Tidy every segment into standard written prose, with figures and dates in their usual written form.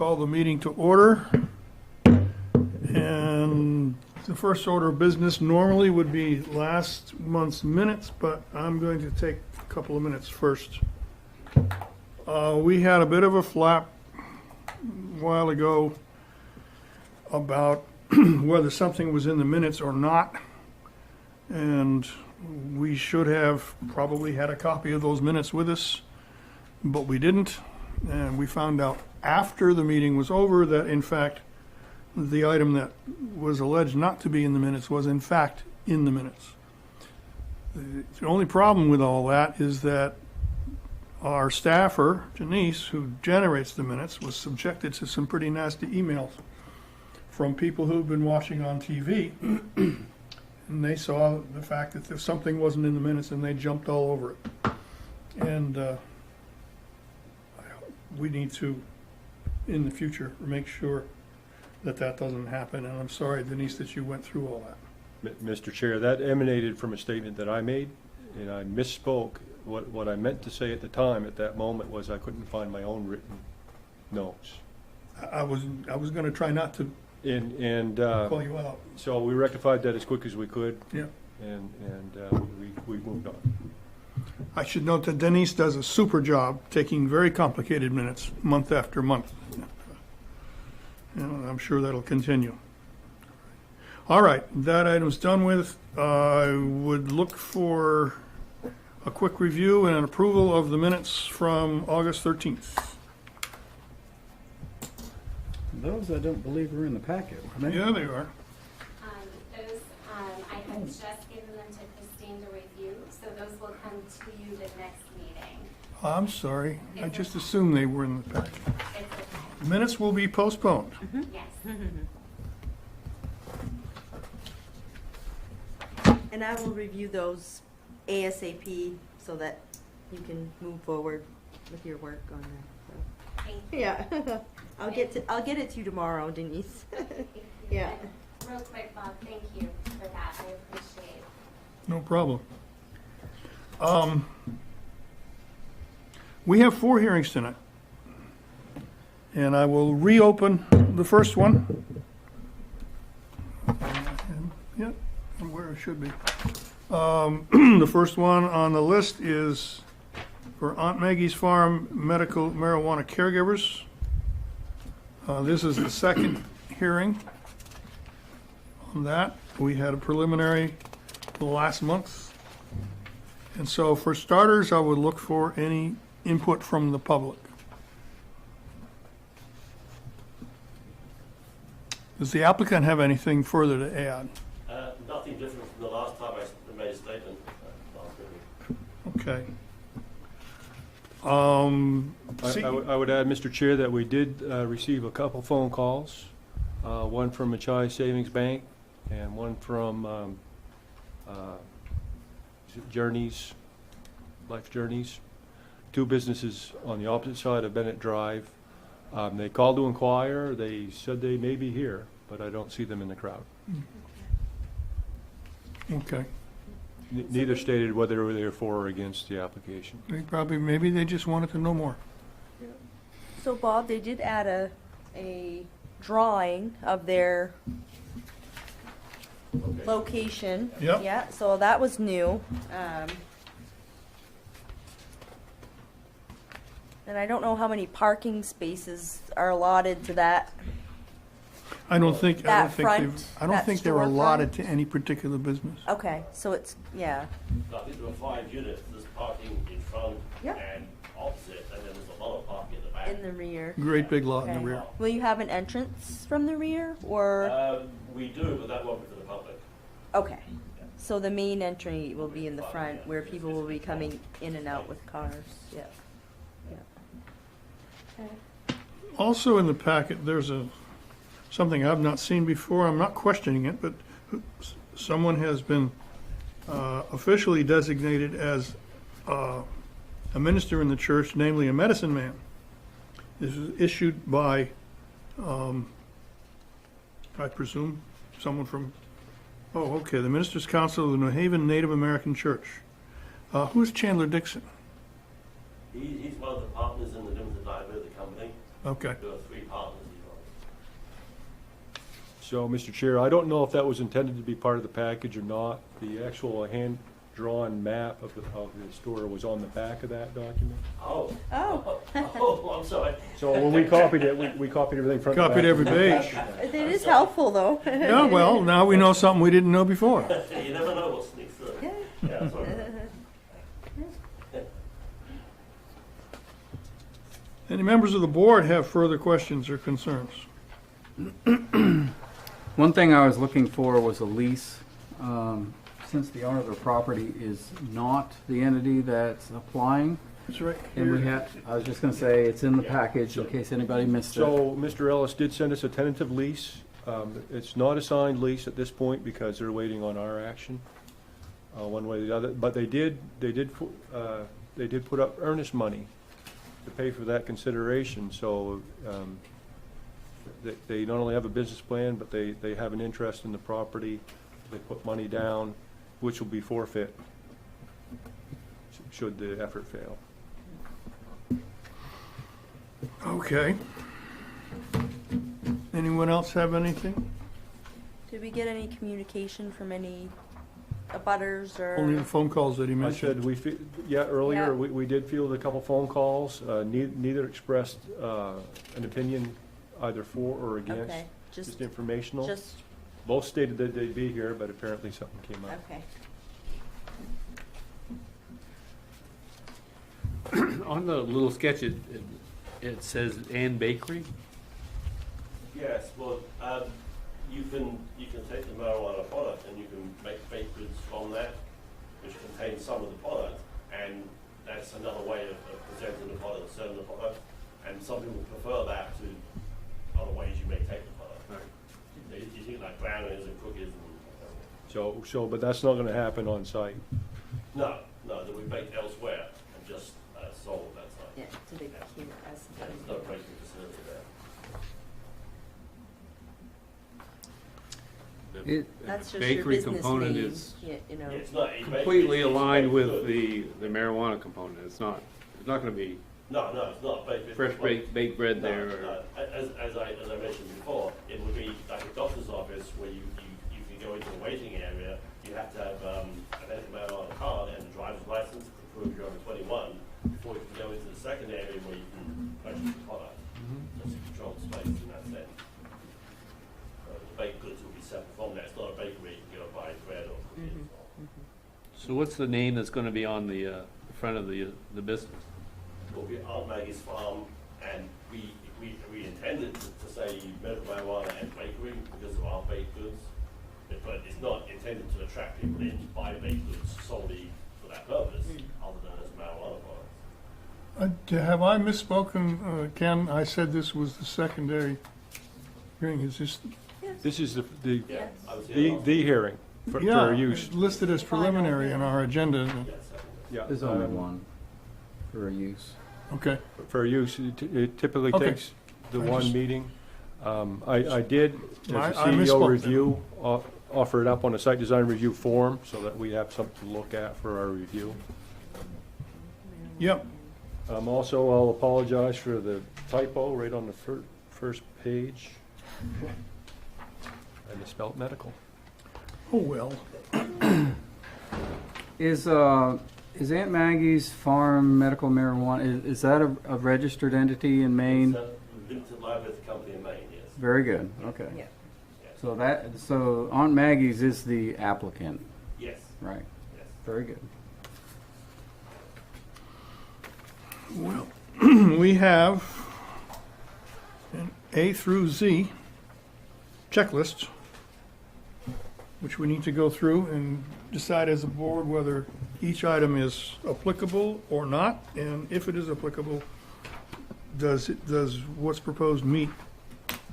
call the meeting to order. And the first order of business normally would be last month's minutes, but I'm going to take a couple of minutes first. We had a bit of a flap a while ago about whether something was in the minutes or not. And we should have probably had a copy of those minutes with us, but we didn't. And we found out after the meeting was over that, in fact, the item that was alleged not to be in the minutes was, in fact, in the minutes. The only problem with all that is that our staffer, Denise, who generates the minutes, was subjected to some pretty nasty emails from people who've been watching on TV. And they saw the fact that if something wasn't in the minutes, and they jumped all over it. And we need to, in the future, make sure that that doesn't happen. And I'm sorry, Denise, that you went through all that. Mr. Chair, that emanated from a statement that I made, and I misspoke. What I meant to say at the time, at that moment, was I couldn't find my own written notes. I was going to try not to call you out. So we rectified that as quick as we could. Yeah. And we moved on. I should note that Denise does a super job taking very complicated minutes month after month. And I'm sure that'll continue. All right, that item's done with. I would look for a quick review and an approval of the minutes from August 13th. Those I don't believe are in the packet. Yeah, they are. Those, I had just given them to Christine to review, so those will come to you the next meeting. I'm sorry. I just assumed they were in the packet. It's okay. Minutes will be postponed. Yes. And I will review those ASAP so that you can move forward with your work on that. Thank So. you. Yeah, I'll get it to you tomorrow, Denise. Thank you. Yeah. Real quick, Bob, thank you for that. I appreciate it. No problem. We have 4 hearings tonight. And I will reopen the first one. Yeah, where it should be. The first one on the list is for Aunt Maggie's Farm Medical Marijuana Caregivers. This is the second hearing on that. We had a preliminary last month. And so for starters, I would look for any input from the public. Does the applicant have anything further to add? Nothing different from the last time I made a statement last week. Okay. I would add, Mr. Chair, that we did receive a couple phone calls, one from Machias Savings Bank and one from Journeys, Life Journeys, 2 businesses on the opposite side of Bennett Drive. They called to inquire. They said they may be here, but I don't see them in the crowd. Okay. Neither stated whether they were for or against the application. Maybe they just wanted to know more. So Bob, they did add a drawing of their location. Yep. Yeah, so that was new. And I don't know how many parking spaces are allotted to that. I don't think That they're storefront? allotted to any particular business. Okay, so it's, yeah. I think there were 5 units. There's parking in front Yep. and opposite, and then there's a lot of parking at the back. In the rear. Great big lot in the Okay. rear. Will you have an entrance from the rear, or? We do, but that won't be for the public. Okay. So the main entry will be in the front, where people will be coming in and out with cars. Yeah. Yeah. Okay. Also in the packet, there's something I've not seen before. I'm not questioning it, but someone has been officially designated as a minister in the church, namely a medicine man. This is issued by, I presume, someone from, the Ministers' Council of the New Haven Native American Church. Who's Chandler Dixon? He's one of the partners in the Limited Liability Company. Okay. There are 3 partners involved. So, Mr. Chair, I don't know if that was intended to be part of the package or not. The actual hand-drawn map of the store was on the back of that document. Oh. Oh. Oh, I'm sorry. So when we copied it, we copied everything front to back. Copied every page. It is helpful, though. Yeah, well, now we know something we didn't know before. You never know what sneaks through. Yeah. Yeah, sorry. Any members of the board have further questions or concerns? One thing I was looking for was a lease. Since the owner of the property is not the entity that's applying, It's right and we here. I was just gonna say, it's in the package in case anybody missed it. So, Mr. Ellis did send us a tentative lease. It's not a signed lease at this point because they're waiting on our action, one way or the other. But they did put up earnest money to pay for that consideration. So, they not only have a business plan, but they have an interest in the property. They put money down, which will be forfeit should the effort fail. Okay. Anyone else have anything? Did we get any communication from any abutters or? Only the phone calls that he I said, mentioned. earlier, Yeah. we did field a couple phone calls. Neither expressed an opinion either for or against, Okay, just informational. just, Both stated that they'd be here, but apparently something came up. okay. On the little sketch, it says "and bakery." Yes, well, you can take the marijuana product and you can make baked goods from that, which contains some of the product, and that's another way of presenting the product, selling the product, and some people prefer that to other ways you may take the product. You think like brownies and cookies and, But that's not gonna happen on site. no, they'll be baked elsewhere and just sold that side. Yeah, to the here as. There's no baking facility there. The That's just your bakery business component name, is yeah, you know. It's not a bakery, completely it's aligned baked with goods. the marijuana component. It's not going to be No, it's not baked. fresh It's baked bread there. No, no. As I mentioned before, it would be like a doctor's office where you can go into a waiting area. You have to have a medical marijuana card and a driver's license to prove you're over 21 before you can go into the second area where you can purchase the product. Just a controlled space in that sense. The baked goods will be separate from that. It's not a bakery. You can go buy bread or cookies. So what's the name that's going to be on the front of the business? Will be Aunt Maggie's Farm, and we intended to say medical marijuana and bakery because of our baked goods, but it's not intended to attract people in to buy baked goods solely for that purpose, other than as marijuana products. Have I misspoken, Ken? I said this was the secondary hearing. Is this, This is the Yeah, I was here last. hearing for yeah, our use. it's listed as preliminary in our agenda. Yes, Yeah, There's only one for use. Okay. For use, it typically Okay. takes the I one just- meeting. I did, as I a CEO misspoke then. review, offer it up on a site design review form so that we have something to look at for our review. Yep. Also, I'll apologize for the typo right on the first page. I misspelled medical. Oh, well. Is Aunt Maggie's Farm Medical Marijuana, is that a registered entity in Maine? It's a limited liability company in Maine, yes. Very good, okay. Yeah. Yes. So Aunt Maggie's is the applicant, Yes, right? yes. Very good. Well, we have an A through Z checklist, which we need to go through and decide as a board whether each item is applicable or not, and if it is applicable, does what's proposed meet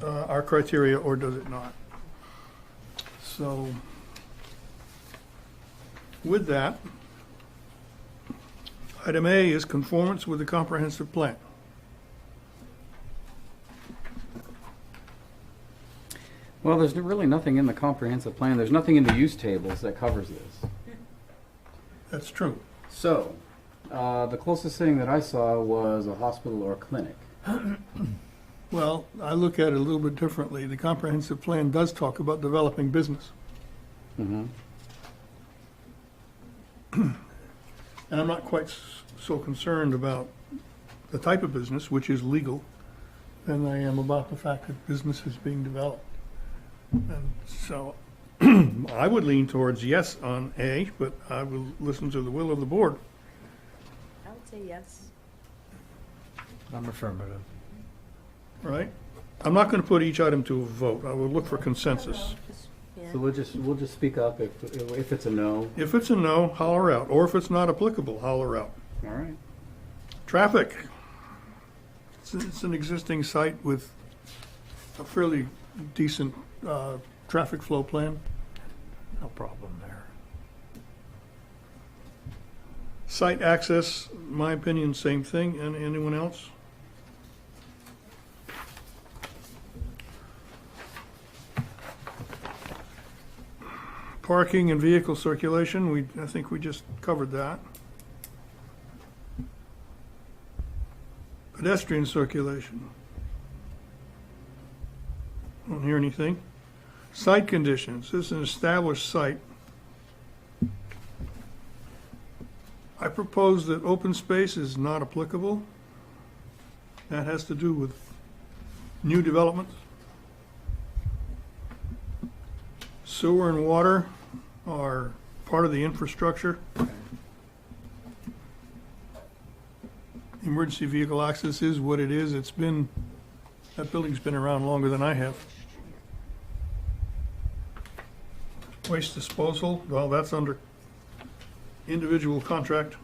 our criteria or does it not? So, with that, item A is conformance with the comprehensive plan. Well, there's really nothing in the comprehensive plan, there's nothing in the use tables that covers this. That's true. So, the closest thing that I saw was a hospital or a clinic. Well, I look at it a little bit differently. The comprehensive plan does talk about developing business. Mm-hmm. And I'm not quite so concerned about the type of business, which is legal, than I am about the fact that business is being developed. And so I would lean towards yes on A, but I will listen to the will of the board, I would say yes. I'm affirmative. right? I'm not going to put each item to a vote. I will look for consensus. Yeah. So we'll just speak up if it's a no. If it's a no, holler out, or if it's not applicable, holler out. All right. Traffic. It's an existing site with a fairly decent traffic flow plan. No problem there. Site access, my opinion, same thing. And anyone else? Parking and vehicle circulation, I think we just covered that. Pedestrian circulation. Don't hear anything. Site conditions, this is an established site. I propose that open space is not applicable. That has to do with new developments. Sewer and water are part of the infrastructure. Emergency vehicle access is what it is. That building's been around longer than I have. Waste disposal, well, that's under individual contract,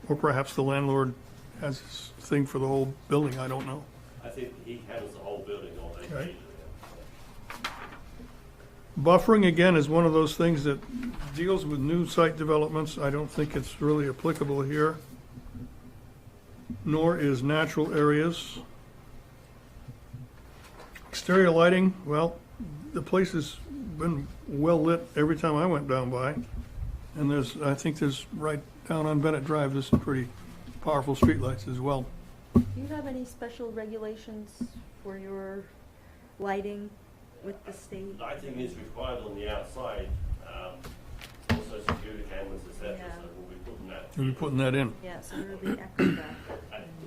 or perhaps the landlord has his thing for the whole building, I don't know. I think he handles the whole building, all they Right. need. Buffering, again, is one of those things that deals with new site developments. I don't think it's really applicable here. Nor is natural areas. Exterior lighting, well, the place has been well lit every time I went down by. And I think there's right down on Bennett Drive, there's some pretty powerful streetlights as well. Do you have any special regulations for your lighting with the state? Lighting is required on the outside, also security cameras, et cetera, Yeah. so we'll be putting that. We'll be putting that in. Yeah, so there will be echo back.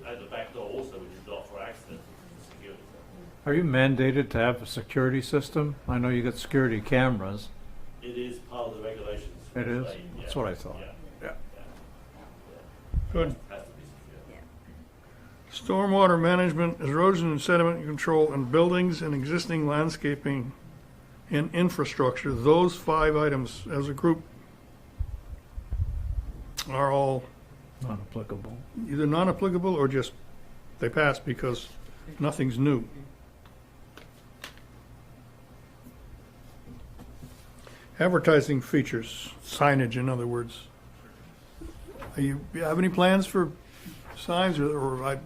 At the back door also, which is not for access, it's for security. Are you mandated to have a security system? I know you got security cameras. It is part of the regulations. It is? State, yeah. That's what I thought. Yeah. Yeah. Good. Has to be secure. Stormwater management, erosion and sediment control, and buildings and existing landscaping and infrastructure. Those 5 items as a group are all Not applicable. either non-applicable or just they pass because nothing's new. Advertising features, signage in other words. You have any plans for signs or I'm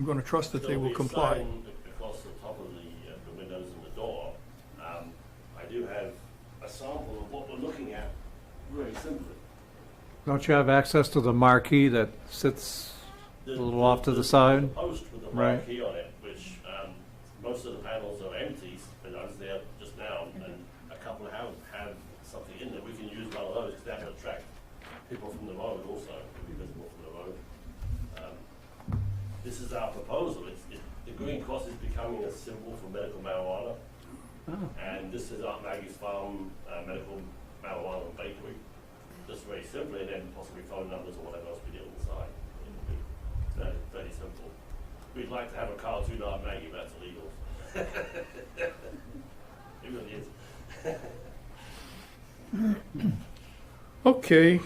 going to trust that they There'll will be a comply? sign across the top of the windows and the door. I do have a sample of what we're looking at, very simply. Don't you have access to the marquee that sits a little off to the side? The post with the Right. marquee on it, which most of the panels are empty, but I was there just now, and a couple have something in there. We can use one of those because that will attract people from the road also, to be visible from the road. This is our proposal. The Green Cross is becoming a symbol for medical marijuana, and this is Aunt Maggie's Farm Medical Marijuana and Bakery. Just very simply, and then possibly phone numbers or whatever else we do on the side. It'll be very simple. We'd like to have a cartoon Aunt Maggie, but that's illegal. It really is. Okay,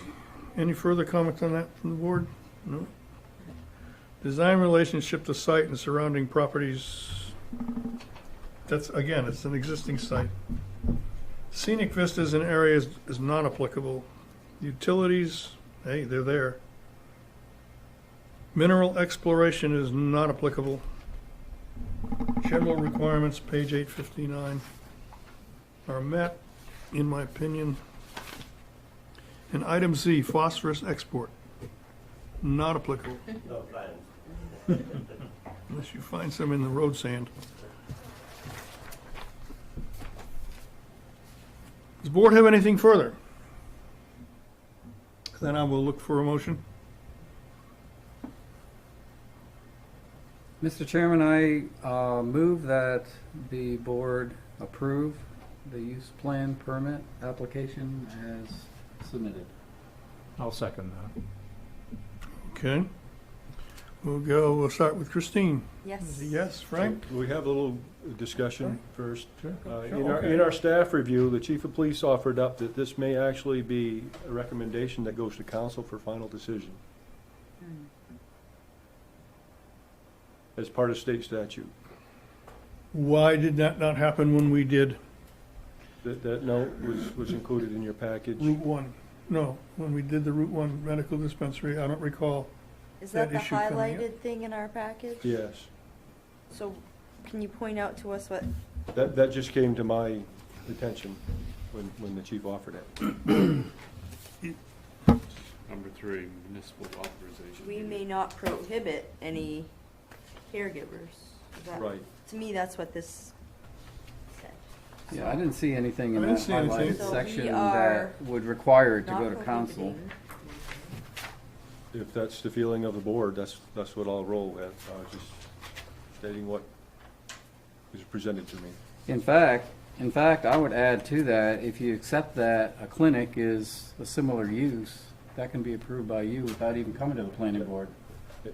any further comments on that from the board? No? Design relationship to site and surrounding properties. That's, again, it's an existing site. Scenic vistas in areas is not applicable. Utilities, hey, they're there. Mineral exploration is not applicable. General requirements, page 859, are met, in my opinion. And item Z, phosphorus export, not applicable. No plans. unless you find some in the road sand. Does the board have anything further? Then I will look for a motion. Mr. Chairman, I move that the board approve the use plan permit application as submitted. I'll second that. Okay. We'll start with Christine. Yes. Yes, Frank? We have a little discussion first. Sure. In our staff review, the chief of police offered up that this may actually be a recommendation that goes to council for final decision as part of state statute. Why did that not happen when we did That note was included in your package. Route 1? No, when we did the Route 1 medical dispensary, I don't recall. Is that the That issue coming up. highlighted thing in our package? Yes. So can you point out to us what, That just came to my attention when the chief offered it. Number 3, municipal authorization. we may not prohibit any caregivers? Is that- Right. To me, that's what this said. Yeah, I didn't see anything in I that didn't see anything. highlighted So we section are that would require it to Not go to council. prohibiting. If that's the feeling of the board, that's what I'll roll with. I was just stating what was presented to me. In fact, I would add to that, if you accept that a clinic is a similar use, that can be approved by you without even coming to the planning board.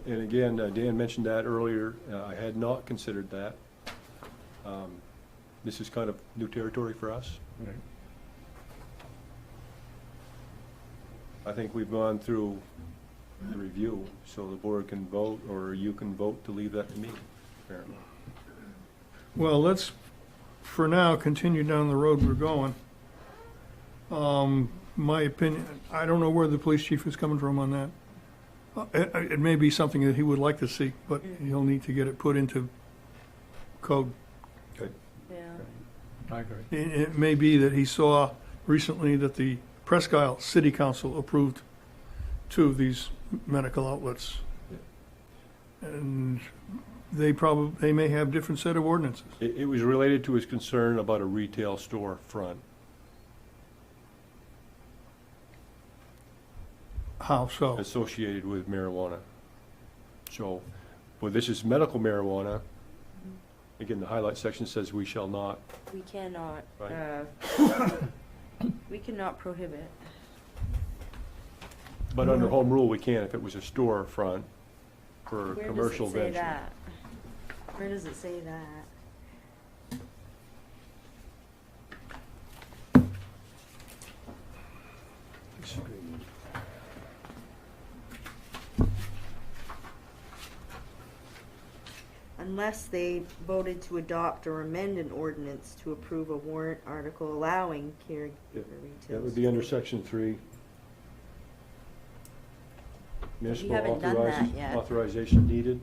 And again, Dan mentioned that earlier. I had not considered that. This is kind of new territory for us. I think we've gone through the review, so the board can vote, or you can vote to leave that to me, apparently. Well, let's, for now, continue down the road we're going. My opinion, I don't know where the police chief is coming from on that. It may be something that he would like to see, but he'll need to get it put into code. Yeah. I agree. It may be that he saw recently that the Presque Isle City Council approved 2 of these medical outlets. And they may have different set of ordinances. It was related to his concern about a retail store front. How so? Associated with marijuana. So, well, this is medical marijuana. Again, the highlight section says we shall not. We cannot, Right. we cannot prohibit. But under home rule, we can if it was a storefront for a commercial Where does it say venture. that? Where does it say that? Unless they voted to adopt or amend an ordinance to approve a warrant article allowing caregiver retail. That would be under section 3. Municipal haven't done that yet. authorization needed.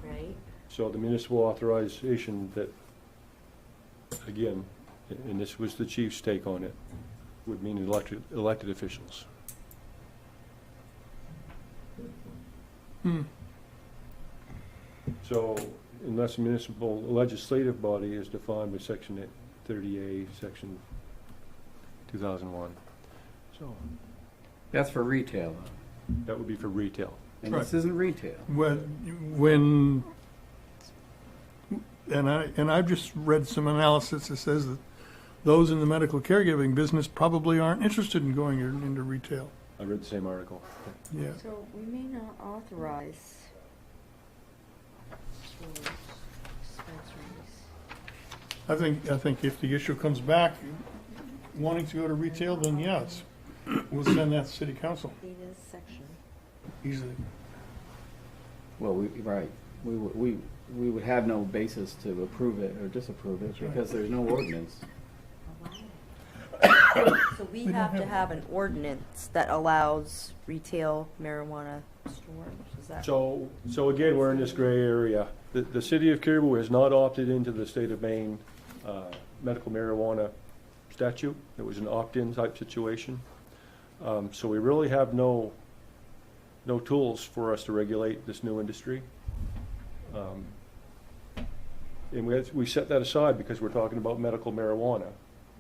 Right? So the municipal authorization that, again, and this was the chief's take on it, would mean elected officials. So unless a municipal legislative body is defined by section 30A, section 2001. So That's for retail, though. that would be for retail. And this isn't retail. When, and I've just read some analysis that says that those in the medical caregiving business probably aren't interested in going into retail. I read the same article. Yeah. So we may not authorize stores, dispensaries. I think if the issue comes back wanting to go to retail, then yes, we'll send that to city council It is section. easily. Well, right, we would have no basis to approve it or disapprove it right. because there's no ordinance. So we have to have an ordinance that allows retail marijuana stores, is that? So again, we're in this gray area. The city of Caribou has not opted into the state of Maine medical marijuana statute. It was an opt-in type situation. So we really have no tools for us to regulate this new industry. And we set that aside because we're talking about medical marijuana,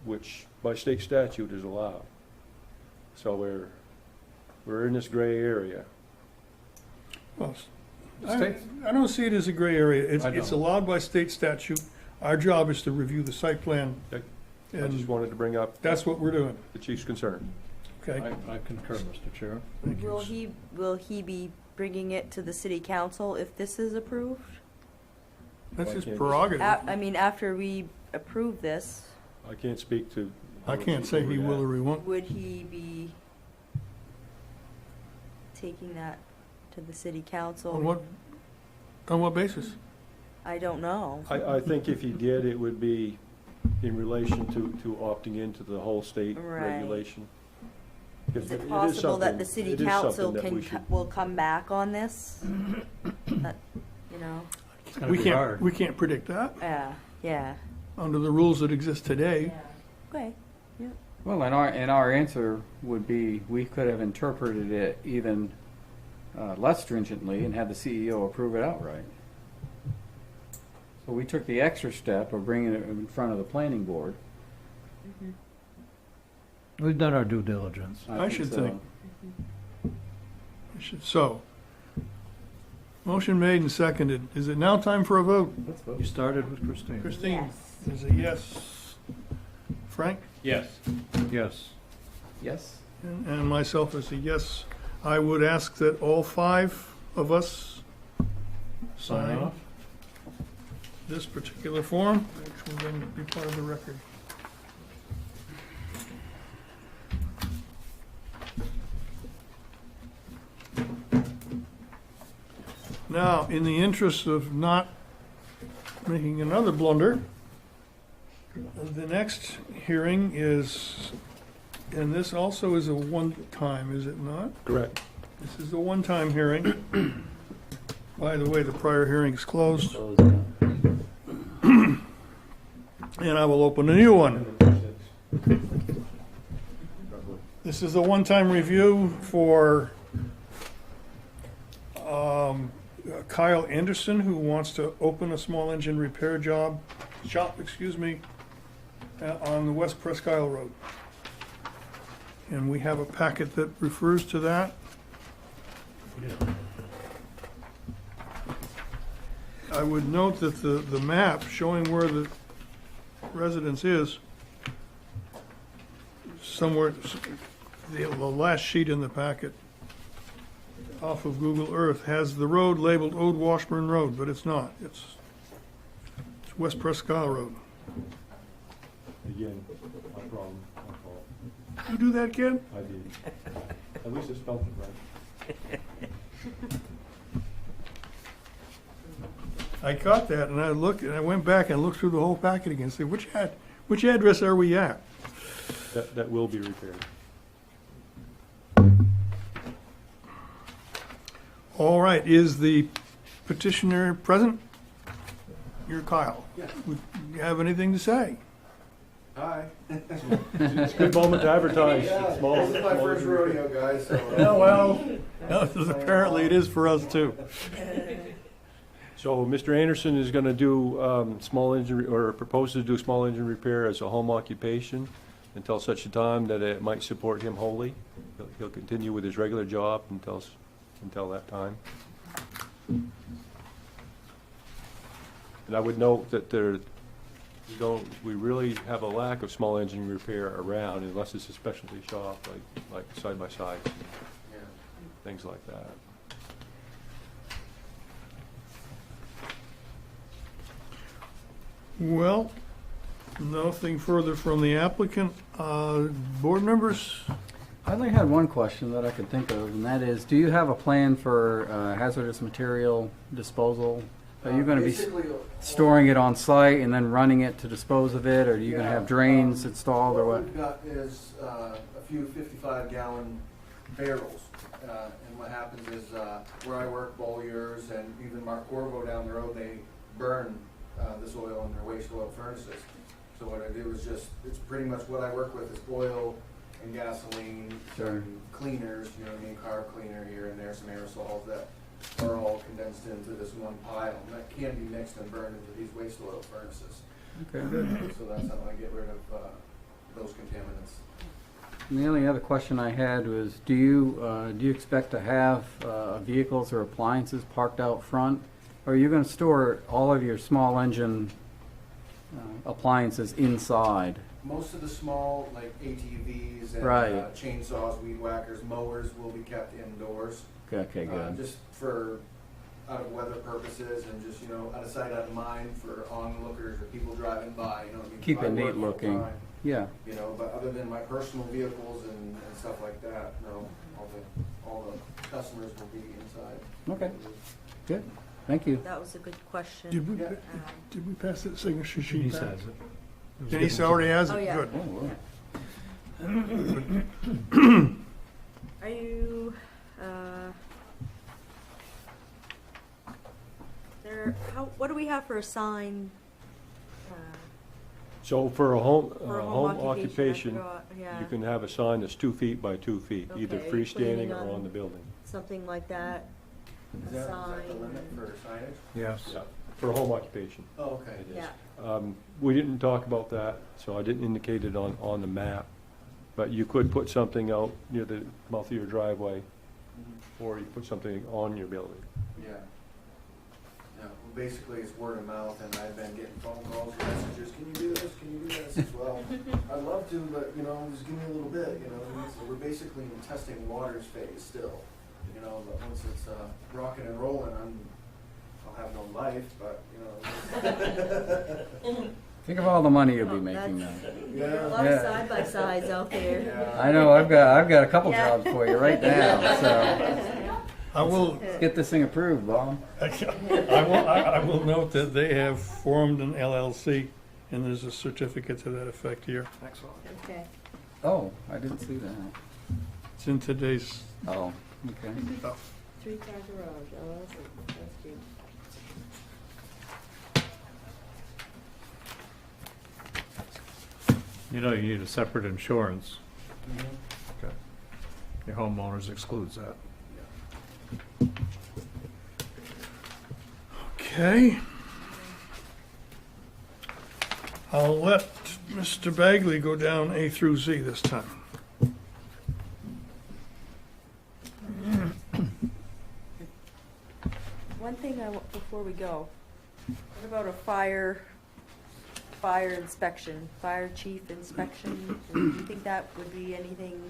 which by state statute is allowed. So we're in this gray area. Well, State- I don't see it as a gray area. It's I don't. allowed by state statute. Our job is to review the site plan, Okay. I just and wanted to bring up that's what we're doing, the chief's concern. okay? I concur, Mr. Chair. Thank you. Will he be bringing it to the city council if this is approved? That's his Why can't- prerogative. I mean, after we approve this, I can't speak to. I can't say he will or he won't. would he be taking that to the city council? On what basis? I don't know. I think if he did, it would be in relation to opting into the whole state Right. regulation. Because Is it is possible that something- the city it is council something that we should- will come back on this? That, you know, It's gonna We be can't, hard. we can't predict that yeah. under the rules that exist today. Okay, Well, and our answer would be, we could have interpreted it even less stringently and had the CEO approve it outright. So we took the extra step of bringing it in front of the planning board. We've done our due diligence. I should so. think. So, motion made and seconded. Is it now time for a vote? Let's vote. You started with Christine. Christine Yes. is a yes. Frank? Yes. Yes. Yes? And myself is a yes. I would ask that all 5 of us Sign sign off. this particular form, which will then be part of the record. Now, in the interest of not making another blunder, the next hearing is, and this also is a one-time, is it not? Correct. This is a one-time hearing. By the way, the prior hearing is closed, and I will open a new one. This is a one-time review for Kyle Anderson, who wants to open a small engine repair shop, on the West Presque Isle Road. And we have a packet that refers to that. I would note that the map showing where the residence is, somewhere, the last sheet in the packet off of Google Earth has the road labeled Old Washburn Road, but it's not. It's West Presque Isle Road. Again, my problem, my fault. You do that, kid? I did. At least I spelled it right. I caught that, and I went back and looked through the whole packet again, and said, which address are we at? That will be repaired. All right, is the petitioner present? You're Kyle. Yes. Would you have anything to say? Hi. It's a good moment to advertise. Yeah, Small- this is my small first review. rodeo, guys, so. Yeah, well, apparently it is for us too. So Mr. Anderson is going to do small engine, or proposes to do small engine repair as a home occupation until such a time that it might support him wholly. He'll continue with his regular job until that time. And I would note that we really have a lack of small engine repair around unless it's a specialty shop like side-by-sides and Yeah. things like that. Well, nothing further from the applicant. Board members? I only had one question that I could think of, and that is, do you have a plan for hazardous material disposal? Are you gonna be Basically, storing it on site and then running it to dispose of it, or are you gonna have drains installed, or what? What we've got is a few 55-gallon barrels. And what happens is, where I work, Bolliers and even Mark Corvo down the road, they burn this oil in their waste oil furnaces. So what I do is it's pretty much what I work with is oil and gasoline, Sure. some cleaners, you know what I mean, car cleaner here and there, some aerosols that are all condensed into this one pile. And that can be mixed and burned into these waste oil furnaces. Okay, good. So that's how I get rid of those contaminants. And the only other question I had was, do you expect to have vehicles or appliances parked out front? Or are you going to store all of your small engine appliances inside? Most of the small, like ATVs and Right. chainsaws, weed whackers, mowers will be kept indoors. Okay, good. Just for out of weather purposes and just, out of sight, out of mind for onlookers or people driving by, I mean, Keep I it work neat looking. full-time, Yeah, but other than my personal vehicles and stuff like that, no, all the customers will be inside. okay, good. Thank you. That was a good question. Did we, Yeah. did we pass that signature sheet Denise back? has it. Denise already has Oh, it? yeah. Good. Oh, Are you, what do we have for a sign? So for a home, For a home I occupation, forgot, yeah. you can have a sign that's 2 feet by 2 feet, either Okay, freestanding planning or on- on the building. Something like that, Is a that the sign. limit for signage? Yes. Yeah, for a home occupation. Oh, okay. It is. Yeah, We didn't talk about that, so I didn't indicate it on the map. But you could put something out near the mouth of your driveway, or you put something on your building. Yeah. Yeah, well, basically it's word of mouth, and I've been getting phone calls, messages, can you do this, can you do this as well? I'd love to, but, just give me a little bit, so we're basically in testing waters phase still, but once it's, rocking and rolling, I'll have no life, but, think of all the money you'll be making now. there are a lot Yeah. of side-by-sides out there. Yeah. I know, I've got a couple Yeah. jobs for you right now, so I will, let's get this thing approved, Bob. I will note that they have formed an LLC, and there's a certificate to that effect here. Excellent. Okay. Oh, I didn't see that. It's in today's Oh, okay. stuff. Three-car garage, LLC, that's cute. You know, you need a separate insurance. Okay. Your homeowners excludes that. Okay. I'll let Mr. Bagley go down A through Z this time. One thing before we go, what about a fire inspection, fire chief inspection? Do you think that would be anything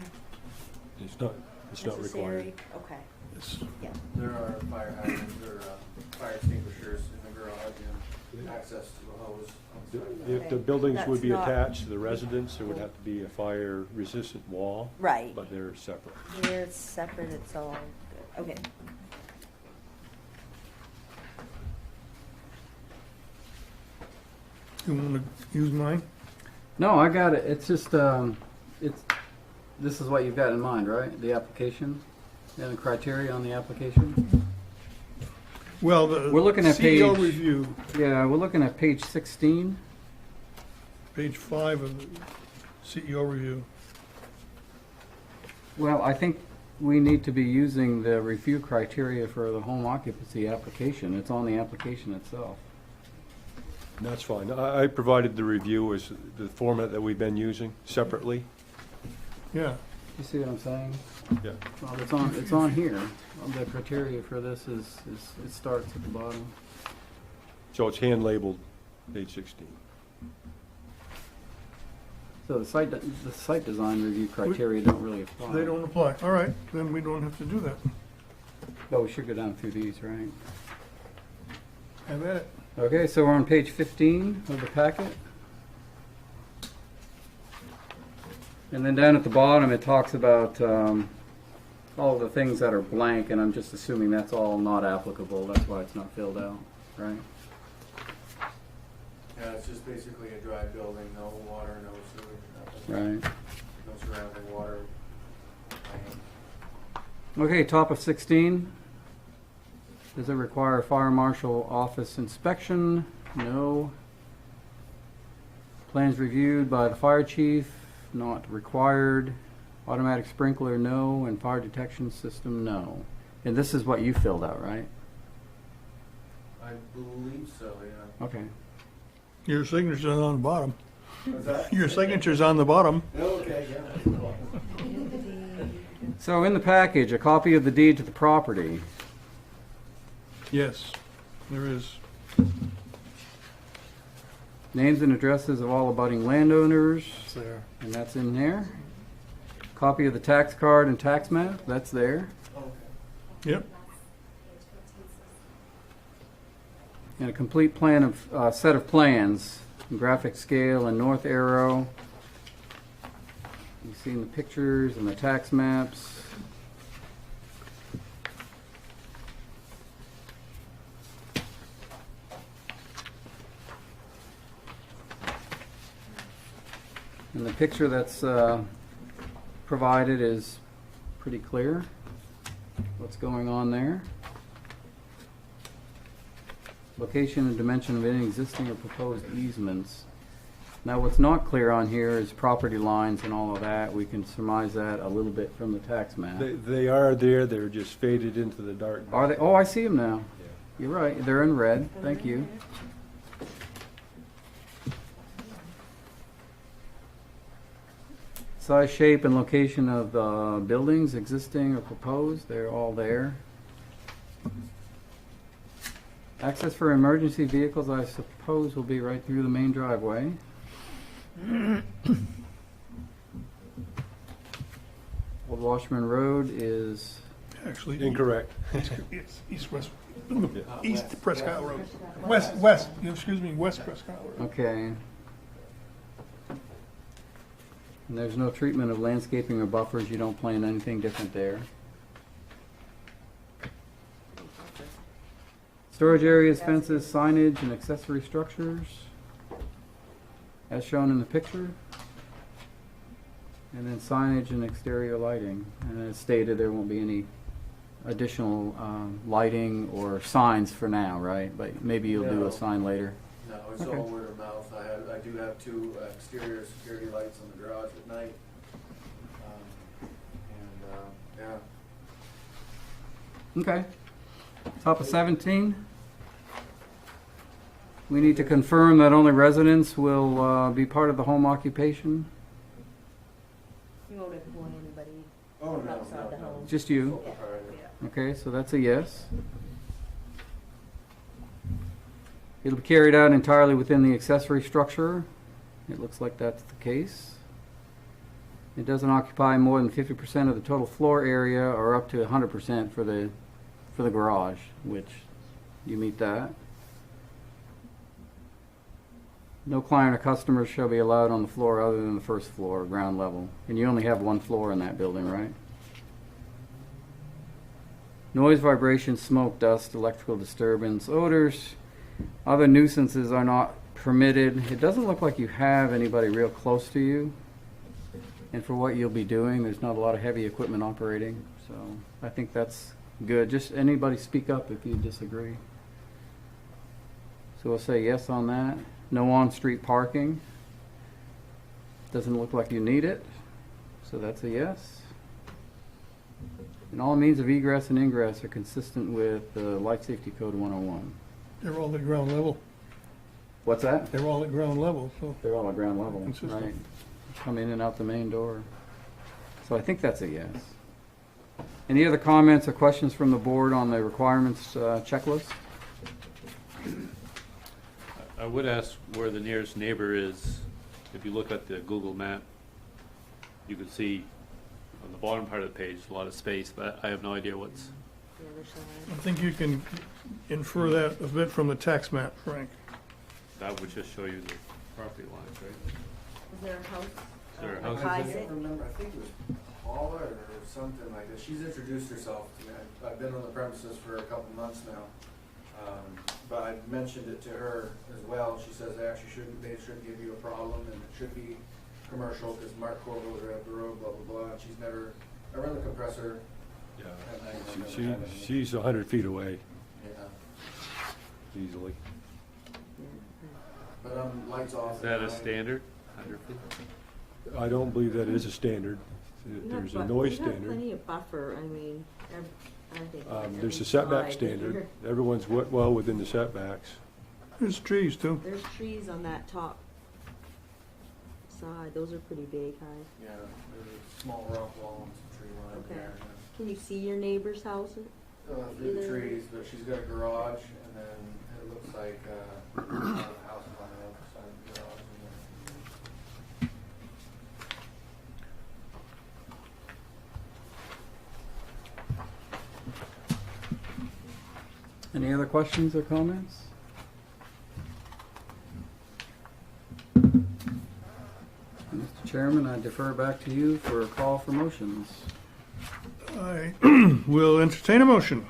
It's not required. necessary? Okay, It's- yeah. There are fire hydrants or fire extinguishers in the garage and access to a hose on site. If the buildings would be That's not- attached to the residence, there would have to be a fire-resistant wall, Right. but they're separate. Here it's separate, it's all good. Okay. You want to use mine? No, I got it. It's just, this is what you've got in mind, right? The application and the criteria on the application? Well, the We're looking at CEO page- review, Yeah, we're looking at page 16. page 5 of the CEO review. Well, I think we need to be using the review criteria for the home occupancy application. It's on the application itself. That's fine. I provided the review as the format that we've been using separately. Yeah, You see what I'm saying? Yeah. Well, it's on here. The criteria for this is, it starts at the bottom. So it's hand-labeled, page 16. So the site design review criteria don't really apply. they don't apply. All right, then we don't have to do that. But we should go down through these, right? Have at it. Okay, so we're on page 15 of the packet. And then down at the bottom, it talks about all the things that are blank, and I'm just assuming that's all not applicable. That's why it's not filled out, right? Yeah, it's just basically a dry building, no water, no sewage, nothing, Right. no surrounding water. Okay, top of 16. Does it require a fire marshal office inspection? No. Plans reviewed by the fire chief? Not required. Automatic sprinkler? No. And fire detection system? No. And this is what you filled out, right? I believe so, yeah. Okay. Your signature's on the bottom. Was that? Your signature's on the bottom. Okay, yeah. So in the package, a copy of the deed to the property. Yes, there is. Names and addresses of all abutting landowners, It's there. and that's in there. Copy of the tax card and tax map, that's there. Okay. Yep. Page 15. And a complete plan of, set of plans, graphic scale and north arrow. You've seen the pictures and the tax maps. And the picture that's provided is pretty clear, what's going on there. Location and dimension of any existing or proposed easements. Now, what's not clear on here is property lines and all of that. We can surmise that a little bit from the tax map. They are there, they're just faded into the dark. Are they? Oh, I see them now. You're right, they're in red. Thank you. Size, shape, and location of the buildings, existing or proposed, they're all there. Access for emergency vehicles, I suppose, will be right through the main driveway. Old Washburn Road is, Actually, Incorrect. it's east-west, Yeah. East Prescott Road. West, excuse me, West Prescott Road. okay. And there's no treatment of landscaping or buffers, you don't plan anything different there. Storage areas, fences, signage, and accessory structures, as shown in the picture. And then signage and exterior lighting. And as stated, there won't be any additional lighting or signs for now, right? But maybe you'll do No. a sign later. No, it's Okay. all word of mouth. I do have two exterior security lights on the garage at night. Yeah. Okay. Top of 17. We need to confirm that only residents will be part of the home occupation. You won't want anybody Oh, no, outside the no, no. home. Just you. Sole proprietor. Okay, so that's a yes. It'll be carried out entirely within the accessory structure. It looks like that's the case. It doesn't occupy more than 50% of the total floor area or up to 100% for the garage, which you meet that. No client or customers shall be allowed on the floor other than the first floor, ground level. And you only have one floor in that building, right? Noise, vibration, smoke, dust, electrical disturbance, odors, other nuisances are not permitted. It doesn't look like you have anybody real close to you. And for what you'll be doing, there's not a lot of heavy equipment operating. So I think that's good. Just anybody speak up if you disagree. So we'll say yes on that. No on-street parking. Doesn't look like you need it. So that's a yes. And all means of egress and ingress are consistent with the Light Safety Code 101. They're all at ground level. What's that? They're all at ground level, so. They're all at ground level, Consistent. right? Come in and out the main door. So I think that's a yes. Any other comments or questions from the board on the requirements checklist? I would ask where the nearest neighbor is. If you look at the Google map, you can see on the bottom part of the page, a lot of space, but I have no idea what's, The other I side. think you can infer that a bit from the tax map, Frank. that would just show you the property lines, right? Is there a house? Is there a that house? ties I it? can't remember, I think it was Paula or something like that. She's introduced herself to me. I've been on the premises for a couple months now. But I mentioned it to her as well. She says they shouldn't give you a problem and it should be commercial because Mark Corvo was right up the road, blah, blah, blah. And she's never, I run the compressor Yeah. at night. and I've She, never had any- she's 100 feet away Yeah. easily. But lights off. Is that at a night. standard, 100 feet? I don't believe that is a standard. You have There's a bu- noise you have standard. plenty of buffer, I mean, I think There's a every setback side. standard. Everyone's well within the setbacks. There's trees too. There's trees on that top side. Those are pretty big, huh? Yeah, there's a small rock wall and some tree line Okay. there. Can you see your neighbor's house? Through the trees, but she's got a garage, and then it looks like, a house on the other side of the garage. and Any other questions or comments? Mr. Chairman, I defer back to you for a call for motions. I will entertain a motion.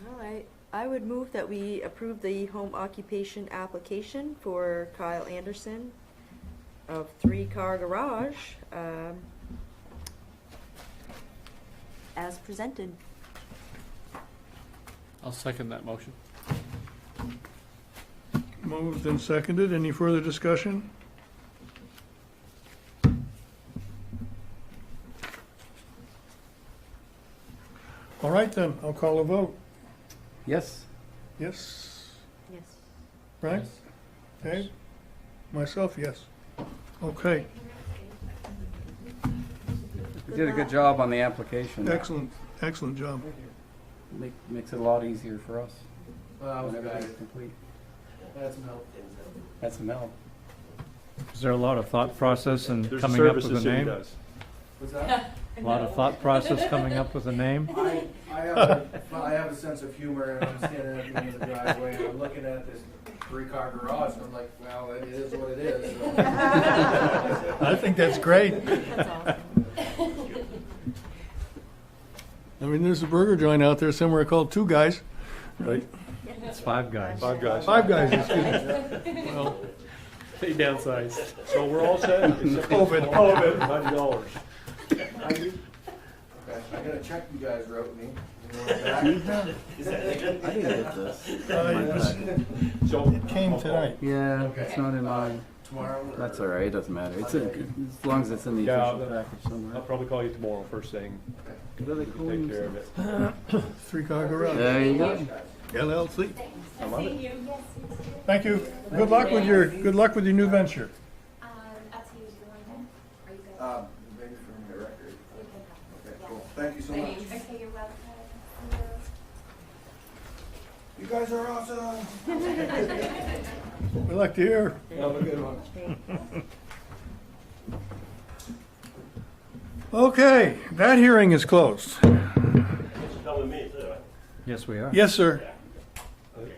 All right. I would move that we approve the home occupation application for Kyle Anderson of 3-car garage, as presented. I'll second that motion. Moved and seconded. Any further discussion? All right then, I'll call a vote. Yes? Yes, Yes. right? Okay. Myself, yes. Okay, You did a good job on the application. excellent, excellent job. Makes it a lot easier for us Well, that was whenever good. it's complete. That's milk. That's a mill. Is there a lot of thought process in There's a coming up service with the a city name? does. What's that? A lot of thought process coming up with a name? I have a sense of humor, and I'm standing at the end of the driveway, and I'm looking at this 3-car garage, and I'm like, well, it is what it is. so. I think that's great. That's awesome. I mean, there's a burger joint out there somewhere called Two Guys, right? It's Five Guys. Five Guys. Five Guys, excuse me. Well, They downsized. So we're all set? COVID. COVID, $90. Okay, I got a check you guys wrote me. You want it back? I didn't get this. So It came tonight. Yeah, Okay. it's not in mine. Tomorrow? or- That's all right, it doesn't matter. It's as long as it's in the Yeah, official I'll- package I'll somewhere. probably call you tomorrow first thing. What are they You calling take care of themselves? it. Three-car garage, There you go. LLC. I love it. Thank you. Good luck with your new venture. Up to you, do you want that? Or you good? Maybe from the record. You can have Okay, cool. Thank you so much. it. Okay, you're welcome. You guys are awesome. We like to hear. Have a good one. Okay, that hearing is closed. Thanks for coming with me too, right? Yes, we are. Yes, sir.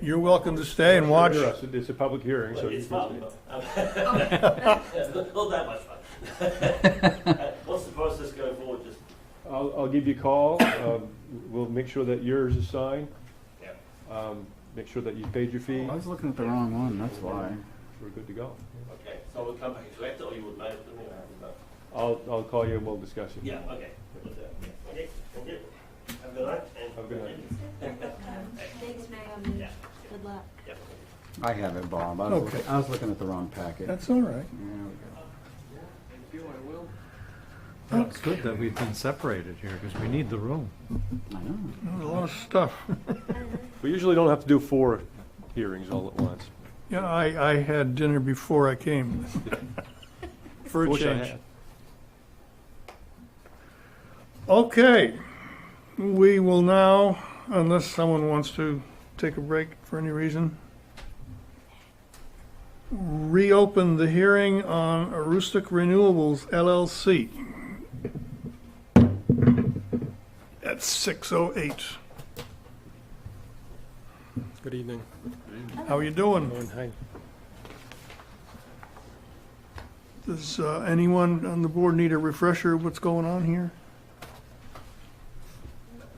You're welcome to stay and watch. It's a public hearing, so. It's you fun, can- but it's not that much fun. What's the process going forward? Just I'll give you a call. We'll make sure that yours is signed. yeah. Make sure that you paid your fee. I was looking at the wrong one, that's why. We're good to go. Okay. So we'll come back and collect it, or you would mail it to me. I'll call you and we'll discuss it. Yeah. Okay. Okay. Thank you. Have a good night. And Have a good night. Thanks, ma'am. Yeah. Good luck. Yeah. I have it, Bob. Okay. I was looking at the wrong packet. That's all right. There we go. Well, it's good that we've been separated here because we need the room. I know. There's a lot of stuff. We usually don't have to do 4 hearings all at once. Yeah, I had dinner before I came. For a Wish I change. had. Okay, we will now, unless someone wants to take a break for any reason, reopen the hearing on Aroostook Renewables LLC at 6:08. Good evening. How are you doing? Hi. Does anyone on the board need a refresher of what's going on here?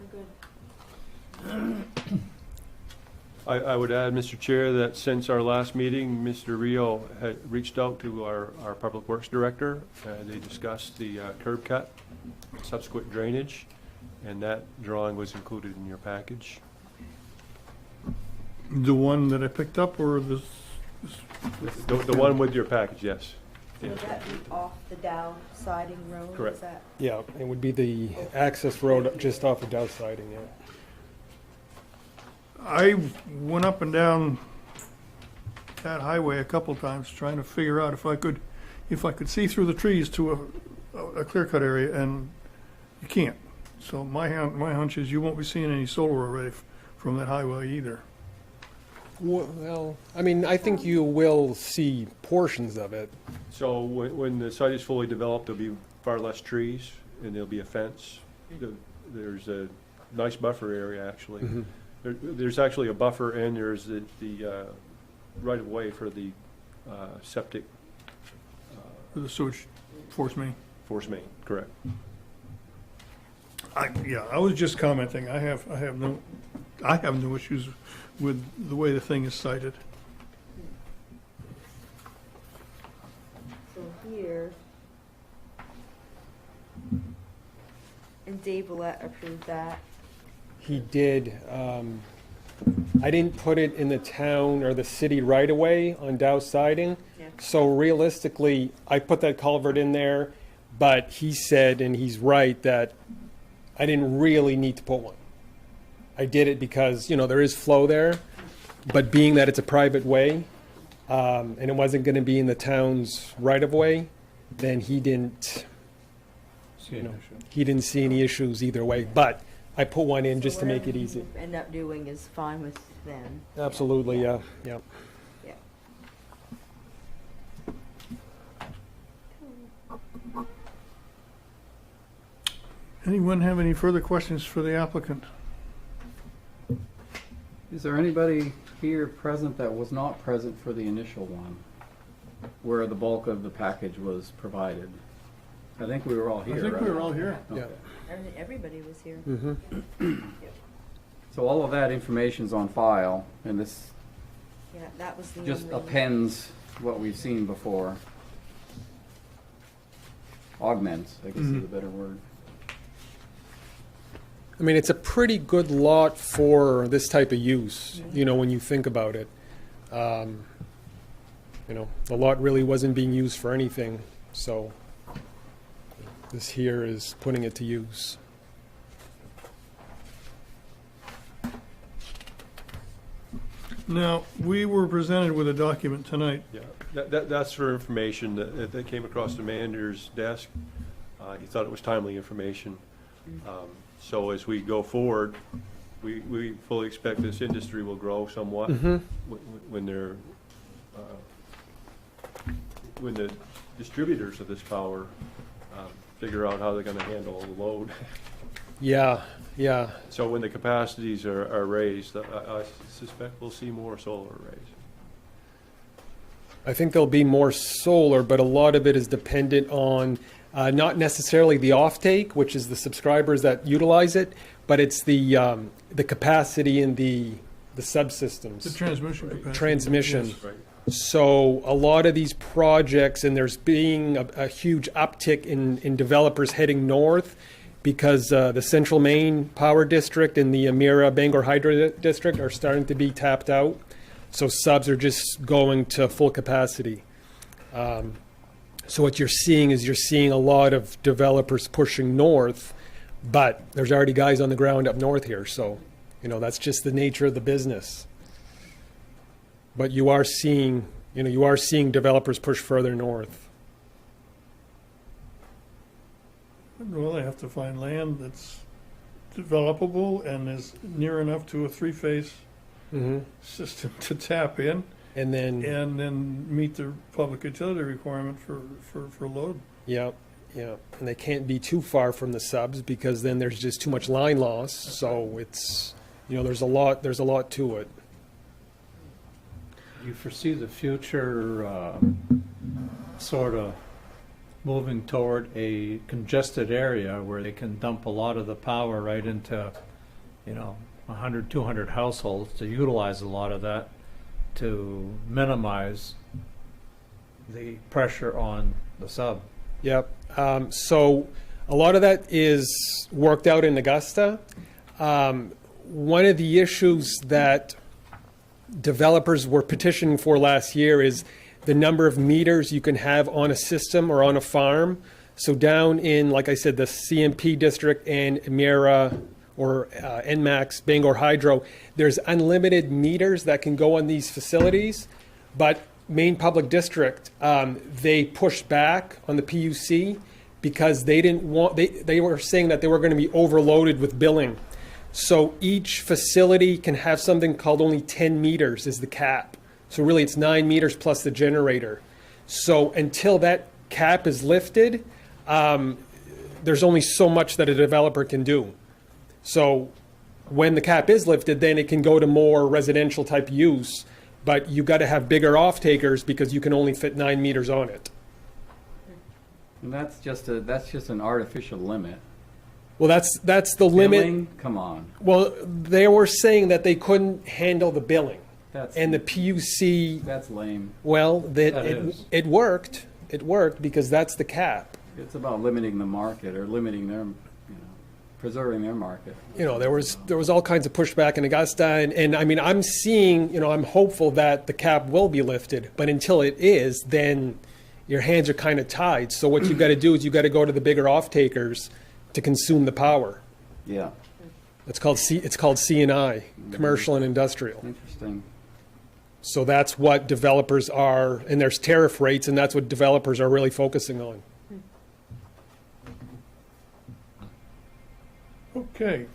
We're good. I would add, Mr. Chair, that since our last meeting, Mr. Rio had reached out to our Public Works Director. They discussed the curb cut, subsequent drainage, and that drawing was included in your package. The one that I picked up or this? The one with your package, yes. Would that be off the Dow siding road? Correct. Is that? Yeah, it would be the access road just off of Dow Siding, yeah. I went up and down that highway a couple times trying to figure out if I could see through the trees to a clear-cut area, and you can't. So my hunch is you won't be seeing any solar array from that highway either. Well, I mean, I think you will see portions of it. So when the site is fully developed, there'll be far less trees, and there'll be a fence. There's a nice buffer area, actually. Mhm. There's actually a buffer, and there's the right-of-way for the septic For the sewage force main. force main, correct. I was just commenting. I have no issues with the way the thing is cited. So here. And Dave Willett approved that. He did. I didn't put it in the town or the city right away on Dow Siding. Yeah. So realistically, I put that culvert in there, but he said, and he's right, that I didn't really need to put one. I did it because, there is flow there, but being that it's a private way, and it wasn't going to be in the town's right of way, then he didn't see any issues either way. But I put one in just to make it easy. Whatever you end up doing is fine with them. Absolutely, yeah. Yeah. Anyone have any further questions for the applicant? Is there anybody here present that was not present for the initial one, where the bulk of the package was provided? I think we were all here, I think right? we were all here. Yeah. Okay. Everybody was here. Mm-hmm. So all of that information's on file, and this Yeah, that was the just only. appends what we've seen before. Augments, I guess is a better word. I mean, it's a pretty good lot for this type of use, when you think about it. The lot really wasn't being used for anything, so this here is putting it to use. Now, we were presented with a document tonight. Yeah, that's for information that came across the manager's desk. He thought it was timely information. So as we go forward, we fully expect this industry will grow somewhat when the distributors of this power figure out how they're gonna handle the load. Yeah, yeah. So when the capacities are raised, I suspect we'll see more solar arrays. I think there'll be more solar, but a lot of it is dependent on not necessarily the offtake, which is the subscribers that utilize it, but it's the capacity in the subsystems. The transmission capacity. Transmission. Yes. Right. So a lot of these projects, and there's being a huge uptick in developers heading north because the Central Maine Power District and the Emera Bangor Hydro District are starting to be tapped out. So subs are just going to full capacity. So what you're seeing is a lot of developers pushing north, but there's already guys on the ground up north here. So, that's just the nature of the business. But you are seeing developers push further north. Well, they have to find land that's developable and is near enough to a three-phase system to tap in, And then, and then meet the public utility requirement for load. yeah, and they can't be too far from the subs because then there's just too much line loss. So it's, there's a lot to it. You foresee the future sort of moving toward a congested area where they can dump a lot of the power right into, 100, 200 households to utilize a lot of that to minimize the pressure on the sub. Yep. So a lot of that is worked out in Augusta. One of the issues that developers were petitioning for last year is the number of meters you can have on a system or on a farm. So down in, like I said, the CMP district and Emera or NMAX, Bangor Hydro, there's unlimited meters that can go on these facilities. But Maine Public District, they pushed back on the PUC because they didn't want, they were saying that they were going to be overloaded with billing. So each facility can have something called only 10 meters is the cap. So really it's 9 meters plus the generator. So until that cap is lifted, there's only so much that a developer can do. So when the cap is lifted, then it can go to more residential type use, but you got to have bigger off takers because you can only fit 9 meters on it. And that's just an artificial limit. Well, that's the limit. Billing? Come on. Well, they were saying that they couldn't handle the billing. That's, And the PUC, that's lame. well, That is. it worked. It worked because that's the cap. It's about limiting the market or limiting their, preserving their market. You know, there was all kinds of pushback in Augusta, and I mean, I'm seeing, I'm hopeful that the cap will be lifted, but until it is, then your hands are kind of tied. So what you got to do is you got to go to the bigger off takers to consume the power. Yeah, It's called C&I, commercial and industrial. interesting. So that's what developers are, and there's tariff rates, and that's what developers are really focusing on. Okay,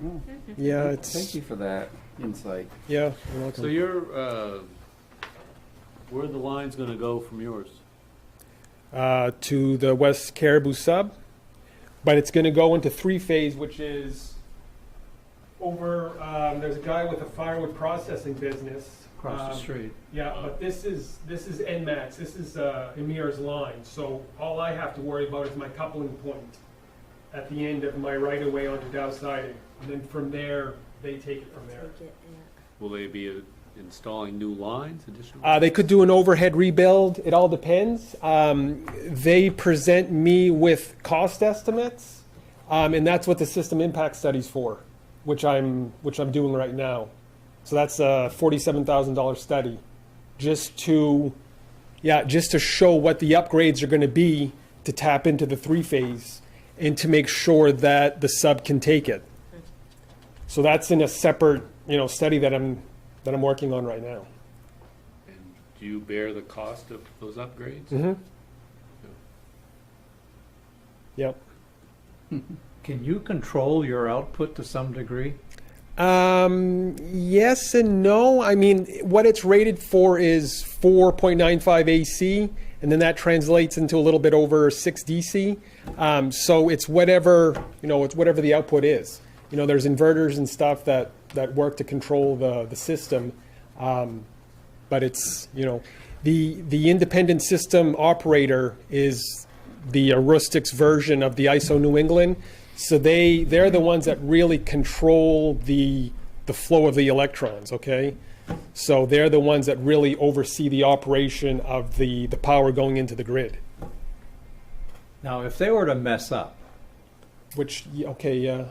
Interesting. Yeah, Thank you for that insight. Yeah, you're welcome. So you're, where are the lines gonna go from yours? To the West Caribou sub, but it's going to go into three-phase, which is over, there's a guy with a firewood processing business. Across the street. Yeah, but this is NMAX, this is Emir's line, so all I have to worry about is my coupling point at the end of my right-of-way onto Dow siding, and then from there, they take it from there. Take it, yeah. Will they be installing new lines, additional? They could do an overhead rebuild. It all depends. They present me with cost estimates, and that's what the system impact study's for, which I'm doing right now. So that's a $47,000 study, just to show what the upgrades are going to be to tap into the three-phase and to make sure that the sub can take it. So that's in a separate study that I'm working on right now. And do you bear the cost of those upgrades? Mm-hmm. Yep. Can you control your output to some degree? Yes and no. I mean, what it's rated for is 4.95 AC, and then that translates into a little bit over 6 DC. So it's whatever, it's whatever the output is. There's inverters and stuff that work to control the system. But it's, the independent system operator is the Arustix version of the ISO New England. So they're the ones that really control the flow of the electrons, okay? So they're the ones that really oversee the operation of the power going into the grid. Now, if they were to mess up, Which, okay, yeah.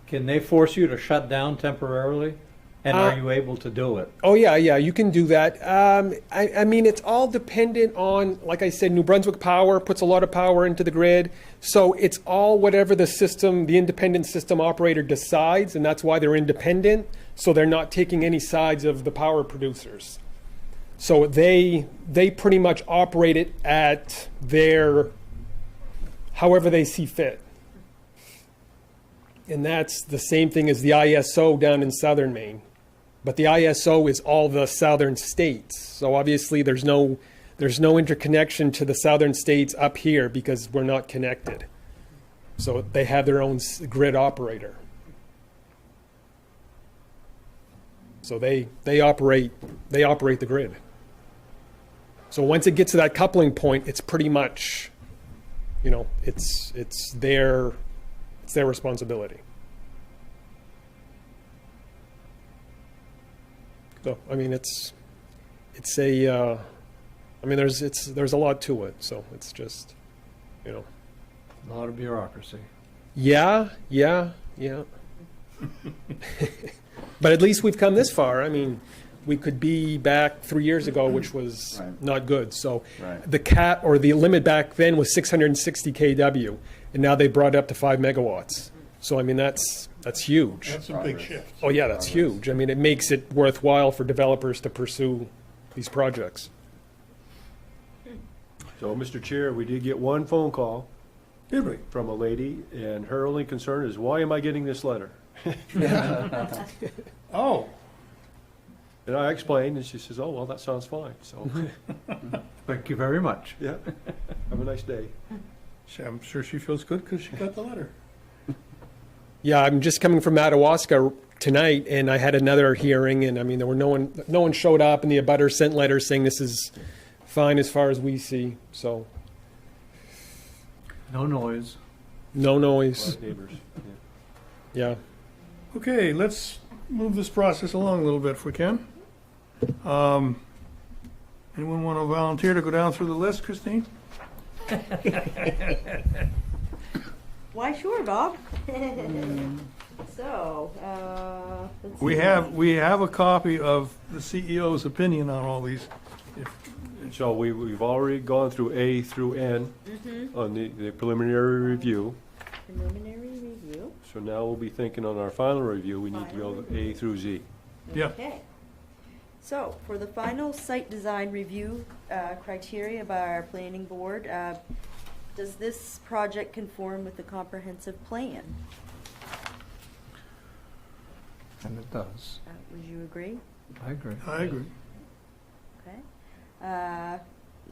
can they force you to shut down temporarily? And are you able to do it? Oh, yeah, you can do that. I mean, it's all dependent on, like I said, New Brunswick Power puts a lot of power into the grid. So it's all whatever the independent system operator decides, and that's why they're independent. So they're not taking any sides of the power producers. So they pretty much operate it at however they see fit. And that's the same thing as the ISO down in southern Maine. But the ISO is all the southern states. So obviously there's no interconnection to the southern states up here because we're not connected. So they have their own grid operator. So they operate the grid. So once it gets to that coupling point, it's pretty much, it's their responsibility. So I mean, there's a lot to it. So it's just, A lot of bureaucracy. Yeah. But at least we've come this far. I mean, we could be back 3 years ago, which was Right. not good. So Right. the cap, or the limit back then was 660 kW, and now they brought it up to 5 megawatts. So I mean, that's huge. That's a big shift. Oh, yeah, that's huge. I mean, it makes it worthwhile for developers to pursue these projects. So, Mr. Chair, we did get one phone call Did we? from a lady, and her only concern is, why am I getting this letter? Oh, And I explained, and she says, oh, well, that sounds fine, so, Thank you very much. yeah, have a nice day. I'm sure she feels good because she got the letter. Yeah, I'm just coming from Madawaska tonight, and I had another hearing, and I mean, there were no one showed up, and the abutter sent letters saying this is fine as far as we see, so No noise. no A lot noise. of neighbors, yeah. Yeah. Okay, let's move this process along a little bit if we can. Anyone want to volunteer to go down through the list, Christine? Why, sure, Bob. So, let's We see. have a copy of the CEO's opinion on all these. So we've already gone through A through N on the preliminary review. Preliminary review. So now we'll be thinking on our final review, we need to go A through Z. Yeah. Okay. So, for the final site design review criteria by our planning board, does this project conform with the comprehensive plan? And it does. Would you agree? I agree. I agree. Okay.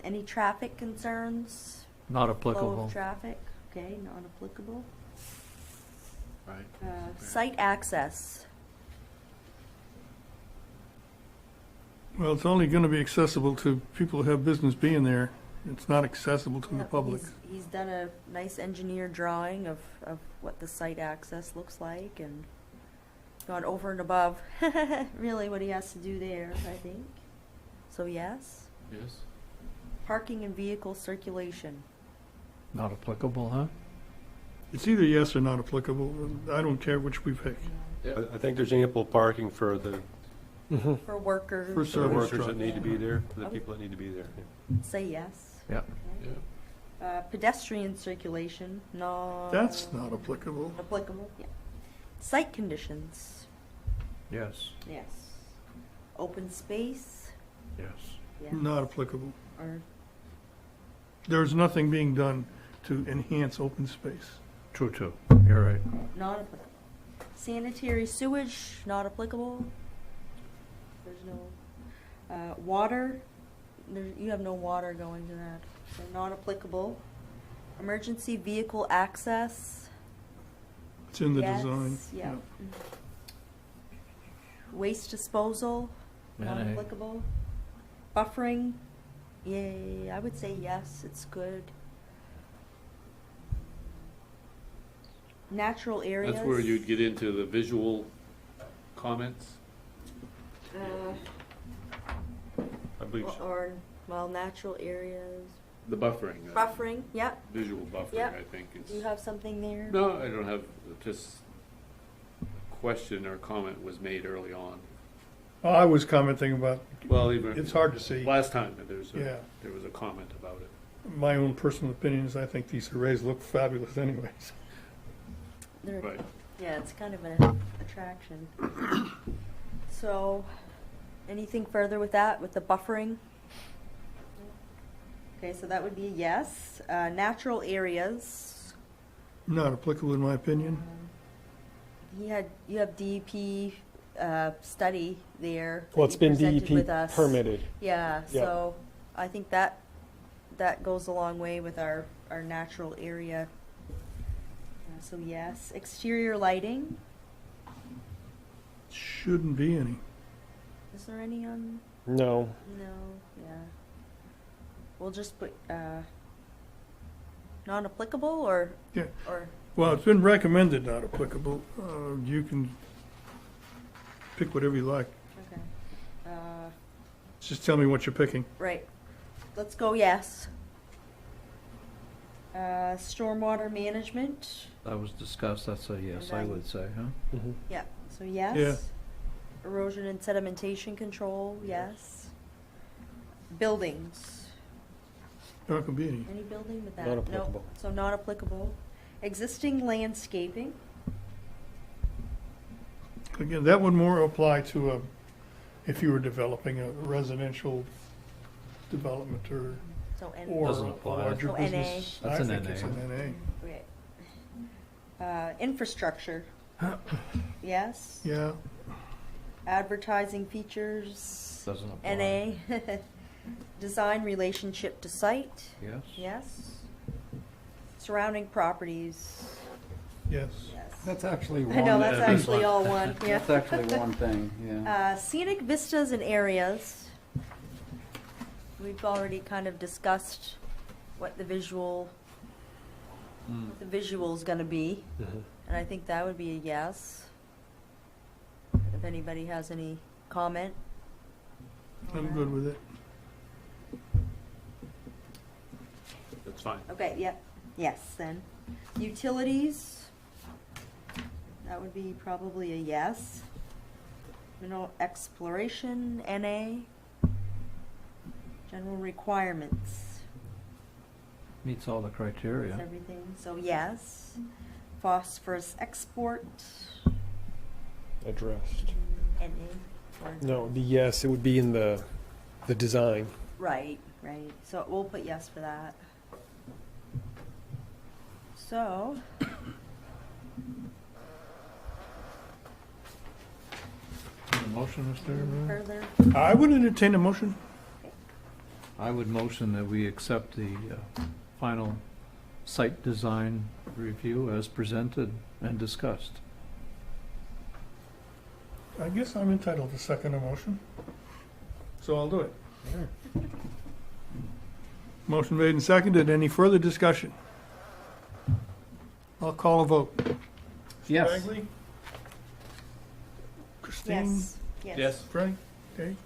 Any traffic concerns? Not Flow applicable. of traffic? Okay, not applicable. Right. Site access. Well, it's only going to be accessible to people who have business being there. It's not accessible to the Yep, public. He's done a nice engineered drawing of what the site access looks like and gone over and above really what he has to do there, I think. So yes. Yes. Parking and vehicle circulation. Not applicable, huh? It's either yes or not applicable. I don't care which we pick. I think there's ample parking for the For workers. For for the service workers truck. that need to be there, for the people that need to be there. Say yes. Yeah. Okay. Yeah. Pedestrian circulation, no. That's not applicable. applicable, yeah. Site conditions, Yes. yes. Open space, Yes. yeah. Not applicable. Or, There's nothing being done to enhance open space. True, too. You're right. not applicable. Sanitary sewage, not applicable. There's no, water, you have no water going to that, so not applicable. Emergency vehicle access, It's in the yes, design. yeah. Waste disposal, not NA. applicable. Buffering, yay, I would say yes, it's good. Natural areas. That's where you'd get into the visual comments. I believe so. Or, well, natural areas. The buffering. Buffering, yep. Visual buffering, Yep. I think. Do you have something there? No, I don't have, just question or comment was made early on. I was commenting about, Well, even. it's hard to see. Last time, Yeah. there was a comment about it. My own personal opinion is I think these arrays look fabulous anyways. They're- Right. Yeah, it's kind of an attraction. So, anything further with that, with the buffering? Okay, so that would be a yes. Natural areas. Not applicable in my opinion. You have DEP study there. that Well, it's you been presented DEP with us. permitted. Yeah, Yeah. so I think that goes a long way with our natural area. So yes, exterior lighting, Shouldn't be any. is there any on, No. no, yeah. We'll just put, non-applicable or? Yeah. Or, Well, it's been recommended not applicable. You can pick whatever you like. okay. Just tell me what you're picking. Right, let's go yes. Stormwater management, That was discussed. That's a yes, I would say, huh? Mhm. yeah, so yes. Yeah. Erosion and sedimentation control, yes. Buildings, Not gonna be any. any building with that? Not No. applicable. So not applicable. Existing landscaping, Again, that would more apply to a, if you were developing a residential development or so or Doesn't a apply. larger Oh, NA. business. That's I an think NA. it's an NA. Infrastructure, yes. Yeah, Advertising features, Doesn't apply. NA. Design relationship to site, Yes. yes. Surrounding properties, yes. yes. That's actually one. I know, that's Yeah, actually all one, yeah. That's actually one thing, yeah. Scenic vistas and areas. We've already kind of discussed what the visual's gonna be, and I think that would be a yes. If anybody has any comment. on I'm that. good with it. That's fine. Okay, yep, yes, then. Utilities, that would be probably a yes. Mineral exploration, NA. General requirements, Meets all the is criteria. everything, so yes. Phosphorus export, Addressed. NA. or- No, the yes, it would be in the design. Right, right, so we'll put yes for that. So, Motion, Mr. Mayor? further, I would entertain a motion. I would motion that we accept the final site design review as presented and discussed. I guess I'm entitled to second a motion, so I'll do it. Motion made and seconded. Any further discussion? I'll call a vote. Yes. Bagley? Christine? yes, yes. Yes. Frank? Okay.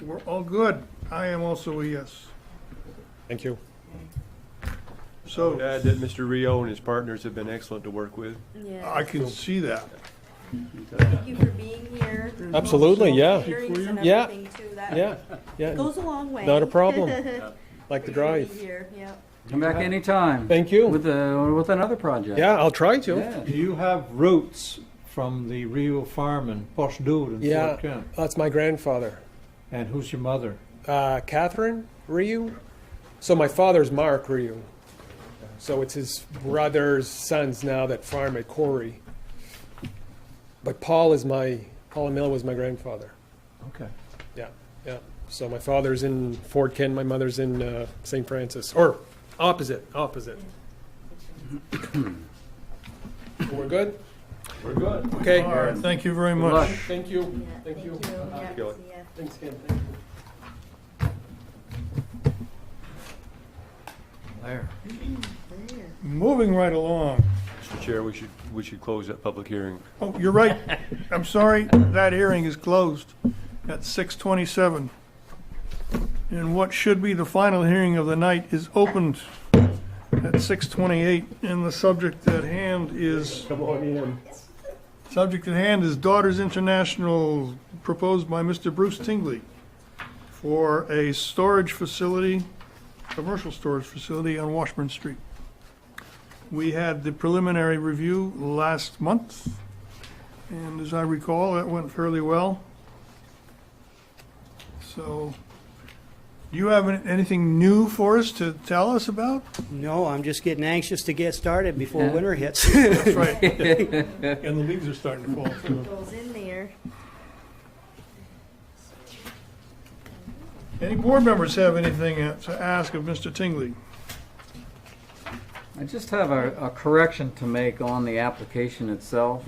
We're all good. I am also a yes. Thank you. I would So add that Mr. Rio and his partners have been excellent to work with. Yeah. I can see that. Thank you for being here. Absolutely, yeah. Hearings and Yeah. everything too, that Yeah, yeah. goes a long way. Not a problem. Like the For you to be drive. here, yeah. Come back anytime. Thank you. With another project. Yeah, I'll try to. Yeah. Do you have roots from the Rio Farm in Poche-Dour in Yeah, Fort Kent? that's my grandfather. And who's your mother? Catherine Ryu. So my father's Mark Ryu. So it's his brother's sons now that farm at Corey. But Paul and Mill was my grandfather. Okay. Yeah, yeah. So my father's in Fort Kent, my mother's in St. Francis. Or opposite. We're good? We're good. Okay. All right, thank you very Good much. luck. Thank you. Yeah, Thank you. Yeah, Go. see ya. Thanks again. Thank you. There. Moving right along. Mr. Chair, we should close that public hearing. Oh, you're right. I'm sorry, that hearing is closed at 6:27. And what should be the final hearing of the night is opened at 6:28. And the subject at hand is, Come on in. subject at hand is Daughters International, proposed by Mr. Bruce Tingley for a storage facility, commercial storage facility on Washburn Street. We had the preliminary review last month, and as I recall, that went fairly well. So, do you have anything new for us to tell us about? No, I'm just getting anxious to get started before Yeah. winter hits. That's right. And the leaves are starting to fall, too. Goes in there. Any board members have anything to ask of Mr. Tingley? I just have a correction to make on the application itself.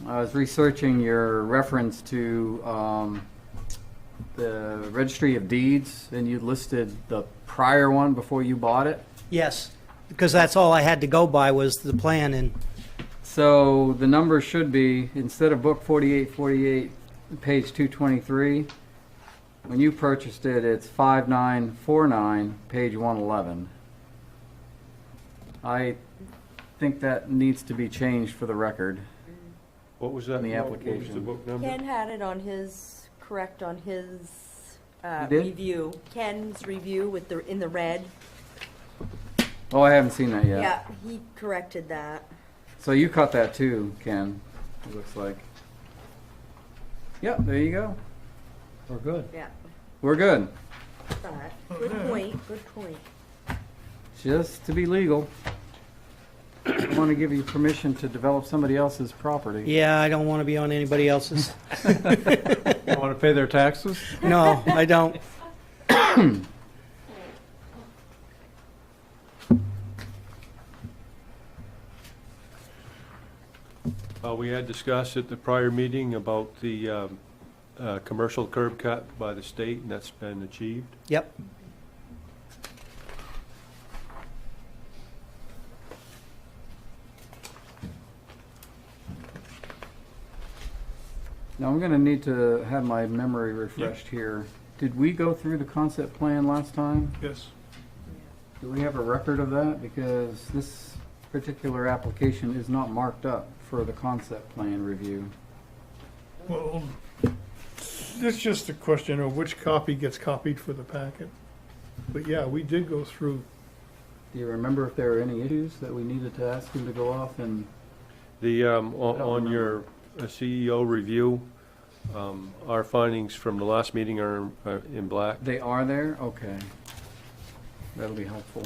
I was researching your reference to the Registry of Deeds, and you listed the prior one before you bought it. Yes, because that's all I had to go by was the plan, and So the number should be, instead of book 4848, page 223, when you purchased it, it's 5949, page 111. I think that needs to be changed for the record. What was that? In the What was the application. book number? Ken had it on his, correct on his You did? review. Ken's review with the, in the red. Oh, I haven't seen that yet. Yeah, he corrected that. So you caught that too, Ken, it looks like. Yep, there you go. We're good. Yeah, We're good. that. Good point, good point. Just to be legal. I want to give you permission to develop somebody else's property. Yeah, I don't want to be on anybody else's. You want to pay their taxes? No, I don't. We had discussed at the prior meeting about the commercial curb cut by the state, and that's been achieved. Yep. Now, I'm going to need to have my memory refreshed here. Did we go through the concept plan last time? Yes. Do we have a record of that? Because this particular application is not marked up for the concept plan review. Well, it's just a question of which copy gets copied for the packet. But yeah, we did go through. Do you remember if there were any issues that we needed to ask him to go off and? The, on remember. your CEO review, our findings from the last meeting are in black. They are there? Okay. That'll be helpful.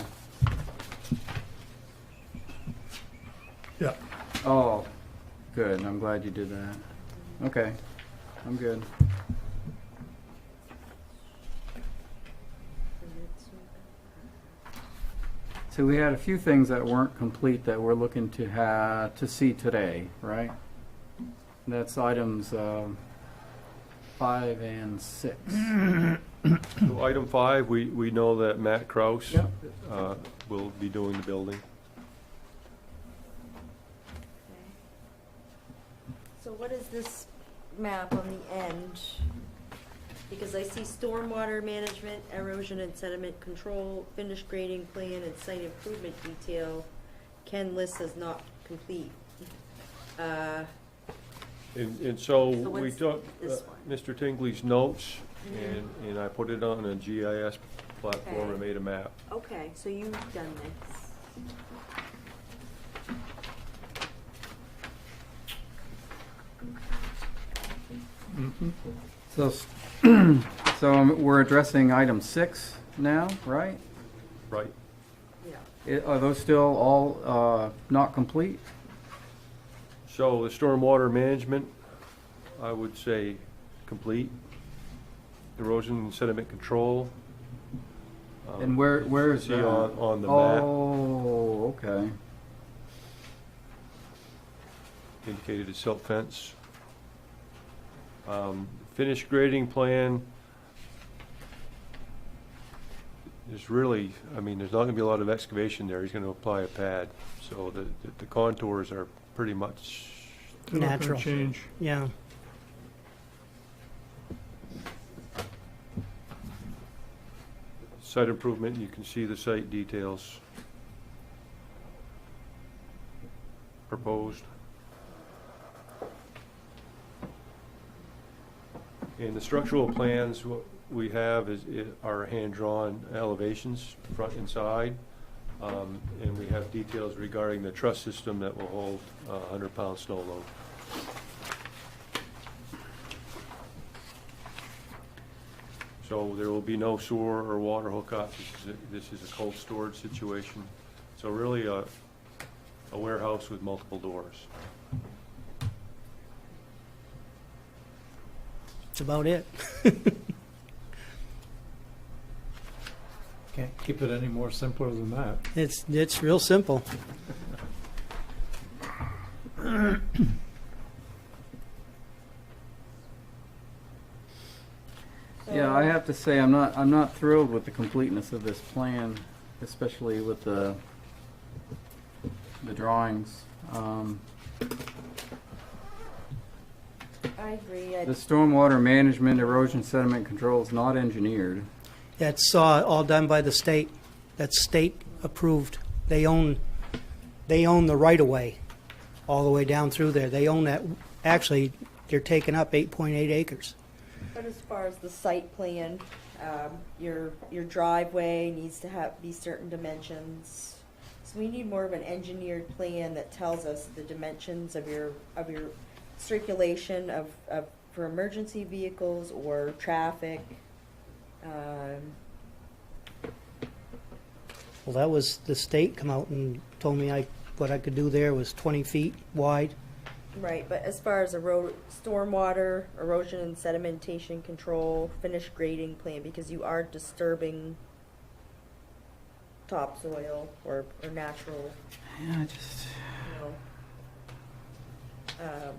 Yeah. Oh, good. I'm glad you did that. Okay, I'm good. So we had a few things that weren't complete that we're looking to see today, right? That's items 5 and 6. So item 5, we know that Matt Kraus Yep. will be doing the building. So what is this map on the end? Because I see stormwater management, erosion and sediment control, finished grading plan, and site improvement detail. Ken lists as not complete. And so So we what's took this Mr. Tingley's notes, and I put it on a GIS platform Okay. and made a map. Okay, so you've done this. So, so we're addressing item 6 now, right? Right. Yeah. Are those still all not complete? So the stormwater management, I would say complete. Erosion and sediment control. And where is see that? on the map. Oh, okay. Indicated as silt fence. Finished grading plan. There's really, I mean, there's not gonna be a lot of excavation there. He's gonna apply a pad. So the contours are pretty much, They're not gonna Natural. change. Yeah. site improvement, you can see the site details proposed. And the structural plans, what we have are hand-drawn elevations, front and side. And we have details regarding the truss system that will hold a 100-pound snow load. So there will be no sewer or water hookup. This is a cold storage situation. So really a warehouse with multiple doors. That's about it. Can't keep it any more simpler than that. It's real simple. Yeah, I have to say, I'm not thrilled with the completeness of this plan, especially with the drawings. I agree. The stormwater management, erosion sediment control is not engineered. That's all done by the state. That's state approved. They own the right of way all the way down through there. They own actually, they're taking up 8.8 acres. But as far as the site plan, your driveway needs to be certain dimensions. So we need more of an engineered plan that tells us the dimensions of your circulation for emergency vehicles or traffic. Well, that was, the state come out and told me what I could do there was 20 feet wide. Right, but as far as stormwater, erosion and sedimentation control, finished grading plan, because you are disturbing topsoil or natural, Yeah, I just. you know.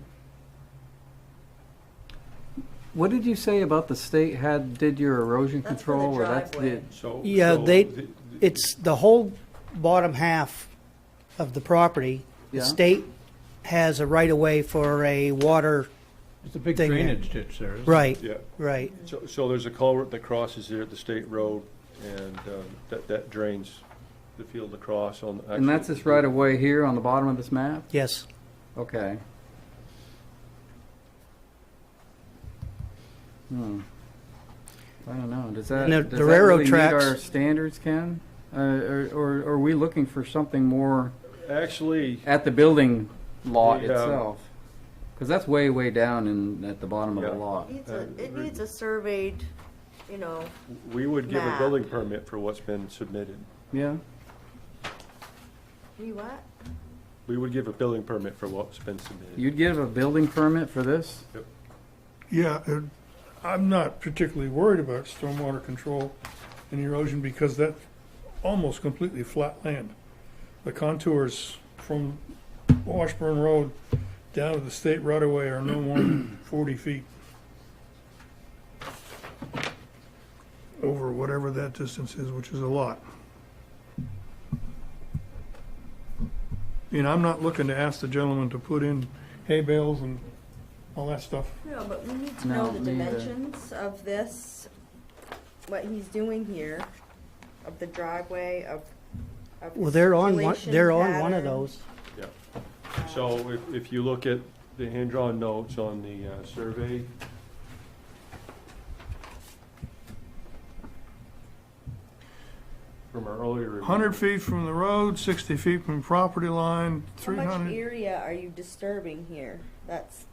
What did you say about the state did your erosion That's for the control? Or that's driveway. So. Yeah, so they- the- It's the whole bottom half of the property. The Yeah. state has a right-of-way for a water, It's a big Thing there. drainage ditch there. isn't it? right, Yeah, right. so there's a culvert that crosses there at the state road, and that drains the field across on. And that's this right of way here on the bottom of this map? Yes. Okay. I don't know. Does that, And the does that railroad really tracks- meet our standards, Ken? Or are we looking for something more Actually, at the building lot We have- itself? Because that's way, way down at the bottom of Yeah. the lot. It needs a surveyed, you know, we would give a Map. building permit for what's been submitted. Yeah? what? We would give a building permit for what's been submitted. You'd give a building permit for this? Yeah, I'm not particularly worried about stormwater control and erosion because that's almost completely flat land. The contours from Washburn Road down to the state right-of-way are no more than 40 feet. Over whatever that distance is, which is a lot. And I'm not looking to ask the gentleman to put in hay bales and all that stuff. No, but we need to No, know the me either. dimensions of this, what he's doing here, of the driveway, of Well, they're on one circulation of pattern. those. So if you look at the hand-drawn notes on the survey, from our earlier review. 100 feet from the road, 60 feet from property line, How much 300. area are you disturbing here? That's,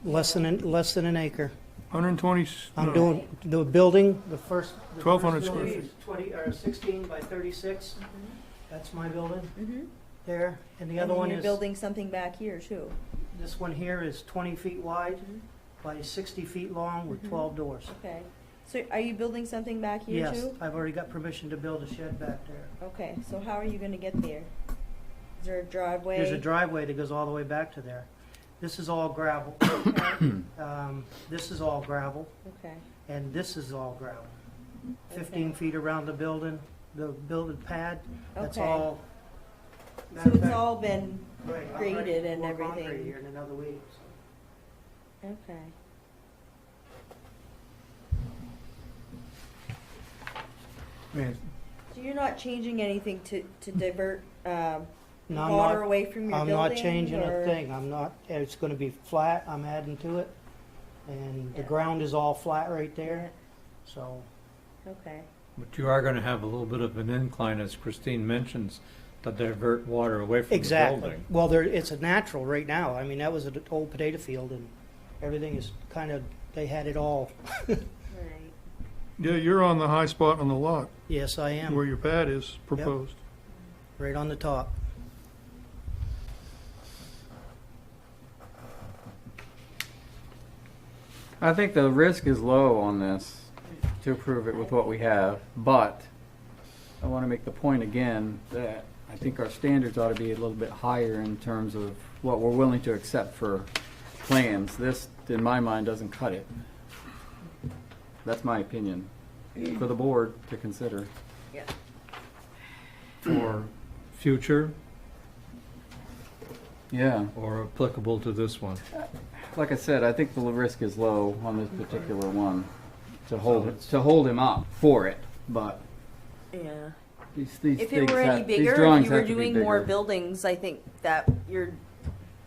Less than an acre. 120, I'm no, doing the building, the first 1,200 square building feet. is 20 or 16 by 36. That's my building mm-hmm. there, and the And other then one you're is building something back here too. this one here is 20 feet wide by 60 feet long with 12 doors. Okay. So are you building something back here Yes, too? I've already got permission to build a shed back there. Okay, so how are you gonna get there? Is there a driveway? There's a driveway that goes all the way back to there. This is all gravel. This is all gravel, Okay, and this is all gravel. Okay. 15 feet around the building pad, that's Okay. all. so it's all been, Right, I'm graded ready to and pour concrete everything. here in another week. So. okay. Man, So you're not changing anything to divert, No, I'm water not- away from your I'm building? not changing or- a thing. I'm not, it's gonna be flat, I'm adding to it. And the Yeah. ground is all flat right there, so. Okay, but you are gonna have a little bit of an incline, as Christine mentions, to divert water away from the Exactly. building. Well, it's a natural right now. I mean, that was an old potato field and everything is kind of, they had it all. right. Yeah, you're on the high spot on the lot Yes, I am, where your pad is proposed. right on the top. I think the risk is low on this to approve it with what we have, but I want to make the point again that I think our standards ought to be a little bit higher in terms of what we're willing to accept for plans. This, in my mind, doesn't cut it. That's my opinion for the board to consider. Yeah. For future Yeah. or applicable to this one? Like I said, I think the risk is low on this particular one to hold him up for it, but Yeah. these If it things were any these bigger, if drawings you were have to be doing more bigger. buildings, I think that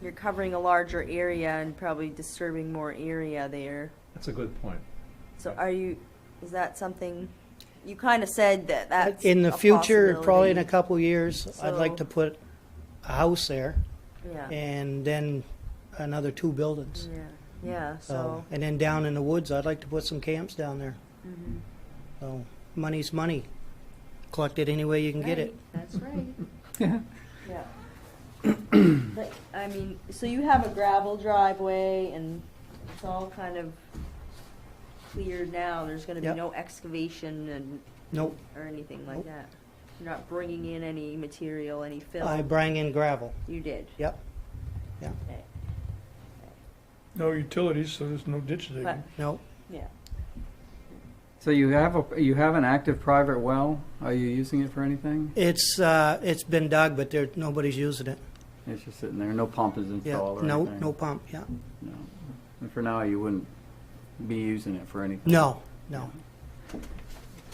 you're covering a larger area and probably disturbing more area there. That's a good point. So is that something, you kind of said that's In the a future, probably in a possibility. couple years, I'd like So- to put a house there Yeah, and then another 2 buildings. yeah, so, And then down in the woods, I'd like to put some camps down there. mhm. So money's money. Collect it any way you can get it. Right, that's right. Yeah. But, I mean, so you have a gravel driveway and it's all kind of cleared now, there's gonna be Yep. no excavation and, Nope, or anything like Nope. that? You're not bringing in any material, any fill? I bring in gravel. You did? Yep. Okay. No utilities, so there's no ditch But, digging. Nope. yeah. So you have an active private well? Are you using it for anything? It's been dug, but nobody's using it. It's just sitting there, no pump is Yeah, installed or no, anything? no pump, yeah. No. And for now, you wouldn't be using it for anything? No.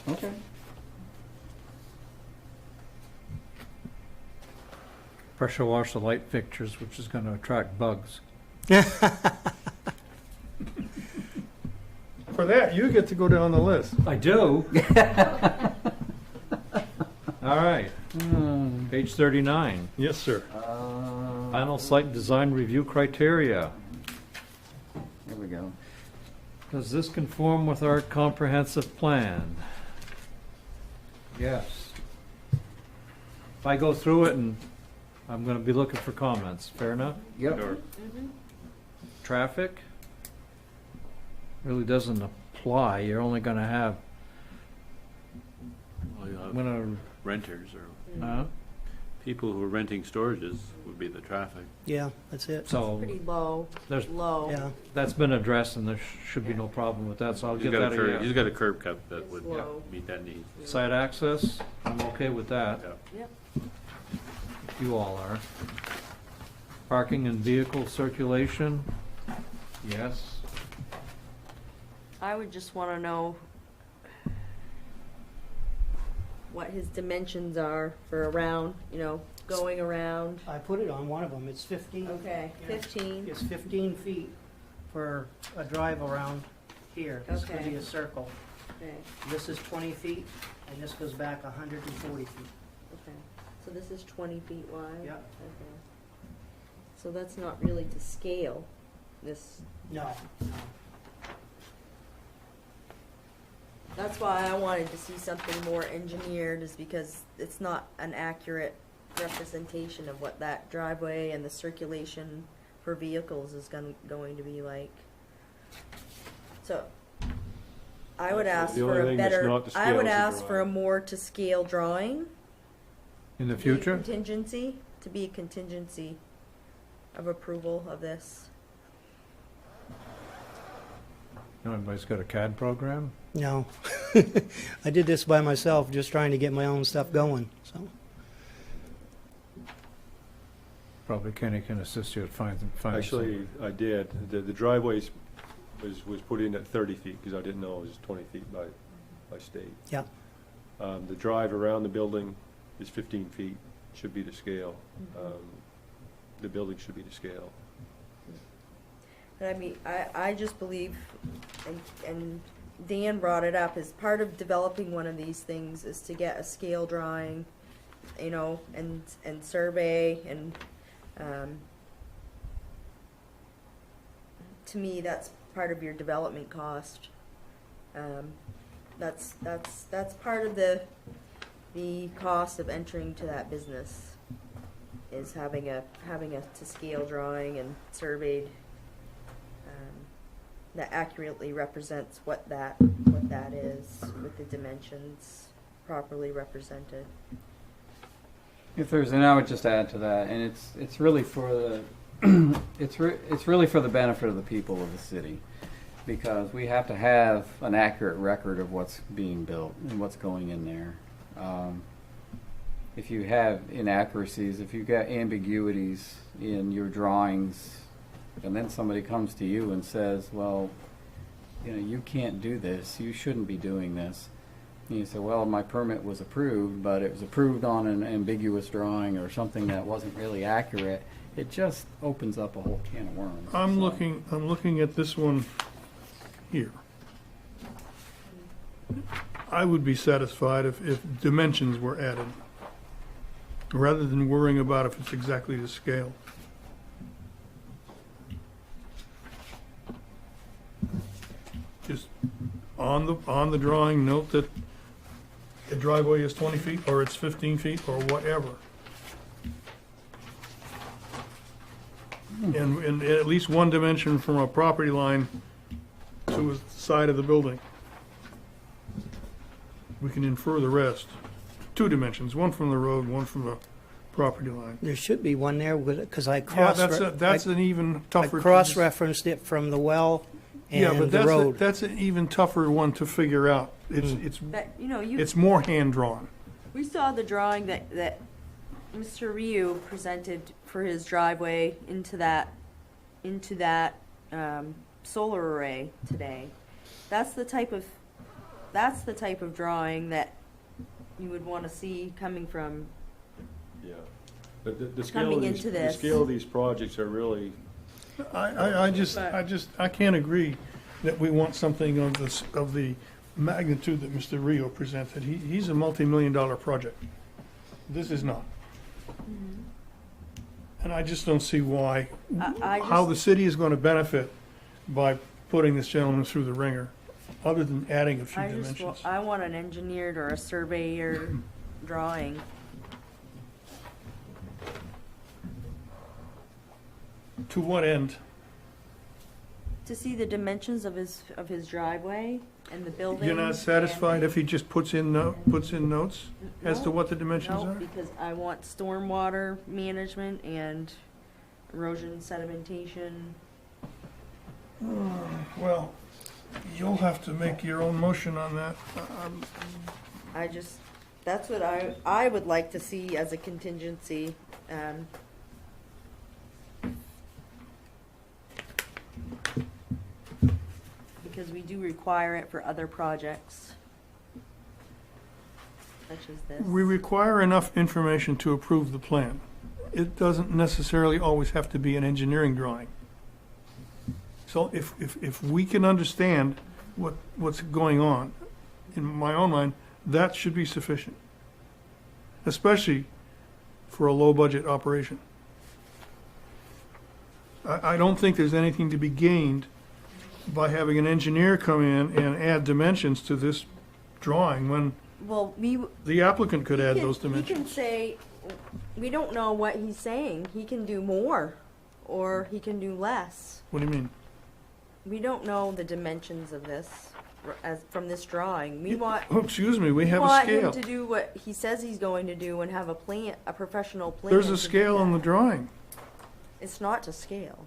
Okay. Pressure wash the light fixtures, which is gonna attract bugs. For that, you get to go down the list. I do. All right, page 39. Yes, sir. Final site design review criteria. Here we go. Does this conform with our comprehensive plan? Yes. If I go through it and I'm gonna be looking for comments, fair enough? Yep. Or Traffic really doesn't apply, you're only gonna have, well, you I'm have gonna, renters or uh, people who are renting storages would be the traffic. Yeah, that's it. so, Pretty low, there's, low. Yeah. that's been addressed and there should be no problem with that, so I'll He's give got that a curb, a he's yes. got a curb cut that would Slow. meet that need. Site access, I'm okay with that. Yeah. Yep. You all are. Parking and vehicle circulation, yes. I would just wanna know what his dimensions are for around, going around. I put it on one of them. It's 15. Okay, Yeah. 15. It's 15 feet for a drive around here. This could Okay. be a circle. Okay, This is 20 feet, and this goes back 140 feet. okay. So this is 20 feet wide? Yeah. Okay. So that's not really to scale, this, No. that's why I wanted to see something more engineered, is because it's not an accurate representation of what that driveway and the circulation for vehicles is going to be like. So, I would ask The for only a thing that's better, not to I scale would is the ask for a drawing. more to scale drawing. In the To be a future? Contingency, to be a contingency of approval of this. Anybody's got a CAD program? No. I did this by myself, just trying to get my own stuff going. So Probably Kenny can assist you at finding some. Actually, I did. The driveways was put in at 30 feet because I didn't know it was 20 feet by state. yeah, The drive around the building is 15 feet, should be to scale. The building should be to scale. But I mean, I just believe, and Dan brought it up, as part of developing one of these things is to get a scale drawing, and survey, and, to me, that's part of your development cost. That's part of the cost of entering to that business, is having a to scale drawing and surveyed, that accurately represents what that is, with the dimensions properly represented. If there's, and I would just add to that, and it's really for the, it's really for the benefit of the people of the city, because we have to have an accurate record of what's being built and what's going in there. If you have inaccuracies, if you've got ambiguities in your drawings, and then somebody comes to you and says, well, you can't do this, you shouldn't be doing this. And you say, well, my permit was approved, but it was approved on an ambiguous drawing or something that wasn't really accurate, It just opens up a whole can of worms. I'm so. looking at this one here. I would be satisfied if dimensions were added, rather than worrying about if it's exactly to scale. Just on the drawing, note that the driveway is 20 feet, or it's 15 feet, or whatever. And at least one dimension from a property line to the side of the building. We can infer the rest. 2 dimensions, one from the road, one from the property line. There should be one there because I Yeah, that's an even I tougher. cross-referenced it from the well Yeah, but and the road. that's an even tougher one to figure out. It's But, you know, you, it's more hand-drawn. we saw the drawing that Mr. Ryu presented for his driveway into that solar array today. That's the type of drawing that you would want to see coming from. Yeah. But the scale Coming of these, into the this. scale of these projects are really, I can't agree that we want something of the magnitude that Mr. Rio presented. He's a multi-million-dollar project. This is not. And I just don't see why, how the city is going to benefit by putting this gentleman through the ringer, other than adding a few dimensions. I want an engineered or a surveyor drawing. To what end? To see the dimensions of his driveway and the building. You're not satisfied if he just puts in notes as to No, what the dimensions No, are? because I want stormwater management and erosion sedimentation. Well, you'll have to make your own motion on that. That's what I would like to see as a contingency. Because we do require it for other projects. Such as this. We require enough information to approve the plan. It doesn't necessarily always have to be an engineering drawing. So if we can understand what's going on, in my own mind, that should be sufficient. Especially for a low-budget operation. I don't think there's anything to be gained by having an engineer come in and add dimensions to this drawing when Well, the applicant could add those he can dimensions. say, we don't know what he's saying. He can do more, or he can do less. What do you mean? We don't know the dimensions of this from this drawing. We want. Oh, excuse me, we have a want scale. him to do what he says he's going to do and have a professional plan. There's to a do scale on the that. drawing. It's not to scale.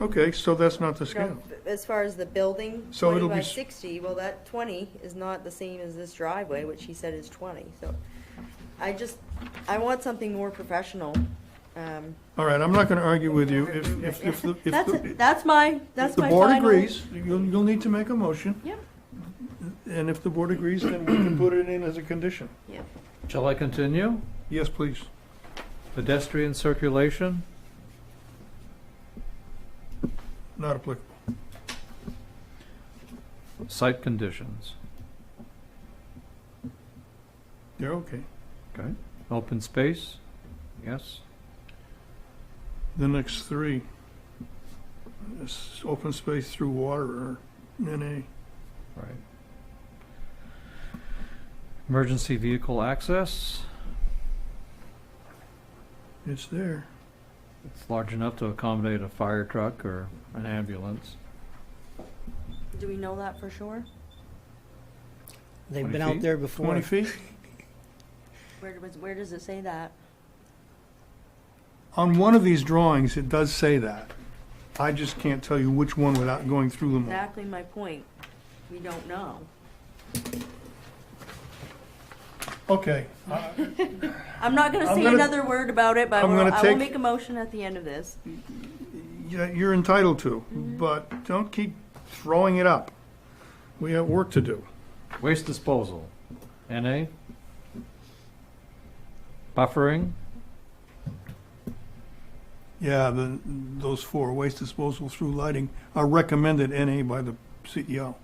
Okay, so that's not the You know, scale. as far as the building, So 20 it'll by be 60, well, that 20 is not the same as this driveway, which he said is 20. So I want something more professional. All right, I'm not gonna argue with you. That's my If the final. board agrees, you'll need to make a motion. Yep. And if the board agrees, then we can put it in as a condition. Yep. Shall I continue? Yes, please. Pedestrian circulation? Not applicable. Site conditions? They're okay. Okay. Open space? Yes. The next 3. Open space through water or NA. Right. Emergency vehicle access? It's there. It's large enough to accommodate a fire truck or an ambulance. Do we know that for sure? They've 20 been out feet? there before. 20 feet? Where does it say that? On one of these drawings, it does say that. I just can't tell you which one without going through them all. Exactly my point. We don't know. Okay. I'm not going to I'm say gonna- another word about it, but I'm gonna I will take- make a motion at the end of this. You're entitled to, but don't keep throwing it up. We have work to do. Waste disposal? NA? Buffering, Yeah, those 4, waste disposal through lighting, are recommended NA by the CEO.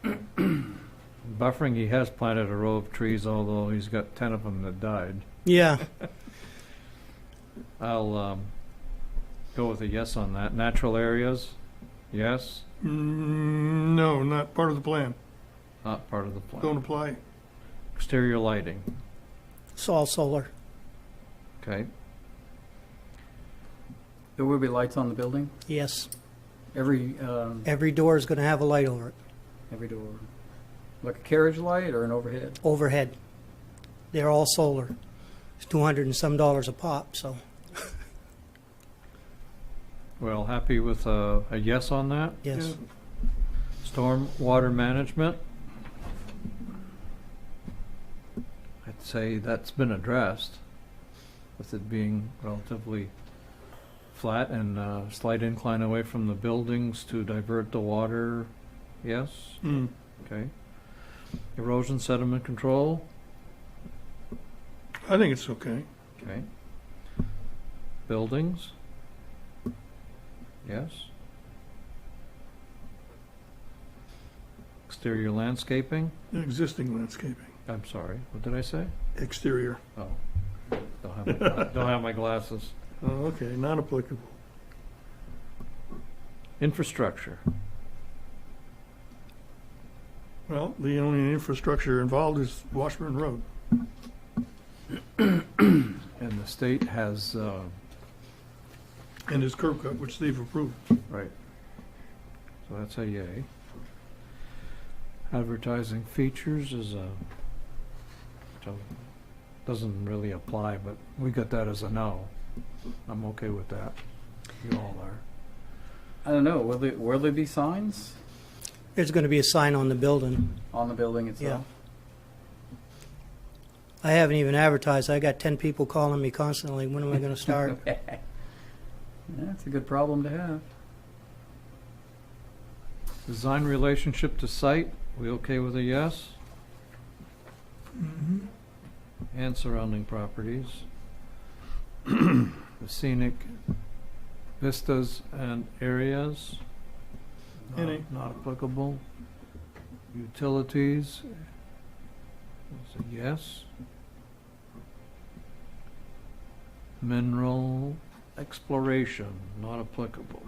buffering, he has planted a row of trees, although he's got 10 of them that died. Yeah, I'll go with a yes on that. Natural areas, yes, No, not part of the plan. not part of the plan. Don't apply. Exterior lighting, it's all solar. okay. There will be lights on the building? Yes, Every, every door is going to have a light over it, every door? Like a carriage light or an overhead? overhead. They're all solar. It's $200 and some a pop, so. Well, happy with a yes on that. Yes. Storm water management. I'd say that's been addressed, with it being relatively flat and slight incline away from the buildings to divert the water. Yes? Mm. Okay. Erosion sediment control. I think it's okay. Okay. Buildings. Yes. Exterior landscaping. Existing landscaping, I'm sorry, what did I say? exterior. Oh, don't have my glasses. Oh, okay, not applicable. Infrastructure. Well, the only infrastructure involved is Washburn Road. And the state has, And his curb cut, which they've approved. right. So that's a yay. Advertising features is a, so doesn't really apply, but we got that as a no. I'm okay with that. You all are. I don't know, will there be signs There's going to be a sign on the building. on the building itself? I haven't even advertised. I got 10 people calling me constantly. When am I going to start? Yeah, it's a good problem to have. Design relationship to site, we okay with a yes? And surrounding properties. The scenic vistas and areas. NA. Not applicable. Utilities. It's a yes. Mineral exploration, not applicable.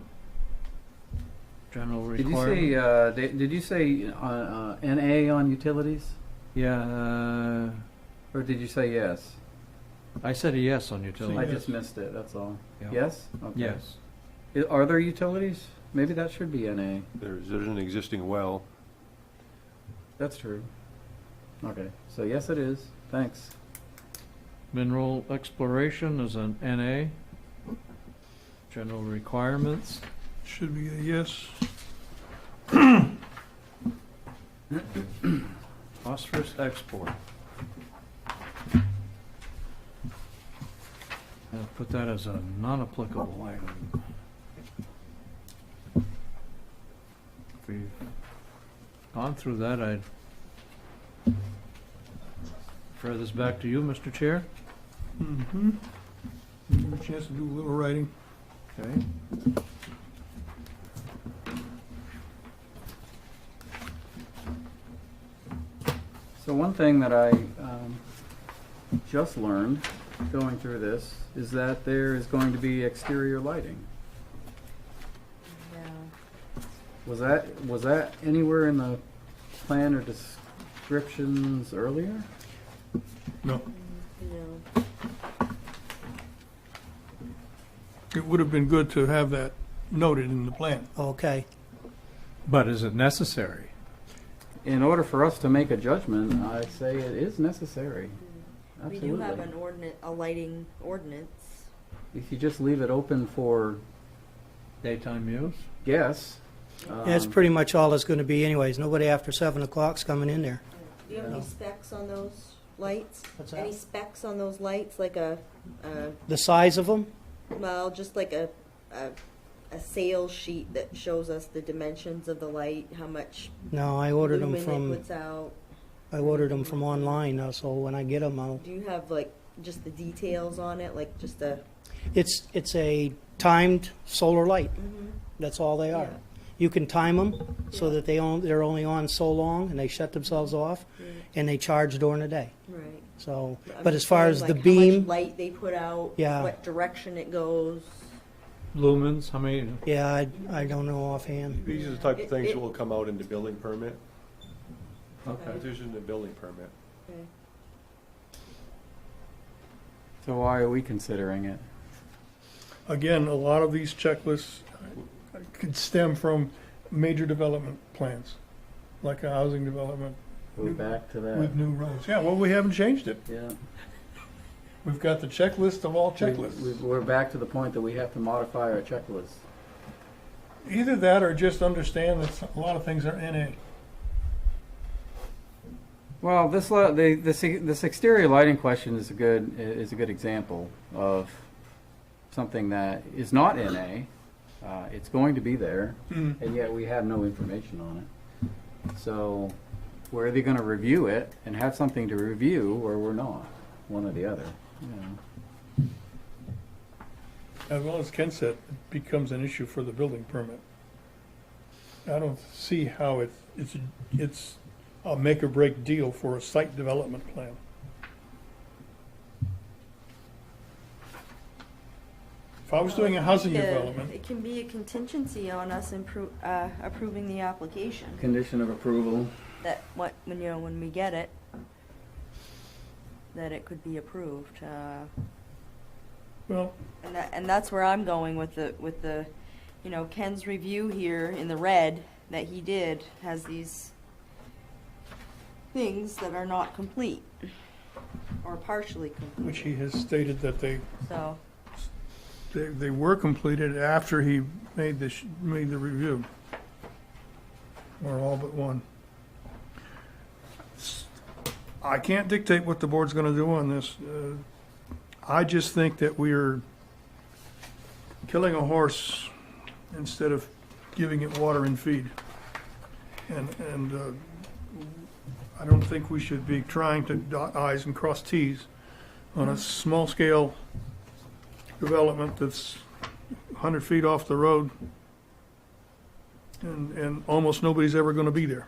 General Did you requirement. say, did you say NA on utilities? Yeah, Or did you say yes? I said a yes on utilities. I Yes. just missed it, that's all. Yeah. Yes? Okay. Yes. Are there utilities? Maybe that should be NA. There's an existing well. That's true. Okay, so yes it is. Thanks. Mineral exploration is an NA. General requirements. Should be a yes. Phosphorus export. I'll put that as a non-applicable item. If we've gone through that, I'd refer this back to you, Mr. Chair. Mm-hmm. Give you a chance to do a little writing. Okay. So one thing that I just learned going through this is that there is going to be exterior lighting. Yeah. Was that anywhere in the plan or descriptions earlier? No. No. It would have been good to have that noted in the plan. Okay. But is it necessary? In order for us to make a judgment, I say it is necessary. We do have Absolutely. a lighting ordinance. If you just leave it open for Daytime use? guess. That's pretty much all it's going to be anyways. Nobody after 7 o'clock's coming in there. Do you have any specs on those lights? What's Any that? specs on those lights, like The size of them? well, just like a sales sheet that shows us the dimensions of the light, how much No, I ordered them lumen it from puts out? online. So when I get them, I'll. Do you have like just the details on it, like just a, It's a timed solar light. That's all they are. Yeah. You can time them so Yeah. that they're only on so long and they shut themselves off and they charge during the day. right. So, I'm but as just far saying, as the like, how much beam, light they put out, Yeah. what direction it goes. Lumens, how many? yeah, I don't know offhand. These are the type of things It- that will come out in the building permit. Okay. These are in the building permit. Okay. So why are we considering it? Again, a lot of these checklists could stem from major development plans, like a housing development Go back to that. with new roads. Yeah, well, we haven't changed it. Yeah. We've got the checklist of all checklists. We're back to the point that we have to modify our checklist. Either that or just understand that a lot of things are NA. Well, this exterior lighting question is a good example of something that is not NA. It's going to be there, and yet we have no information on it. So we're either going to review it and have something to review, or we're not. One or the other. You know. As well as Ken said, it becomes an issue for the building permit. I don't see how it's a make or break deal for a site development plan. If I was doing a housing development, It can be a contingency on us approving the application, Condition of approval. that when we get it, that it could be approved. well, And that's where I'm going with the, Ken's review here in the red that he did has these things that are not complete or partially complete. which he has stated that So, they were completed after he made the review. Or all but one. I can't dictate what the board's gonna do on this. I just think that we're killing a horse instead of giving it water and feed. And I don't think we should be trying to dot i's and cross t's on a small-scale development that's 100 feet off the road, and almost nobody's ever gonna be there.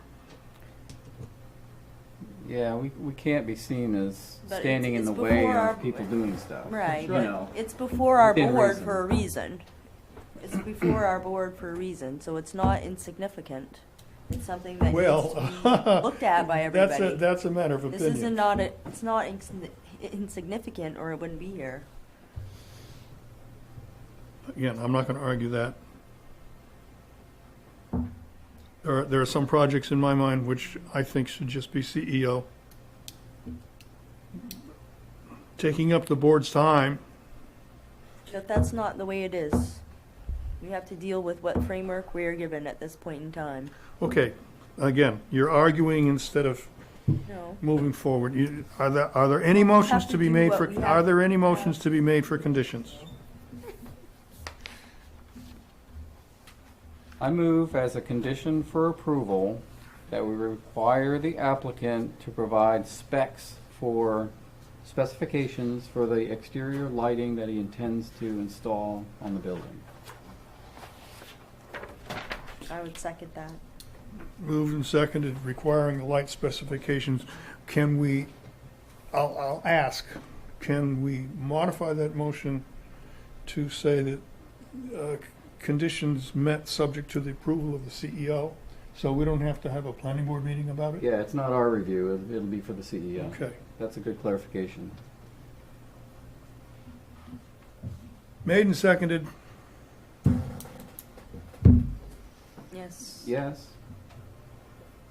Yeah, we can't be seen as But standing in it's the way before our- of people doing stuff. right, You but know. it's before our Within board reason. for a reason. It's before our board for a reason, so it's not insignificant. It's something that needs Well, to be looked at by everybody. That's a matter of This opinion. isn't it's not insignificant, or it wouldn't be here. Again, I'm not gonna argue that. There are some projects in my mind which I think should just be CEO. Taking up the board's time, But that's not the way it is. We have to deal with what framework we're given at this point in time. okay, again, you're arguing instead of No. moving forward. Are there any motions have to to be do made what for, we have are there any to do. motions to be made for conditions? I move as a condition for approval that we require the applicant to provide specifications for the exterior lighting that he intends to install on the building. I would second that. Moved and seconded, requiring the light specifications. I'll ask, can we modify that motion to say that conditions met subject to the approval of the CEO? So we don't have to have a planning board meeting about it? Yeah, it's not our review, it'll be for the CEO. Okay. That's a good clarification. Made and seconded. Yes. Yes?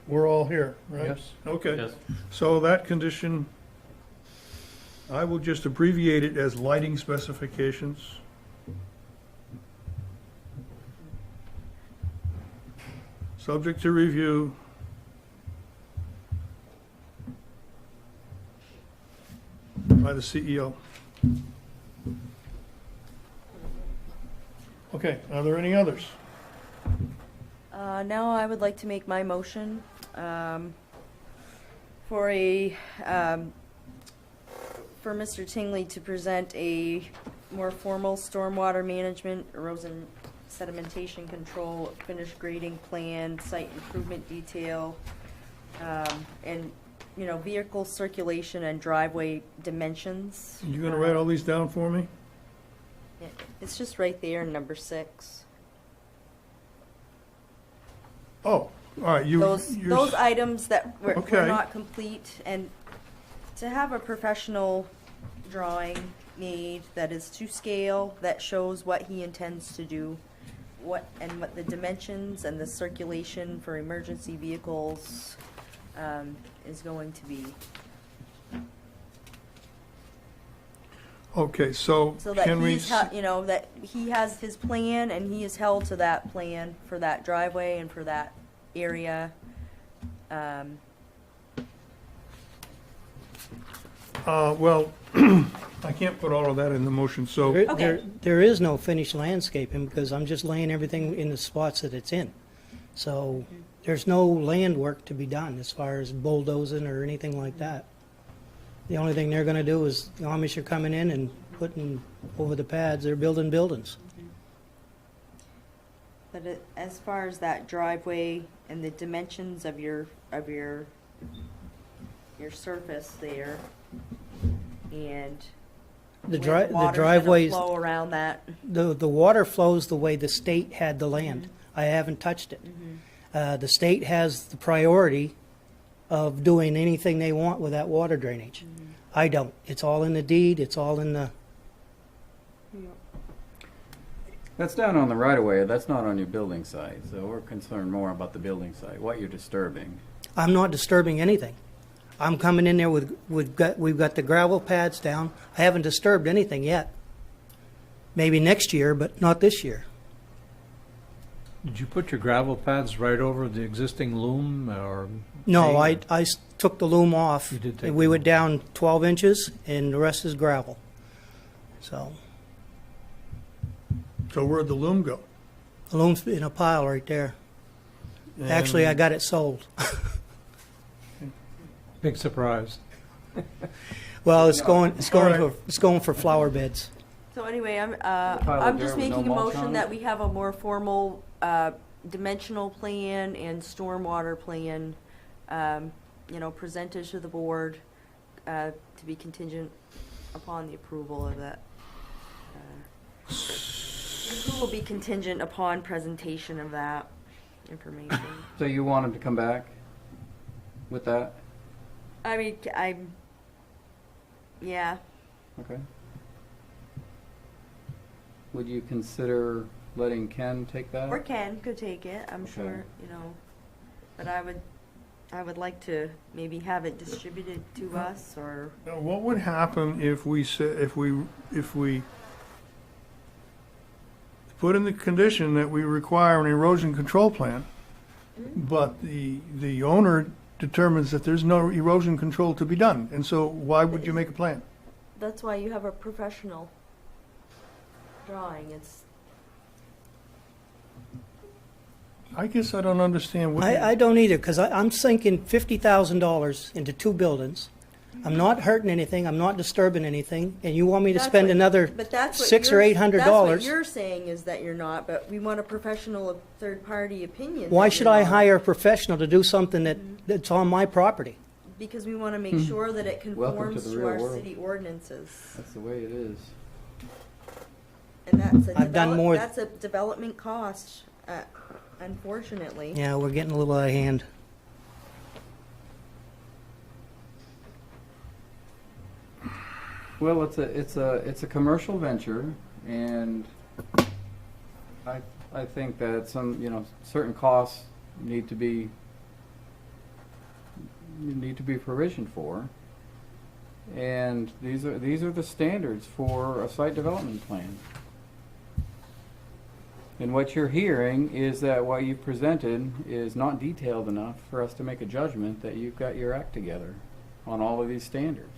We're all here, right? Yes. Okay. Yes. So that condition, I will just abbreviate it as lighting specifications. Subject to review. By the CEO. Okay, are there any others? Now I would like to make my motion for for Mr. Tingley to present a more formal stormwater management, erosion sedimentation control, finished grading plan, site improvement detail, and, you know, vehicle circulation and driveway dimensions. You gonna write all these down for me? Yeah, it's just right there in number 6. Oh, all right, Those items that were Okay. not complete, and to have a professional drawing made that is to scale, that shows what he intends to do, what the dimensions and the circulation for emergency vehicles is going to be. Okay, so That can we, that he has his plan and he is held to that plan for that driveway and for that area. well, I can't put all of that in the motion, so, Okay. There is no finished landscaping because I'm just laying everything in the spots that it's in. So there's no land work to be done as far as bulldozing or anything like that. The only thing they're gonna do is, the Amish are coming in and putting over the pads, they're building buildings. But as far as that driveway and the dimensions of your surface there, and The where the water's gonna driveways, flow around that. the water flows the way the state had the land. I haven't touched it. The state has the priority of doing anything they want with that water drainage. I don't. It's all in the deed, it's all in the, That's down on the right of way, that's not on your building site, so we're concerned more about the building site, what you're disturbing. I'm not disturbing anything. I'm coming in there we've got the gravel pads down. I haven't disturbed anything yet. Maybe next year, but not this year. Did you put your gravel pads right over the existing loom or? No, pavement? I took the loom off. You did take We the went down 12 inches and the rest is gravel. So, so where'd the loom go? the loom's in a pile right there. Actually, I got it sold. Big surprise. Well, it's going All for flower beds. So anyway, I'm there just with no making a mulch motion on that it? we have a more formal dimensional plan and stormwater plan, presented to the board to be contingent upon the approval of that. Approval will be contingent upon presentation of that information. So you want him to come back with that? I mean, yeah. Okay. Would you consider letting Ken take that? Or Ken could take it, I'm Okay. sure, but I would like to maybe have it distributed to us, or, Now, what would happen if we put in the condition that we require an erosion control plan, but the owner determines that there's no erosion control to be done, and so why would you make a plan? that's why you have a professional drawing, I guess I don't understand what. I don't either, because I'm sinking $50,000 into 2 buildings. I'm not hurting anything, I'm not disturbing anything, and you want me to That's spend what- another but that's what $600 or $800? That's what you're saying is that you're not, but we want a professional third-party opinion. Why that should you're I not. hire a professional to do something that's on my property? Because we want to make sure that it Welcome to conforms the to real our world. city ordinances. That's the way it is. And that's I've done more- that's a development cost, unfortunately. Yeah, we're getting a little out of hand. Well, it's a commercial venture, and I think that certain costs need to be provisioned for, and these are the standards for a site development plan. And what you're hearing is that what you've presented is not detailed enough for us to make a judgment that you've got your act together on all of these standards.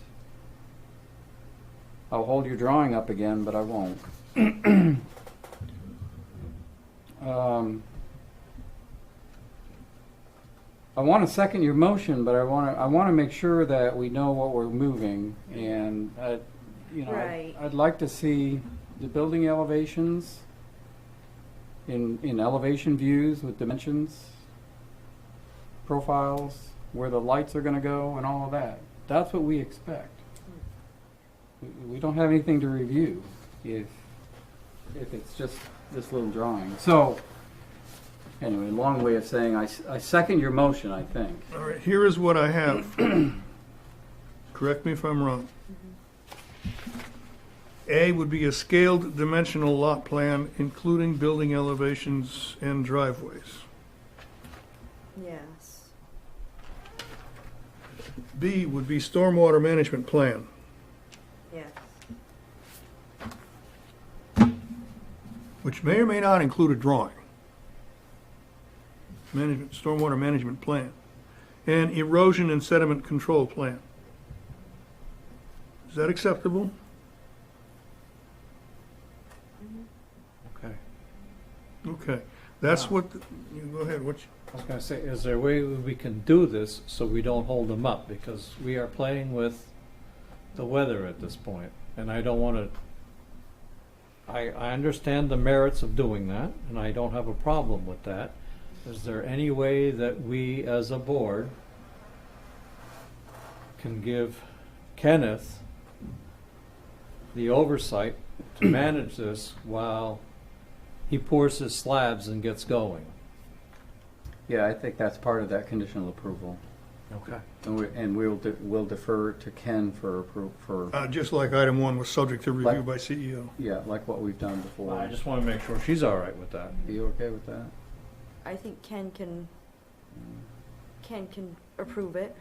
I'll hold your drawing up again, but I won't. I want to second your motion, but I want to make sure that we know what we're moving, and Right. I'd like to see the building elevations in elevation views with dimensions, profiles, where the lights are going to go, and all of that. That's what we expect. We don't have anything to review if it's just this little drawing. So. Anyway, long way of saying I second your motion, I think. All right, here is what I have. Correct me if I'm wrong. A would be a scaled dimensional lot plan, including building elevations and driveways. Yes. B would be stormwater management plan. Yes. Which may or may not include a drawing. Stormwater management plan. And erosion and sediment control plan. Is that acceptable? Okay. Okay, that's what, you go ahead, I was gonna say, is there a way we can do this so we don't hold them up? Because we are playing with the weather at this point, and I don't wanna, I understand the merits of doing that, and I don't have a problem with that. Is there any way that we, as a board, can give Kenneth the oversight to manage this while he pours his slabs and gets going? Yeah, I think that's part of that conditional approval. Okay. And we'll defer to Ken for just like item 1 was subject to review Like- by CEO. yeah, like what we've done before. I just wanna make sure she's all right with that. Are you okay with that? I think Ken can approve it.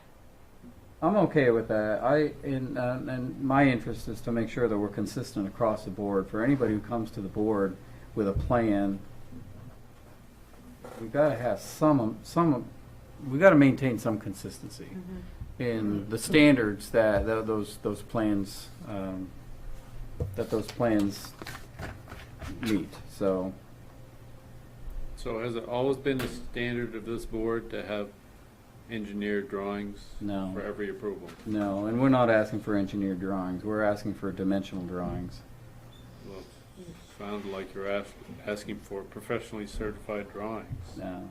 I'm okay with that. And my interest is to make sure that we're consistent across the board. For anybody who comes to the board with a plan, we've got to have we've got to maintain some consistency in the standards that those plans meet. So. So has it always been the standard of this board to have engineered drawings No. for every approval? No, and we're not asking for engineered drawings. We're asking for dimensional drawings. Well, it sounded like you're asking for professionally certified drawings. No.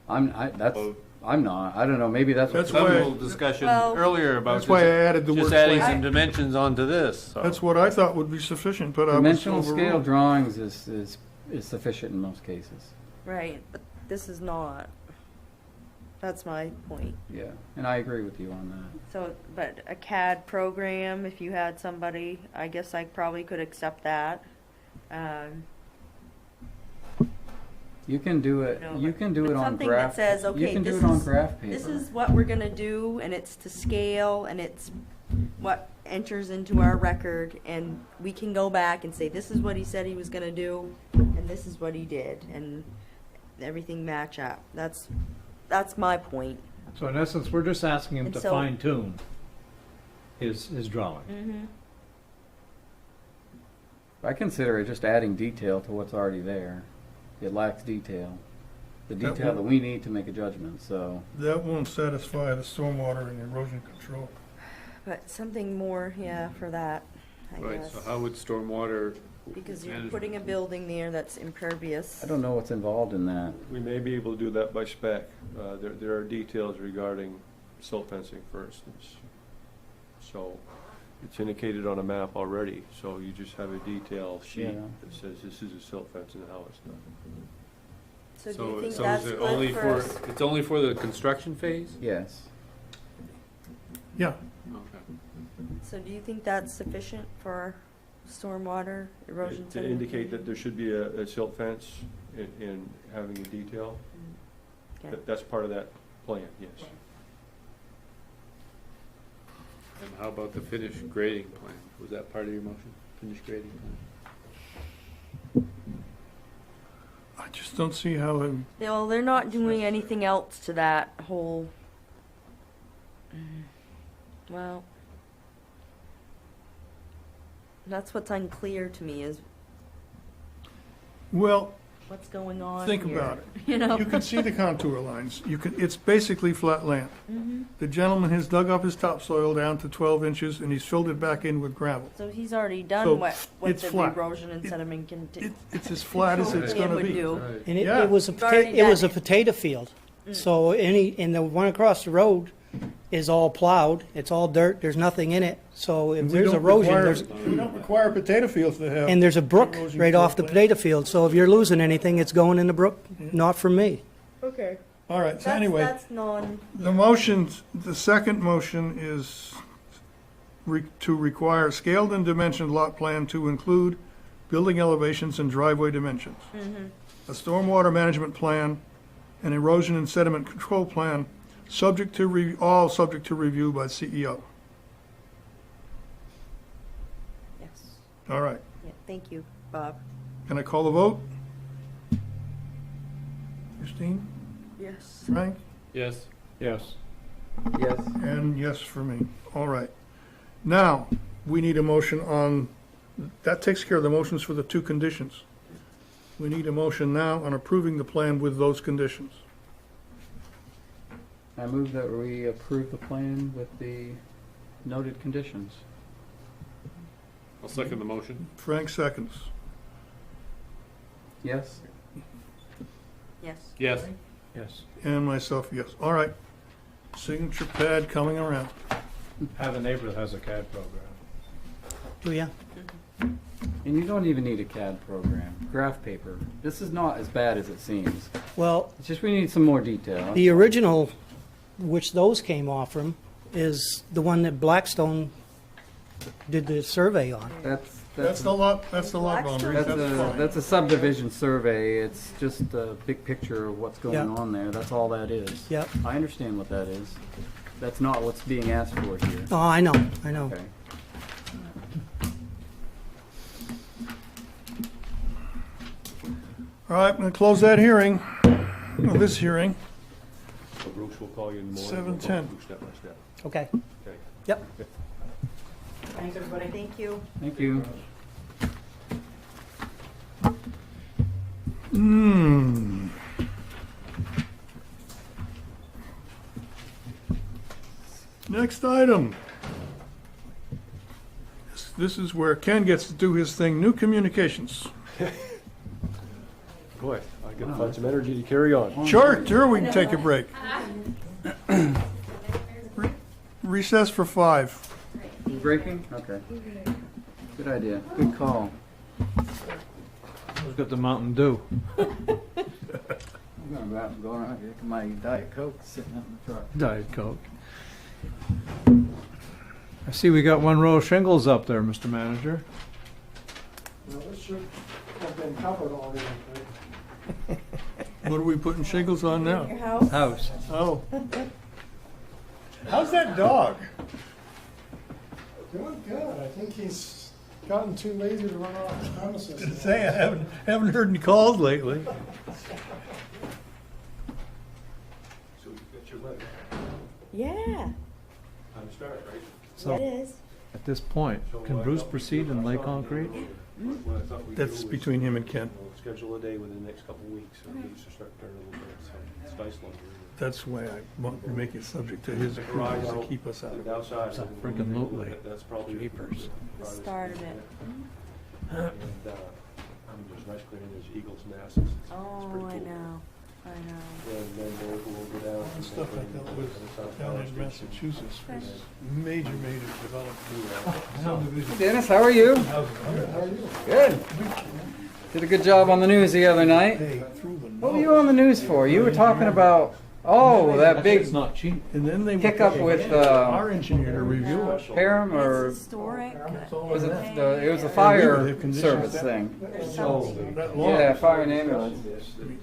I'm not. I don't know. Maybe that's That's what. why- Some little discussion Well- earlier about That's why I added the word just adding slate. some dimensions onto this. So. That's what I thought would be sufficient, but I was Dimensional scale overruled. drawings is sufficient in most cases. Right, but this is not. That's my point. Yeah, and I agree with you on that. So, but a CAD program, if you had somebody, I guess I probably could accept that. You can do it. No, You can do but it on something graph. that says, You okay, can do this it on is- graph paper. This is what we're gonna do, and it's to scale, and it's what enters into our record, and we can go back and say, this is what he said he was gonna do, and this is what he did, and everything match up. That's my point. So in essence, we're just asking him And to so- fine tune his drawing. Mm-hmm. I consider it just adding detail to what's already there. It lacks detail. The That detail won't- that we need to make a judgment, so. That won't satisfy the stormwater and erosion control. But something more, yeah, for that, I Right, guess. so how would stormwater Because you're management- putting a building there that's impervious. I don't know what's involved in that. We may be able to do that by spec. There are details regarding silt fencing, for instance. So it's indicated on a map already, so you just have a detail sheet Yeah. that says this is a silt fence and how it's done. So do you think so that's is it good only for? it's only for the construction phase? Yes. Yeah, Okay. So do you think that's sufficient for stormwater erosion? To sediment? indicate that there should be a silt fence in having a detail, Okay. that's part of that plan, yes. And how about the finished grading plan? Was that part of your motion? Finished grading plan? I just don't see how it, Well, they're not doing anything else to that whole. Well, that's what's unclear to me is well, what's going on Think here? about it. You know? You can see the contour lines. It's basically flat land. Mhm. The gentleman has dug up his topsoil down to 12 inches and he's filled it back in with gravel. So he's already done So, what it's the flat. erosion and sediment can do. It's as flat as it's gonna would be. do. Right. And it, Yeah. it was a You've already it was done a it. potato field. Mm. So and the one across the road is all plowed. It's all dirt. There's nothing in it. So if We there's don't erosion, require- there's We don't require potato fields to have. and there's a brook erosion right off the control potato field. So if you're losing anything, it's going in the brook, not from me. Okay. All right, so anyway, That's non, the second motion is to require scaled and dimensioned lot plan to include building elevations and driveway dimensions, a stormwater management plan, an erosion and sediment control plan, all subject to review by CEO. yes. All right, Yeah, thank you, Bob. can I call the vote? Christine, Yes. Frank, Yes. Yes. Yes. and yes for me. All right. Now, we need a motion on, that takes care of the motions for the two conditions. We need a motion now on approving the plan with those conditions. I move that we approve the plan with the noted conditions. I'll second the motion. Frank seconds. Yes? Yes. Yes. Yes. And myself, yes. All right. Signature pad coming around. Have a neighbor that has a CAD program. Do ya? And you don't even need a CAD program. Graph paper. This is not as bad as it seems. Well, It's just we need some more detail. the original, which those came off from, is the one that Blackstone did the survey on. That's the lot boundary. That's That's a, fine. that's a subdivision survey. It's just a big picture of what's going Yeah. on there. That's all that is. Yep. I understand what that is. That's not what's being asked for here. Oh, I know. Okay. All right, I'm going to close that hearing, well, this hearing. So Bruce will call you in the morning. We'll go 7:10. through Step by step. Okay. Okay. Yep. Thanks, everybody. Thank you. Thank you. Hmm. Next item. This is where Ken gets to do his thing, new communications. Boy, I gotta find some energy to carry on. Sure, we can take a break. Recess for 5. You breaking? Okay. Good idea. Good call. Who's got the Mountain Dew? I'm gonna go out and go around here. My Diet Coke sitting out in the truck. Diet Coke. I see we got one row of shingles up there, Mr. Manager. Well, this should have been covered already. What are we putting shingles on now? Your house? House. Oh. How's that dog? Doing good. I think he's gotten too lazy to run off the premises. Say, I haven't heard any calls lately. So you got your letter. Yeah, Time to start, right? So it is. at this point, can Bruce proceed and lay concrete? What I thought we'd That's do is between him and Ken. we'll schedule a day within the next couple of weeks, so he needs to start turning a little bit, so it's nice longer. That's why I want to make it subject to his The garage approval to out, keep us out of the it. outside. It's a freaking Lootly. That's probably. Jeepers. The start of it. And, there's nice clearing, there's eagles' nests. It's Oh, pretty I cool. know. And then we'll go down. The stuff I dealt with down in Massachusetts was major development. Dennis, how are you? Good. Did a good job on the news the other night. Hey, through the What were you on the news for? You were talking about, that big It's not cheap. And then they kick up with our engineer to review it. Param or It's historic. was it it was the Yeah, fire they've conditioned service that. thing? There's something. That long. Yeah, fire and ambulance.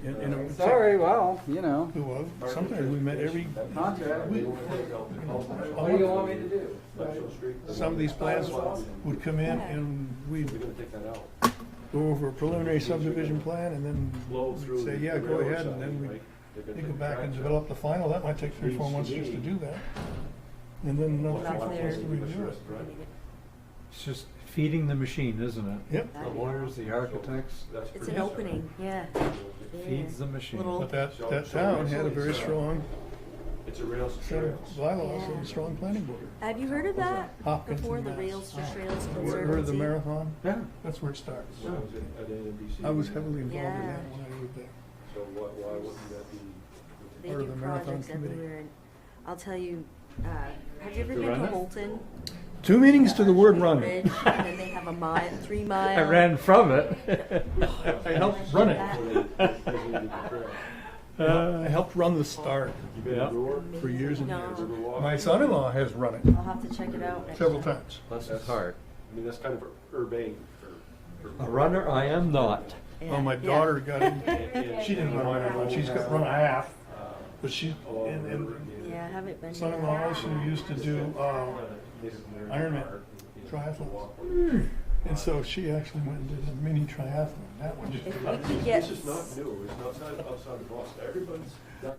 And it would take- Sorry, well, you know. Who was? Sometimes we met every, Contract. What do you want me to do? some of these plans would come in and we'd go over a preliminary subdivision plan and then we'd say, yeah, go ahead, and then we'd go back and develop the final. That might take 3 or 4 months just to do that. And then another 3 or 4 months to review it. It's just, feeding the machine, isn't it? Yep. The lawyers, the architects, It's an opening, yeah. feeds the machine. Little- But that town had a very strong It's a real set of bylaws and a strong planning board. Have you heard of that Hopkins before, and the Mass. Rails to Trails Heard of the Conservancy? marathon? Yeah. That's where it starts. When I was at NBC. I was heavily involved in Yeah. that when I lived there. So why wouldn't that be? They Part of do the marathon projects committee. everywhere. And I'll tell you, have you ever To been run to it? Holton? 2 meetings to the word run. Ridge, and then they have a 3 mile. I ran from it. I helped run it. Uh, I helped run the start You been Yeah. to Brewer? for years and No. years. My son-in-law has run it I'll have to check it out next several time. times. Bless his heart. I mean, that's kind of urbane for. A runner I am not. Well, my Yeah. daughter got in, she didn't run a run, she's got run a half, but she, and Yeah, I haven't been son-in-law yet. also used to do, Ironman triathlons. And so she actually went and did a mini triathlon, that one. If we could get. This is not new, it's not outside of Boston, everybody's done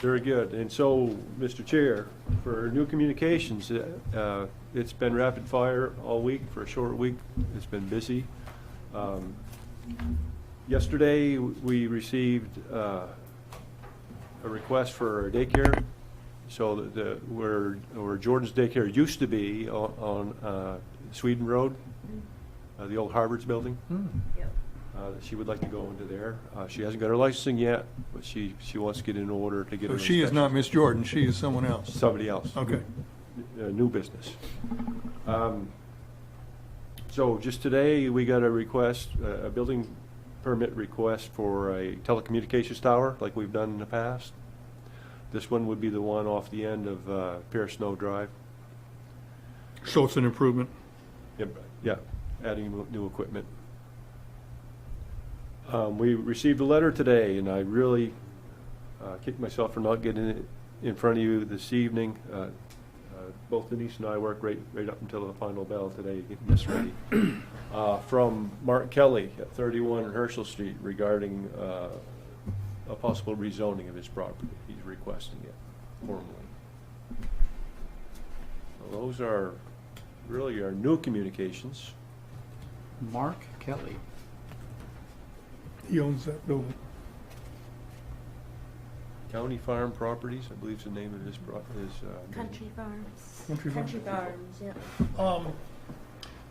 Very good. And so, Mr. Chair, for new communications, it's been rapid fire all week for a short week. It's been busy. Yesterday, we received a request for a daycare. So where Jordan's daycare used to be on Sweden Road, the old Harvard's building. She would like to go into there. She hasn't got her licensing yet, but she wants to get in order to get So her she is inspection. not Miss Jordan, she is someone else. Somebody else. Okay. New business. So just today, we got a request, a building permit request for a telecommunications tower, like we've done in the past. This one would be the one off the end of Pierce Snow Drive. So it's an improvement. Yeah, adding new equipment. We received a letter today, and I really kicked myself for not getting it in front of you this evening. Both Denise and I worked right up until the final bell today, getting this ready. From Mark Kelly at 31 Herschel Street regarding a possible rezoning of his property. He's requesting it formally. So those are really our new communications. Mark Kelly. He owns that building. County Farm Properties, I believe is the name of his Country Farms. Country Farms. Farms, yeah.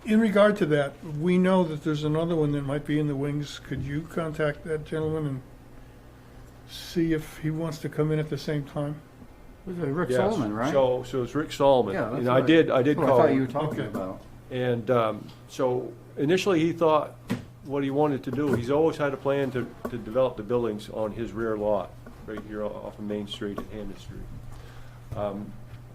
In regard to that, we know that there's another one that might be in the wings. Could you contact that gentleman and see if he wants to come in at the same time? Was it Rick Yes. Solomon, right? So it's Rick Solomon. Yeah, that's And what I did that's what call I thought you were him. talking Okay. about. And so initially he thought what he wanted to do, he's always had a plan to develop the buildings on his rear lot, right here off of Main Street and Hammond Street.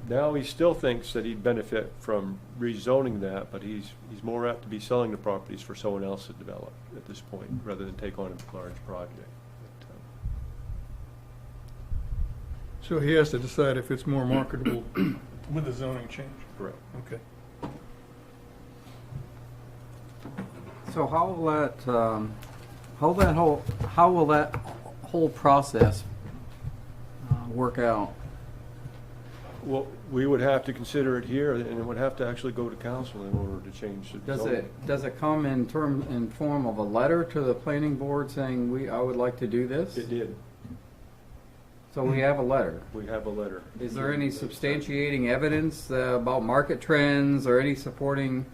Now he still thinks that he'd benefit from rezoning that, but he's more apt to be selling the properties for someone else to develop at this point, rather than take on a large project. So he has to decide if it's more marketable with the zoning change. Correct. Okay. So how will that whole process work out? Well, we would have to consider it here, and it would have to actually go to council in order to change the zoning. Does it come in form of a letter to the planning board saying I would like to do this? It did. So we have a letter. We have a letter. Is there any substantiating evidence about market trends or any supporting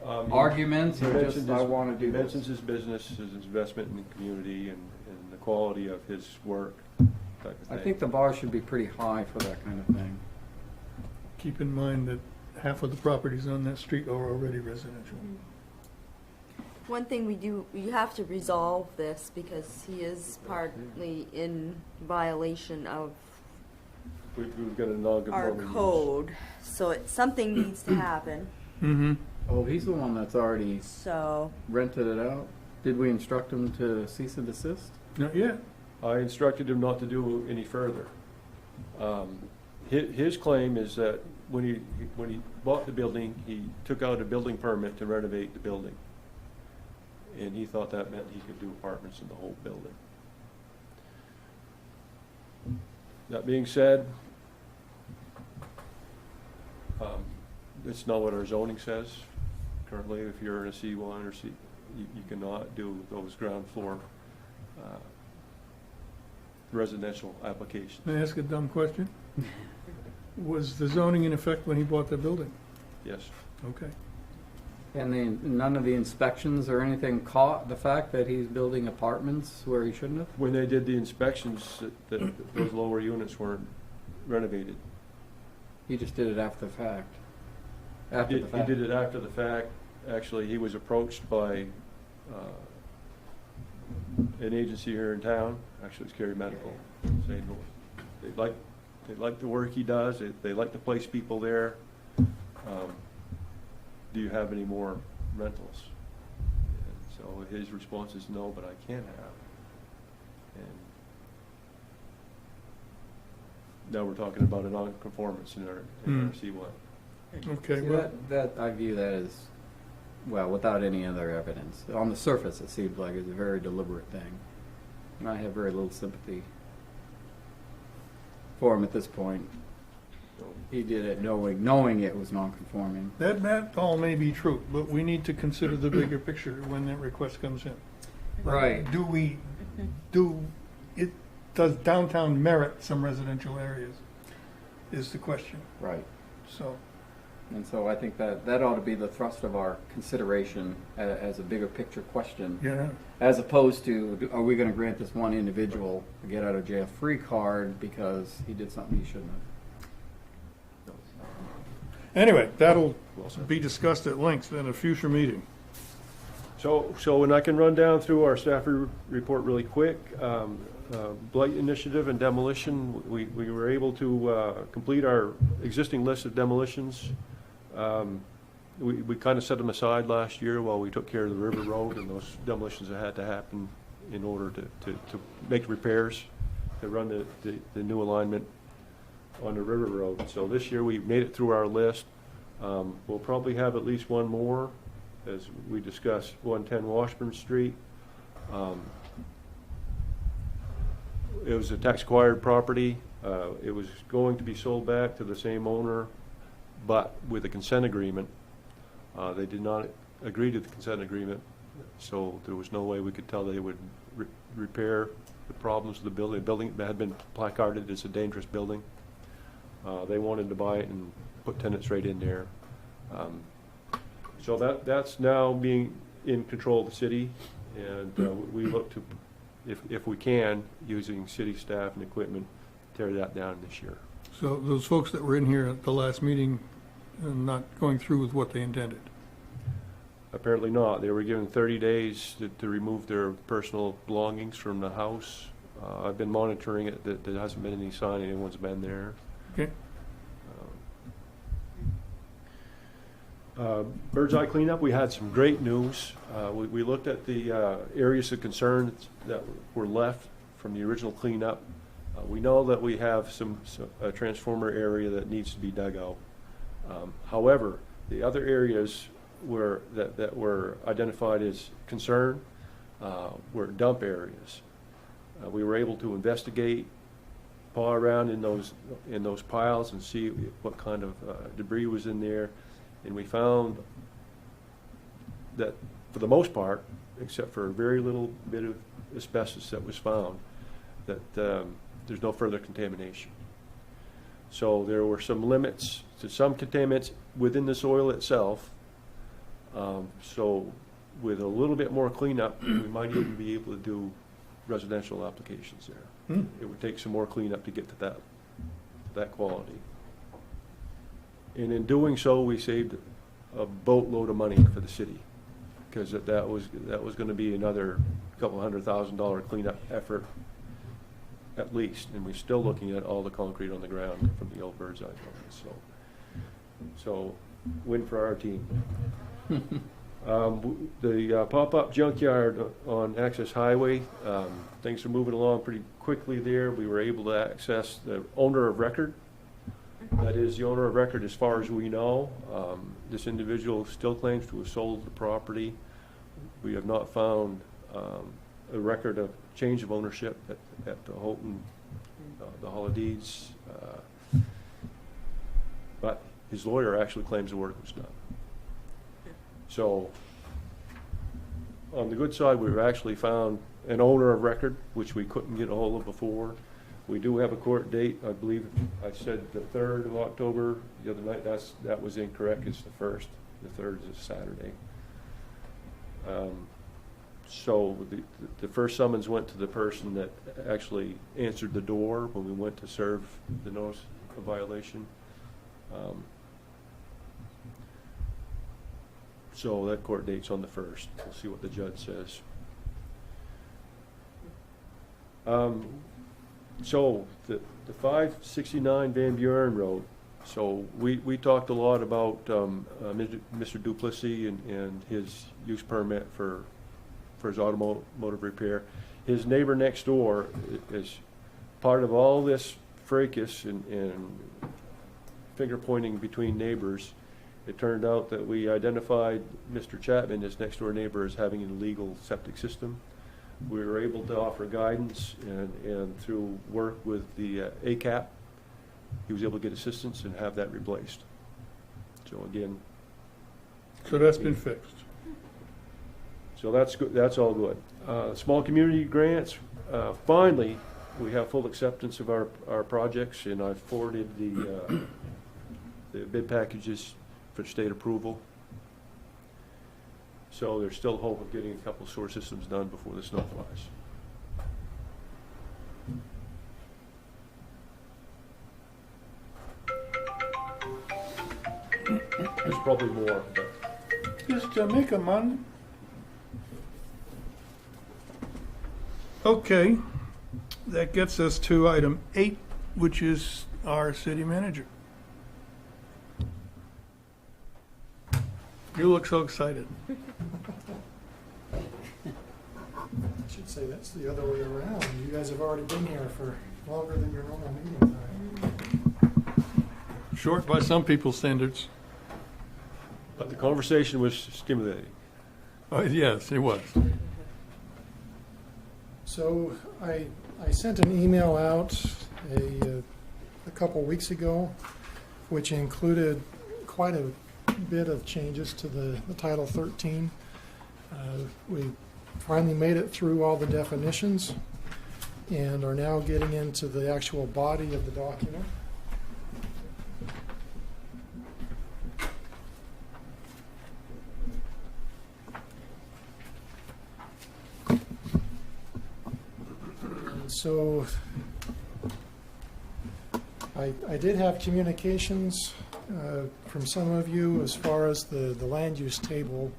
arguments, or just I want to do He this? mentions his business, his investment in the community, and the quality of his work, type of I thing. think the bar should be pretty high for that kind of thing. Keep in mind that half of the properties on that street are already residential. One thing we have to resolve this because he is partly in violation of We've got a our non-conforming use. code, so something needs to happen, Mm-hmm. Oh, he's the one that's already so. rented it out. Did we instruct him to cease and desist? Not yet. I instructed him not to do any further. His claim is that when he bought the building, he took out a building permit to renovate the building. And he thought that meant he could do apartments in the whole building. That being said, it's not what our zoning says. Currently, if you're in a C1 or C, you cannot do those ground floor residential applications. May I ask a dumb question? Was the zoning in effect when he bought the building? Yes. Okay. And none of the inspections or anything caught the fact that he's building apartments where he shouldn't have? When they did the inspections, those lower units weren't renovated. He just did it after the fact. He did it after the fact. Actually, he was approached by an agency here in town, actually it's Cary Medical, saying they like the work he does, they like to place people there. Do you have any more rentals? And so his response is no, but I can have. And now we're talking about a non-conformance in our C1. Okay, See, well, that I view that as, well, without any other evidence. On the surface, it seems like it's a very deliberate thing. And I have very little sympathy for him at this point. He did it knowing it was non-conforming. That all may be true, but we need to consider the bigger picture when that request comes in. Right. Does downtown merit some residential areas, is the question. Right. So, And so I think that ought to be the thrust of our consideration as a bigger picture question, yeah, as opposed to, are we going to grant this one individual a get out of jail free card because he did something he shouldn't have? anyway, that'll be discussed at length in a future meeting. So when I can run down through our staff report really quick, blight initiative and demolition, we were able to complete our existing list of demolitions. We kind of set them aside last year while we took care of the River Road and those demolitions that had to happen in order to make repairs, to run the new alignment on the River Road. So this year we made it through our list. We'll probably have at least one more, as we discussed, 110 Washburn Street. It was a tax acquired property. It was going to be sold back to the same owner, but with a consent agreement. They did not agree to the consent agreement, so there was no way we could tell they would repair the problems of the building. The building had been placarded as a dangerous building. They wanted to buy it and put tenants right in there. So that's now being in control of the city, and we look to, if we can, using city staff and equipment, tear that down this year. So those folks that were in here at the last meeting are not going through with what they intended. Apparently not. They were given 30 days to remove their personal belongings from the house. I've been monitoring it. There hasn't been any sign anyone's been there. Okay. Bird's eye cleanup, we had some great news. We looked at the areas of concern that were left from the original cleanup. We know that we have a transformer area that needs to be dug out. However, the other areas that were identified as concern were dump areas. We were able to investigate, paw around in those piles and see what kind of debris was in there. And we found that, for the most part, except for a very little bit of asbestos that was found, that there's no further contamination. So there were some limits to some contaminants within the soil itself. So with a little bit more cleanup, we might even be able to do residential applications there. It would take some more cleanup to get to that quality. And in doing so, we saved a boatload of money for the city, because that was going to be another couple $100,000 cleanup effort at least, and we're still looking at all the concrete on the ground from the old Bird's Eye building. So win for our team. The pop-up junkyard on Access Highway, things are moving along pretty quickly there. We were able to access the owner of record. That is the owner of record as far as we know. This individual still claims to have sold the property. We have not found a record of change of ownership at the Houghton, the Hall of Deeds. But his lawyer actually claims the work was done. So on the good side, we've actually found an owner of record, which we couldn't get a hold of before. We do have a court date. I believe I said the 3rd of October the other night. That was incorrect. It's the 1st. The 3rd is a Saturday. So the first summons went to the person that actually answered the door when we went to serve the notice of violation. So that court date's on the 1st. We'll see what the judge says. So the 569 Van Buren Road. So we talked a lot about Mr. Duplessis and his use permit for his automotive repair. His neighbor next door is part of all this fracas and finger pointing between neighbors. It turned out that we identified Mr. Chapman, his next door neighbor, as having an illegal septic system. We were able to offer guidance and through work with the ACAP he was able to get assistance and have that replaced. So again, So that's been fixed. so that's good, that's all good. Small community grants, finally, we have full acceptance of our projects, and I forwarded the bid packages for state approval. So there's still hope of getting a couple of sewer systems done before the snow flies. There's probably more, but Is Jamaica Monday? Okay, that gets us to item 8, which is our city manager. You look so excited. I should say that's the other way around. You guys have already been here for longer than your normal meeting time. Short by some people's standards. the conversation was stimulating. Yes, it was. So I sent an email out a couple weeks ago, which included quite a bit of changes to the Title 13. We finally made it through all the definitions and are now getting into the actual body of the document. So I did have communications from some of you as far as the land use table.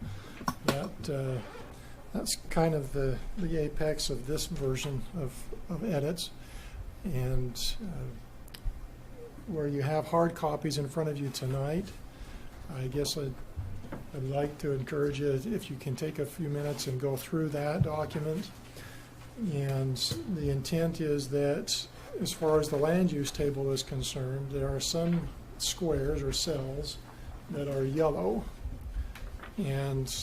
That's kind of the apex of this version of edits. And where you have hard copies in front of you tonight, I guess I'd like to encourage you, if you can take a few minutes and go through that document. And the intent is that as far as the land use table is concerned, there are some squares or cells that are yellow. And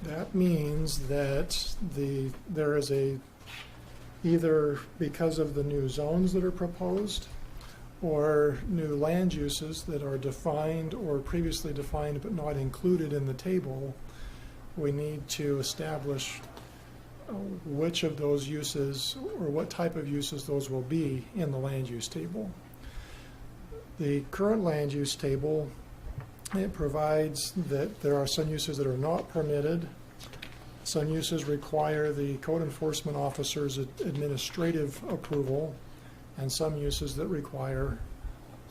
that means that there is either because of the new zones that are proposed or new land uses that are defined or previously defined but not included in the table, we need to establish which of those uses or what type of uses those will be in the land use table. The current land use table, it provides that there are some uses that are not permitted. Some uses require the code enforcement officer's administrative approval, and some uses that require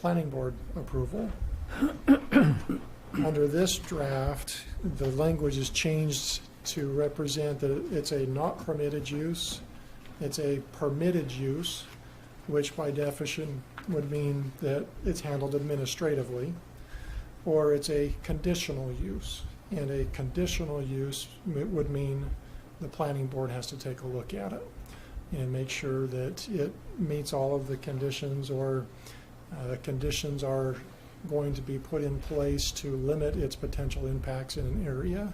planning board approval. Under this draft, the language is changed to represent that it's a not permitted use, it's a permitted use, which by definition would mean that it's handled administratively, or it's a conditional use. And a conditional use would mean the planning board has to take a look at it and make sure that it meets all of the conditions, or conditions are going to be put in place to limit its potential impacts in an area.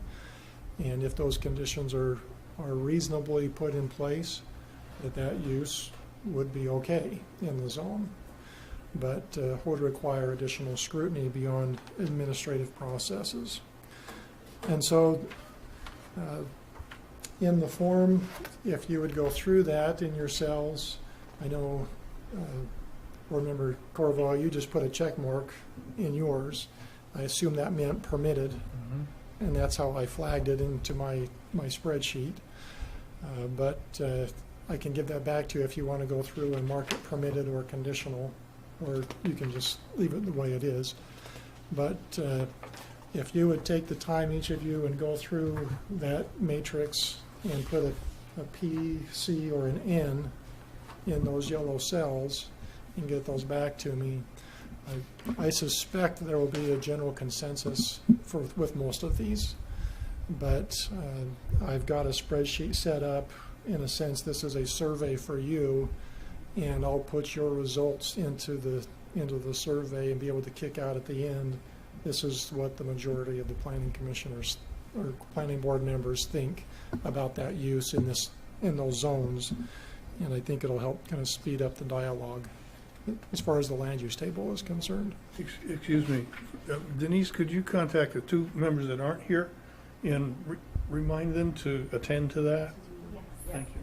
And if those conditions are reasonably put in place, that use would be okay in the zone, but would require additional scrutiny beyond administrative processes. And so in the form, if you would go through that in your cells, I know board member Corval, you just put a check mark in yours. I assume that meant permitted. And that's how I flagged it into my spreadsheet. But I can give that back to you if you want to go through and mark it permitted or conditional, or you can just leave it the way it is. But if you would take the time, each of you, and go through that matrix and put a P, C, or an N in those yellow cells and get those back to me, I suspect there will be a general consensus with most of these, but I've got a spreadsheet set up. In a sense, this is a survey for you, and I'll put your results into the survey and be able to kick out at the end. This is what the majority of the planning commissioners or planning board members think about that use in those zones, and I think it'll help kind of speed up the dialogue. as far as the land use table is concerned. Excuse me, Denise, could you contact the two members that aren't here and remind them to attend to that? Yes. Thank you.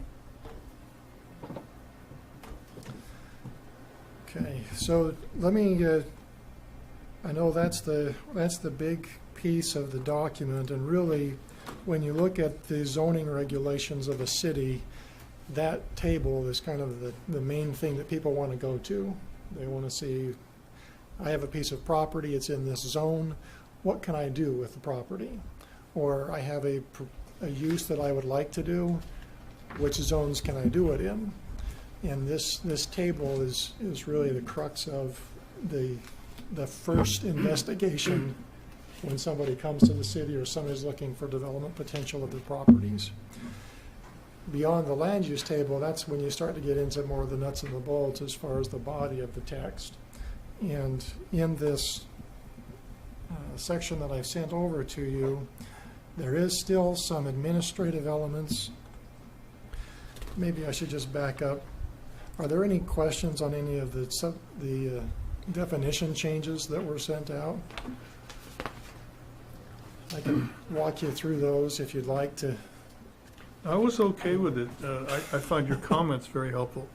Okay, so let me, I know that's the big piece of the document, and really, when you look at the zoning regulations of a city, that table is kind of the main thing that people want to go to. They want to see, I have a piece of property, it's in this zone, what can I do with the property? Or I have a use that I would like to do, which zones can I do it in? And this table is really the crux of the first investigation when somebody comes to the city or somebody's looking for development potential of their properties. Beyond the land use table, that's when you start to get into more of the nuts and the bolts as far as the body of the text. And in this section that I've sent over to you, there is still some administrative elements. Maybe I should just back up. Are there any questions on any of the definition changes that were sent out? I can walk you through those if you'd like to. I was okay with it. I find your comments very helpful.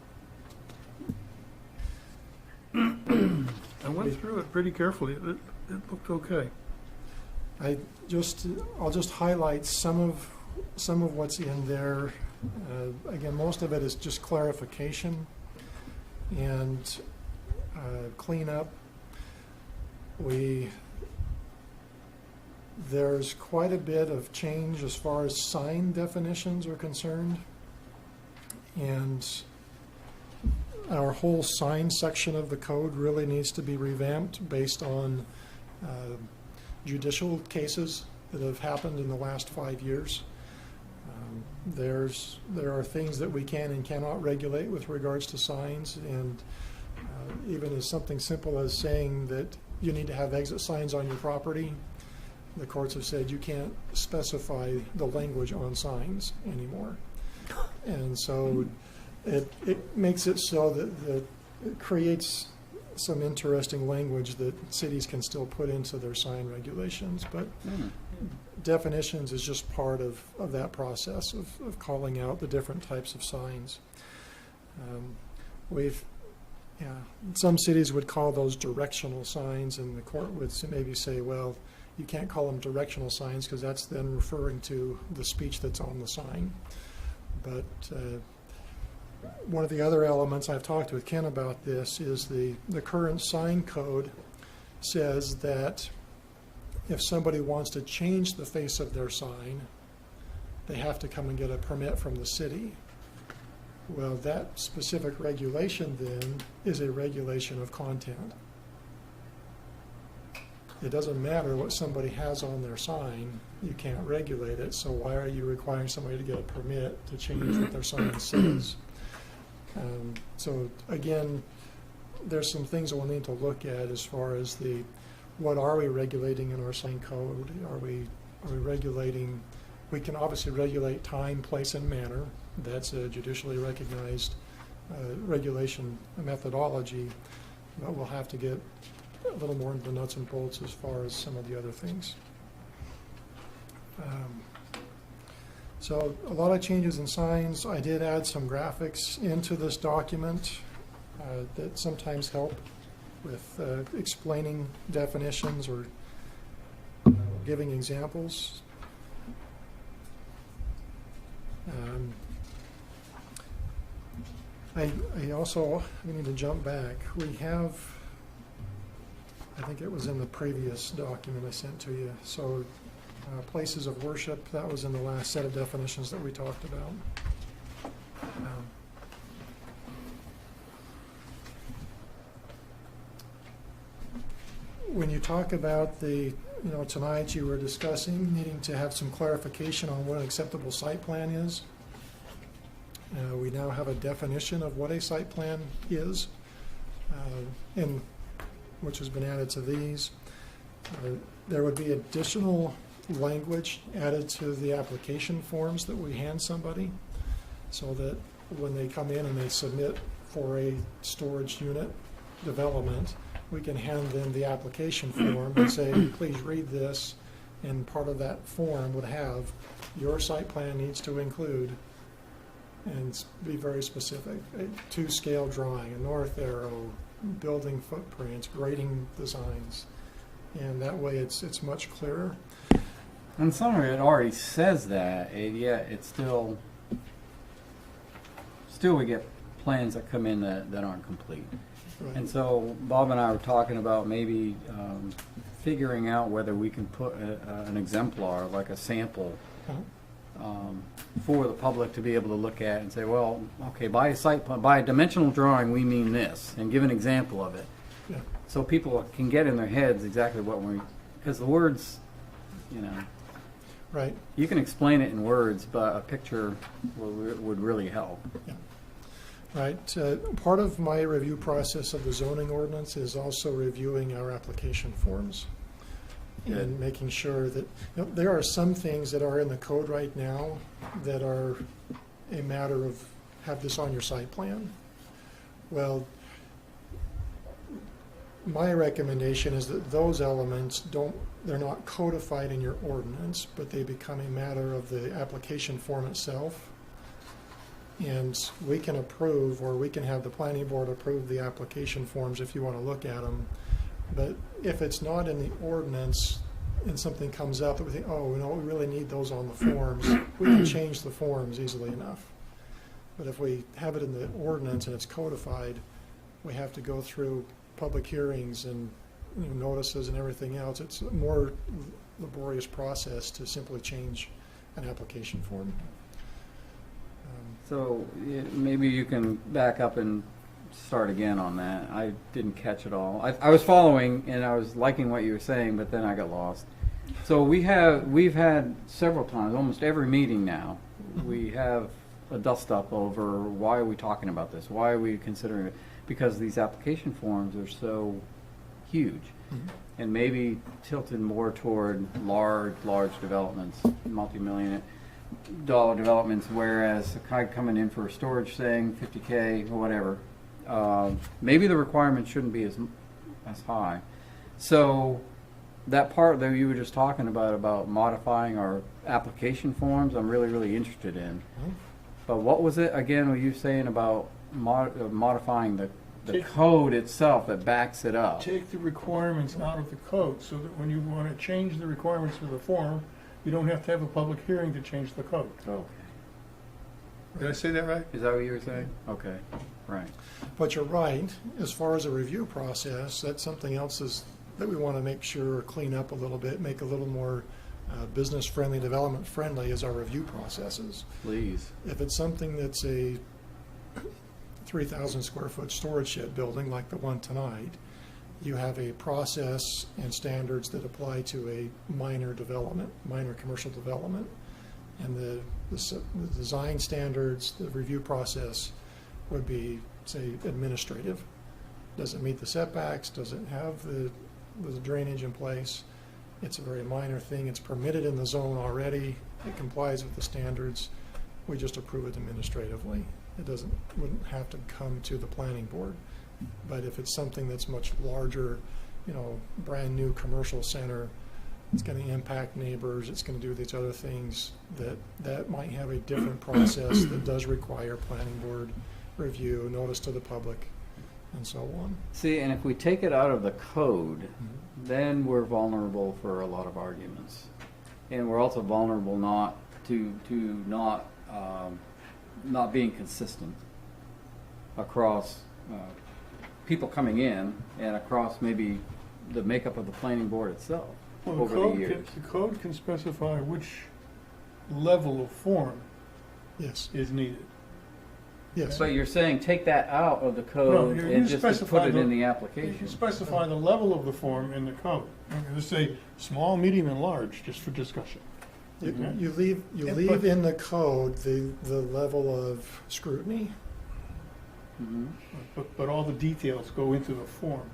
I went through it pretty carefully. It looked okay. I'll just highlight some of what's in there. Again, most of it is just clarification and cleanup. There's quite a bit of change as far as sign definitions are concerned, and our whole sign section of the code really needs to be revamped based on judicial cases that have happened in the last 5 years. There are things that we can and cannot regulate with regards to signs, and even as something simple as saying that you need to have exit signs on your property, the courts have said you can't specify the language on signs anymore. And so it makes it so that it creates some interesting language that cities can still put into their sign regulations, but definitions is just part of that process of calling out the different types of signs. Some cities would call those directional signs, and the court would maybe say, well, you can't call them directional signs because that's then referring to the speech that's on the sign. But one of the other elements, I've talked with Ken about this, is the current sign code says that if somebody wants to change the face of their sign, they have to come and get a permit from the city. Well, that specific regulation then is a regulation of content. It doesn't matter what somebody has on their sign, you can't regulate it, so why are you requiring somebody to get a permit to change what their sign says? So again, there's some things that we'll need to look at as far as what are we regulating in our sign code? Are we regulating, we can obviously regulate time, place, and manner. That's a judicially recognized regulation methodology, but we'll have to get a little more into the nuts and bolts as far as some of the other things. So a lot of changes in signs. I did add some graphics into this document that sometimes help with explaining definitions or giving examples. I also, we need to jump back. We have, I think it was in the previous document I sent to you. So places of worship, that was in the last set of definitions that we talked about. When you talk about tonight you were discussing needing to have some clarification on what an acceptable site plan is. We now have a definition of what a site plan is, which has been added to these. There would be additional language added to the application forms that we hand somebody, so that when they come in and they submit for a storage unit, development, we can hand them the application form and say, please read this, and part of that form would have, your site plan needs to include, and be very specific, a 2-scale drawing, a north arrow, building footprints, grading designs, and that way it's much clearer. And some of it already says that, and yet it's still we get plans that come in that aren't complete. Right. And so Bob and I were talking about maybe figuring out whether we can put an exemplar, like a sample, for the public to be able to look at and say, well, okay, by a site plan, by a dimensional drawing, we mean this, and give an example of it. Yeah. So people can get in their heads exactly what because the words, Right. you can explain it in words, but a picture would really help. Yeah. Right. Part of my review process of the zoning ordinance is also reviewing our application forms and making sure that there are some things that are in the code right now that are a matter of have this on your site plan. Well, my recommendation is that those elements they're not codified in your ordinance, but they become a matter of the application form itself. And we can approve, or we can have the planning board approve the application forms if you want to look at them. But if it's not in the ordinance and something comes up that we think, oh, we really need those on the forms, we can change the forms easily enough. But if we have it in the ordinance and it's codified, we have to go through public hearings and notices and everything else. It's a more laborious process to simply change an application form. So maybe you can back up and start again on that. I didn't catch it all. I was following and I was liking what you were saying, but then I got lost. So we've had several times, almost every meeting now, we have a dust up over why are we talking about this? Why are we considering it? Because these application forms are so huge. Mm-hmm. And maybe tilted more toward large developments, multi-million dollar developments, whereas a guy coming in for a storage thing, 50K or whatever, maybe the requirement shouldn't be as high. So that part that you were just talking about modifying our application forms, I'm really interested in. Mm-hmm. But what was it again? Were you saying about modifying the Take- code itself that backs it up? Take the requirements out of the code so that when you want to change the requirements for the form, you don't have to have a public hearing to change the code. Okay. Did I say that right? Is that what you were saying? Okay, right. But you're right, as far as a review process, that's something else that we want to make sure clean up a little bit, make a little more business-friendly, development-friendly as our review processes. Please. If it's something that's a 3,000 square foot storage shed building like the one tonight, you have a process and standards that apply to a minor commercial development. And the design standards, the review process would be, say, administrative. Does it meet the setbacks? Does it have the drainage in place? It's a very minor thing. It's permitted in the zone already. It complies with the standards. We just approve it administratively. It wouldn't have to come to the planning board. But if it's something that's much larger, brand new commercial center, it's going to impact neighbors, it's going to do these other things, that might have a different process that does require planning board review, notice to the public, and so on. See, and if we take it out of the code, then we're vulnerable for a lot of arguments. And we're also vulnerable not being consistent across people coming in and across maybe the makeup of the planning board itself over the years. The code can specify which level of form Yes, is needed. yes. But you're saying take that out of the No, code you and just specify put it the- in the You application. can specify the level of the form in the code. Just say small, medium, and large, just for discussion. You leave in the code the level of scrutiny. Mhm. But all the details go into the form.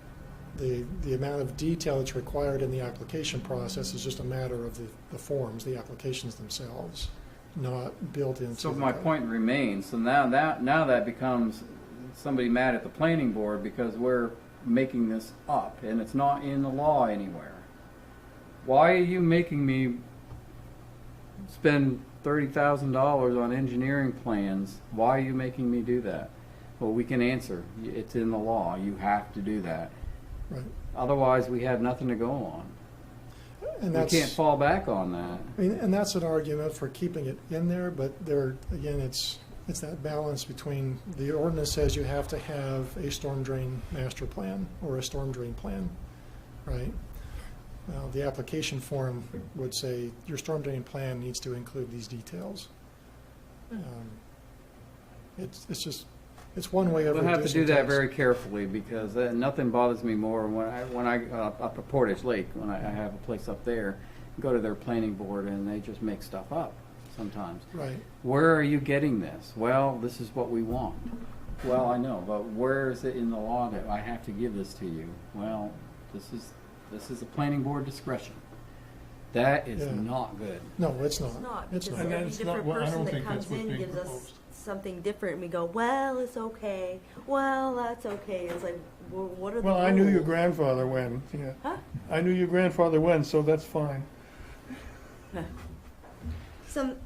The amount of detail that's required in the application process is just a matter of the forms, the applications themselves, not built into So the my code. point remains, so now that becomes somebody mad at the planning board because we're making this up, and it's not in the law anywhere. Why are you making me spend $30,000 on engineering plans? Why are you making me do that? Well, we can answer. It's in the law. You have to do that. Right. Otherwise, we have nothing to go on. And We that's, can't fall back on that. I mean, and that's an argument for keeping it in there, but there, again, it's that balance between, the ordinance says you have to have a storm drain master plan or a storm drain plan, right? Now, the application form would say your storm drain plan needs to include these details. It's just, it's one way of We'll have to reducing do that text. very carefully, because nothing bothers me more when I up at Portage Lake, when I have a place up there, go to their planning board and they just make stuff up sometimes. Right. Where are you getting this? Well, this is what we want. Well, I know, but where is it in the law that I have to give this to you? Well, this is a planning board discretion. That is Yeah. not good. No, it's It's not. not, It's because not. And every that's not different what- I person don't that think that's comes what's in being gives us proposed. something different, and we go, well, it's okay, well, that's okay. It's like, well, what are the Well, I knew your rules? grandfather when, yeah. Huh? I knew your grandfather when, so that's fine.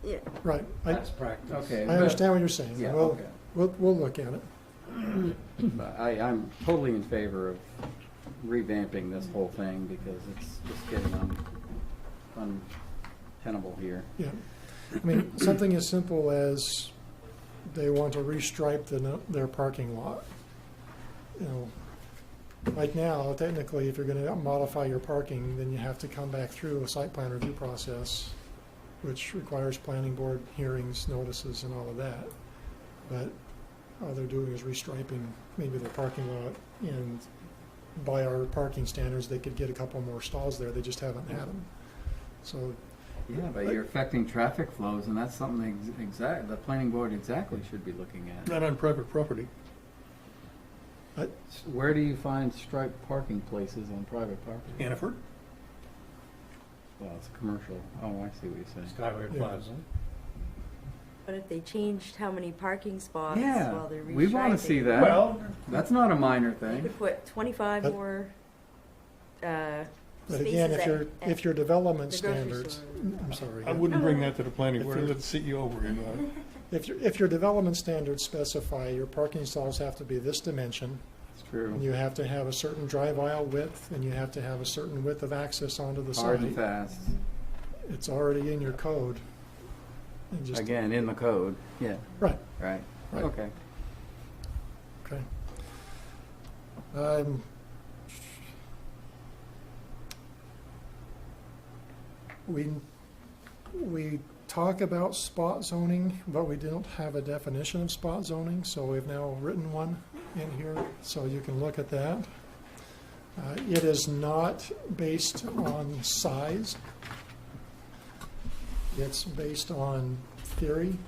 Yeah. Right. I practice. Okay. understand what you're saying. Yeah, We'll, okay. we'll look at it. But I'm totally in favor of revamping this whole thing, because it's just getting untenable here. Yeah. I mean, something as simple as they want to restripe their parking lot. You know, right now, technically, if you're gonna modify your parking, then you have to come back through a site plan review process, which requires planning board hearings, notices, and all of that. But all they're doing is restriping maybe their parking lot, and by our parking standards, they could get a couple more stalls there, they just haven't had them. So, Yeah, but you're affecting traffic flows, and that's something the planning board exactly should be looking at. Not on private property. Where do you find striped parking places on private property? Hannaford? Well, it's commercial. Oh, I see what you're saying. Skyway Yeah. Plaza. But if they changed how many parking spots Yeah, while they're restriping. we want to see that. Well, That's not a minor They thing. could put 25 But- more but spaces again, at if your development the grocery standards, store. I'm sorry. I wouldn't bring that to the planning If board, you- let the CEO worry about it. If your development standards specify your parking stalls have to be this dimension, It's true. and you have to have a certain drive aisle width, and you have to have a certain width of access onto the Hard and site, fast. it's already in your code. And just, Again, in the code. Yeah. right, Right. Right. Okay. okay. We talk about spot zoning, but we don't have a definition of spot zoning, so we've now written one in here, so you can look at that. It is not based on size. It's based on theory,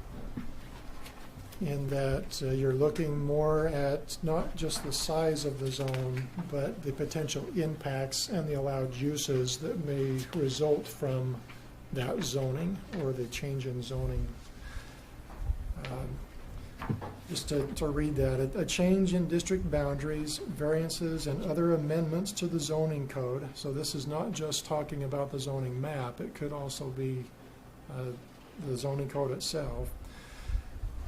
in that you're looking more at not just the size of the zone, but the potential impacts and the allowed uses that may result from that zoning or the change in zoning. Just to read that, a change in district boundaries, variances, and other amendments to the zoning code. So this is not just talking about the zoning map, it could also be the zoning code itself.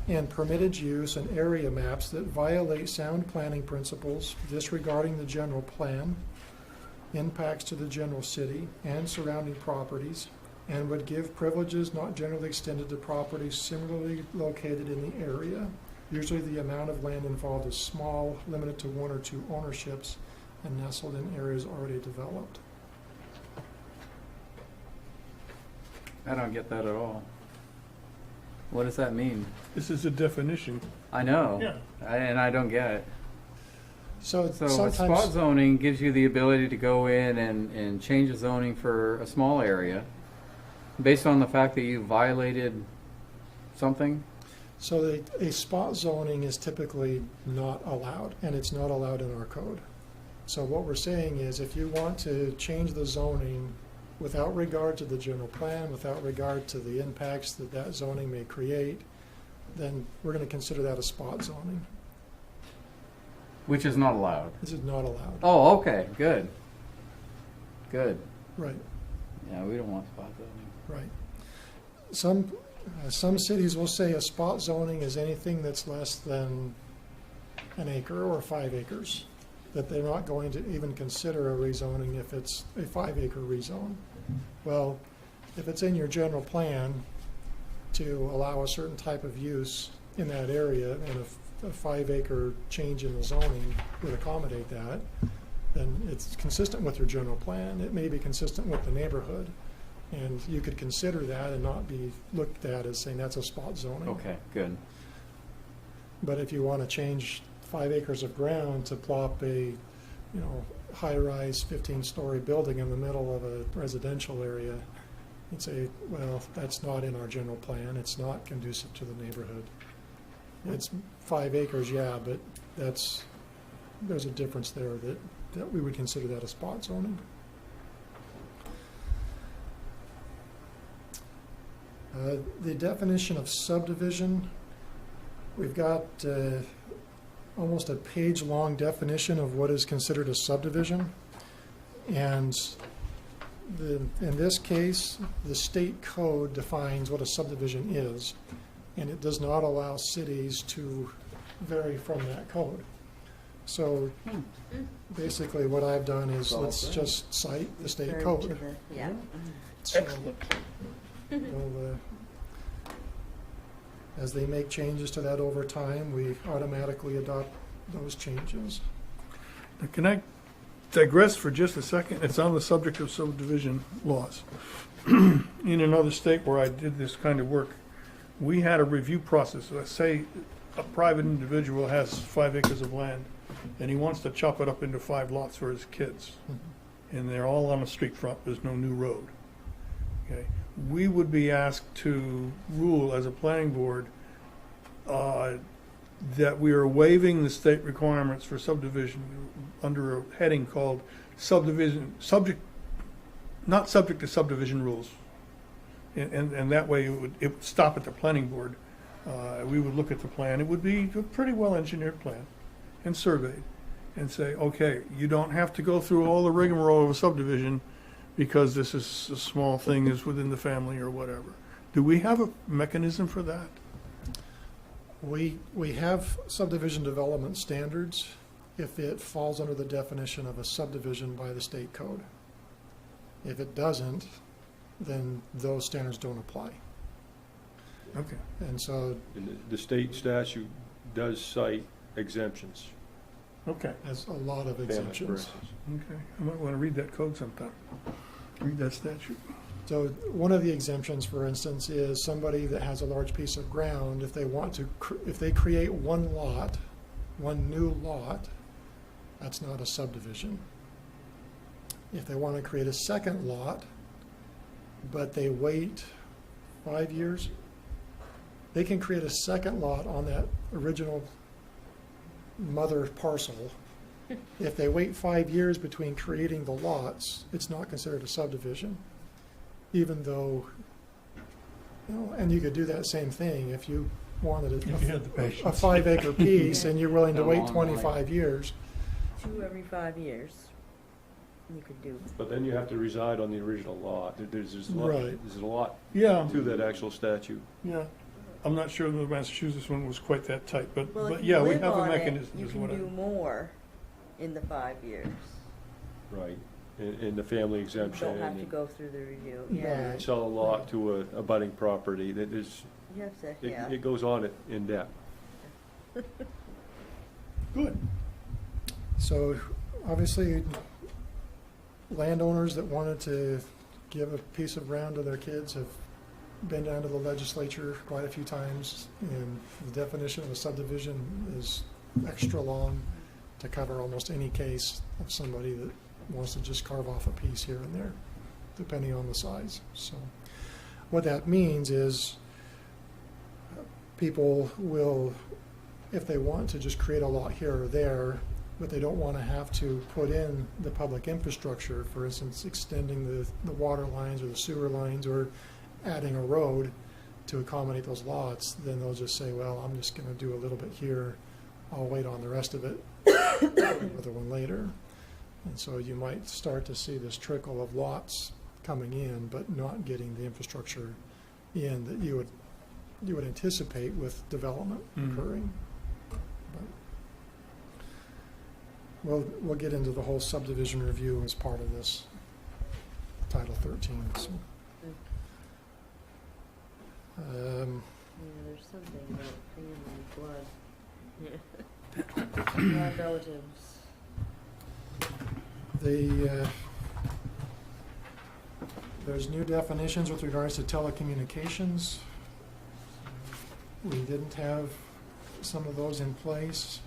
And permitted use and area maps that violate sound planning principles, disregarding the general plan, impacts to the general city and surrounding properties, and would give privileges not generally extended to properties similarly located in the area. Usually the amount of land involved is small, limited to 1 or 2 ownerships, and nestled in areas already developed. I don't get that at all. What does that mean? This is a definition. I know. Yeah. And I don't get it. So So a sometimes, spot zoning gives you the ability to go in and change the zoning for a small area based on the fact that you violated something? so a spot zoning is typically not allowed, and it's not allowed in our code. So what we're saying is, if you want to change the zoning without regard to the general plan, without regard to the impacts that that zoning may create, then we're going to consider that a spot zoning. Which is not allowed. This is not allowed. Oh, okay, good. Good. Right, Yeah, we don't want spot zoning. right. Some cities will say a spot zoning is anything that's less than an acre or 5 acres, that they're not going to even consider a rezoning if it's a 5-acre rezone. Well, if it's in your general plan to allow a certain type of use in that area, and a 5-acre change in the zoning would accommodate that, then it's consistent with your general plan. It may be consistent with the neighborhood. And you could consider that and not be looked at as saying that's a spot zoning. Okay, good. But if you want to change 5 acres of ground to plop a, high-rise 15-story building in the middle of a residential area, you'd say, well, that's not in our general plan. It's not conducive to the neighborhood. It's 5 acres, yeah, but there's a difference there that we would consider that a spot zoning. The definition of subdivision, we've got almost a page-long definition of what is considered a subdivision. And in this case, the state code defines what a subdivision is, and it does not allow cities to vary from that code. So basically what I've done is let's just cite the state Refer to code. the- Yeah. So, we'll, as they make changes to that over time, we automatically adopt those changes. Now, can I digress for just a second? It's on the subject of subdivision laws. In another state where I did this kind of work, we had a review process. Let's say a private individual has 5 acres of land, and he wants to chop it up into 5 lots for his kids. And they're all on a street front, there's no new road. Okay, we would be asked to rule as a planning board that we are waiving the state requirements for subdivision under a heading called subdivision, not subject to subdivision rules. And that way it would stop at the planning board. We would look at the plan. It would be a pretty well-engineered plan and surveyed and say, okay, you don't have to go through all the rigmarole of a subdivision because this is a small thing is within the family or whatever. Do we have a mechanism for that? We have subdivision development standards if it falls under the definition of a subdivision by the state code. If it doesn't, then those standards don't apply. Okay. And so, And the state statute does cite exemptions. Okay. there's a lot of Family, for exemptions. instance. Okay. I might want to read that code sometime. Read that statute. So one of the exemptions, for instance, is somebody that has a large piece of ground, if they want to, if they create one new lot, that's not a subdivision. If they want to create a second lot, but they wait 5 years, they can create a second lot on that original mother parcel. If they wait 5 years between creating the lots, it's not considered a subdivision. Even though, and you could do that same thing if you wanted If you had the a patience. 5 acre piece and you're willing to A wait long 25 years. 2 every 5 years. You could do. But then you have to reside on the original lot. There's Right. a lot Yeah, to that actual statute. yeah. I'm not sure the Massachusetts one was quite that tight, Well, but if yeah, you we live have a on it, mechanism you is can what I. do more in the 5 years. Right. In the family You exemption. don't have to and go through the review. Yeah. Right. Sell a lot to a budding property. That is, You have to, yeah. it goes on in depth. Good. So obviously, landowners that wanted to give a piece of ground to their kids have been down to the legislature quite a few times, and the definition of a subdivision is extra long to cover almost any case of somebody that wants to just carve off a piece here and there, depending on the size. So what that means is people will, if they want to just create a lot here or there, but they don't want to have to put in the public infrastructure, for instance, extending the water lines or the sewer lines or adding a road to accommodate those lots, then they'll just say, well, I'm just going to do a little bit here, I'll wait on the rest of it another one later. And so you might start to see this trickle of lots coming in, but not getting the infrastructure in that you would anticipate with development occurring. But we'll get into the whole subdivision review as part of this Title 13. So. Yeah, there's something about family blood. Blood relatives. There's new definitions with regards to telecommunications. We didn't have some of those in place,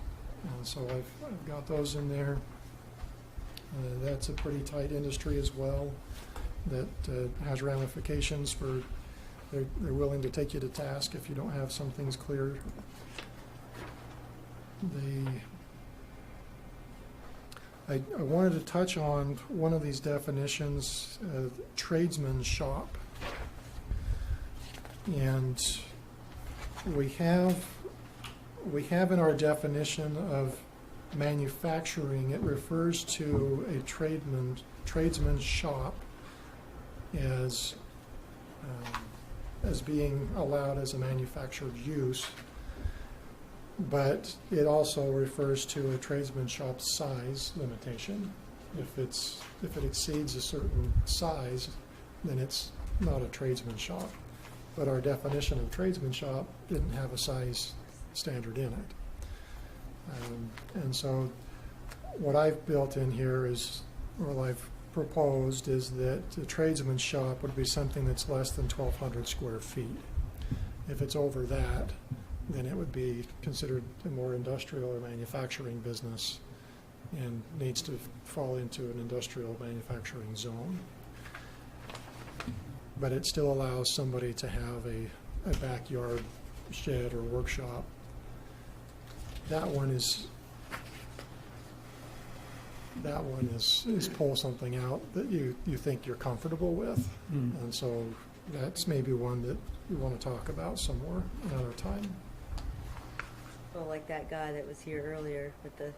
and so I've got those in there. That's a pretty tight industry as well that has ramifications for they're willing to take you to task if you don't have some things clear. I wanted to touch on one of these definitions, tradesman shop. And we have in our definition of manufacturing, it refers to a tradesman shop as being allowed as a manufactured use. But it also refers to a tradesman shop size limitation. If it exceeds a certain size, then it's not a tradesman shop. But our definition of tradesman shop didn't have a size standard in it. And so what I've built in here is, or I've proposed, is that a tradesman shop would be something that's less than 1,200 square feet. If it's over that, then it would be considered a more industrial or manufacturing business and needs to fall into an industrial manufacturing zone. But it still allows somebody to have a backyard shed or workshop. That one is pull something out that you think you're comfortable with. And so that's maybe one that we want to talk about some more another time. Well, like that guy that was here earlier with the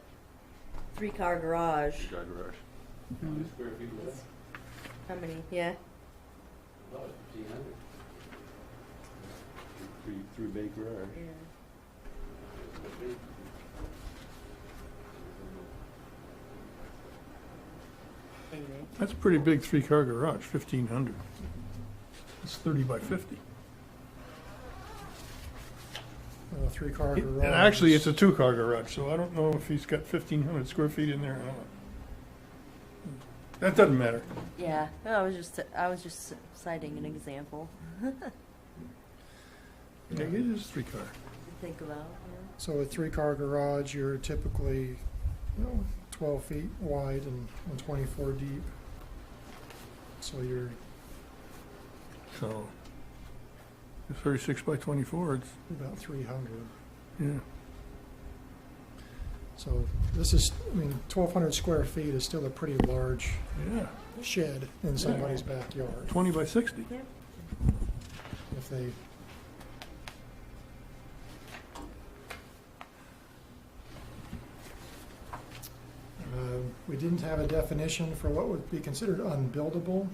3-car garage. Car garage. How many? Yeah. Three bay garage. Yeah. Anyway. That's a pretty big 3-car garage, 1,500. It's 30 by 50. 3-car garage. And actually, it's a 2-car garage, so I don't know if he's got 1,500 square feet in there or not. That doesn't matter. Yeah. No, I was just citing an example Yeah, it is 3-car. to think about. So a 3-car garage, you're typically 12 feet wide and 24 deep. So you're So, it's 36 by 24, it's, about 300. yeah. So this is, 1,200 square feet is still a pretty large Yeah, shed in somebody's backyard. 20 by 60. If they we didn't have a definition for what would be considered unbuildable.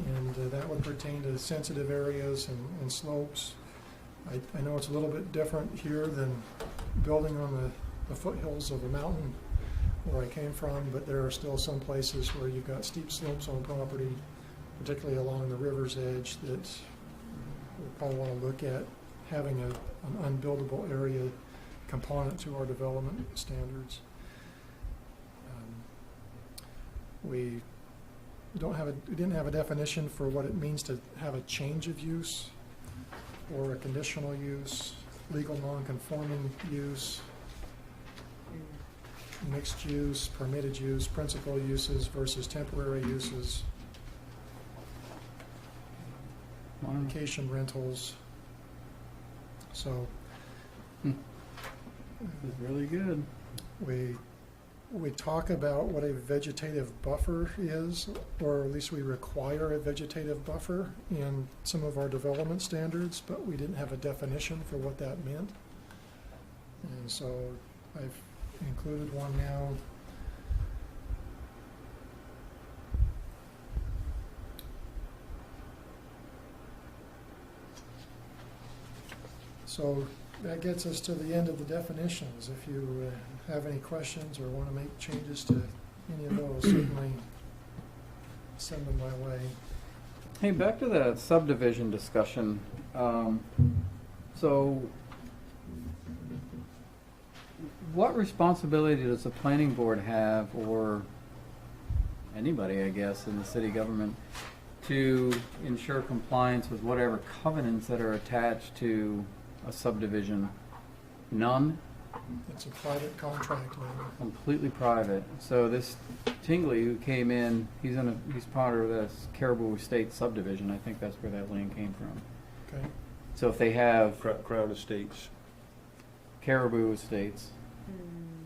And that would pertain to sensitive areas and slopes. I know it's a little bit different here than building on the foothills of a mountain where I came from, but there are still some places where you've got steep slopes on property, particularly along the river's edge, that we probably want to look at having an unbuildable area component to our development standards. We didn't have a definition for what it means to have a change of use or a conditional use, legal non-conforming use, mixed use, permitted use, principal uses versus temporary uses, vacation rentals. So It's really good. we talk about what a vegetative buffer is, or at least we require a vegetative buffer in some of our development standards, but we didn't have a definition for what that meant. And so I've included one now. So that gets us to the end of the definitions. If you have any questions or want to make changes to any of those, certainly send them my way. Hey, back to the subdivision discussion. So, what responsibility does the planning board have, or anybody, I guess, in the city government, to ensure compliance with whatever covenants that are attached to a subdivision? None? It's a private contract matter. Completely private. So this Tingley who came in, he's part of this Caribou Estate subdivision. I think that's where that land came from. Okay. So if they have Crown Estates. Caribou Estates,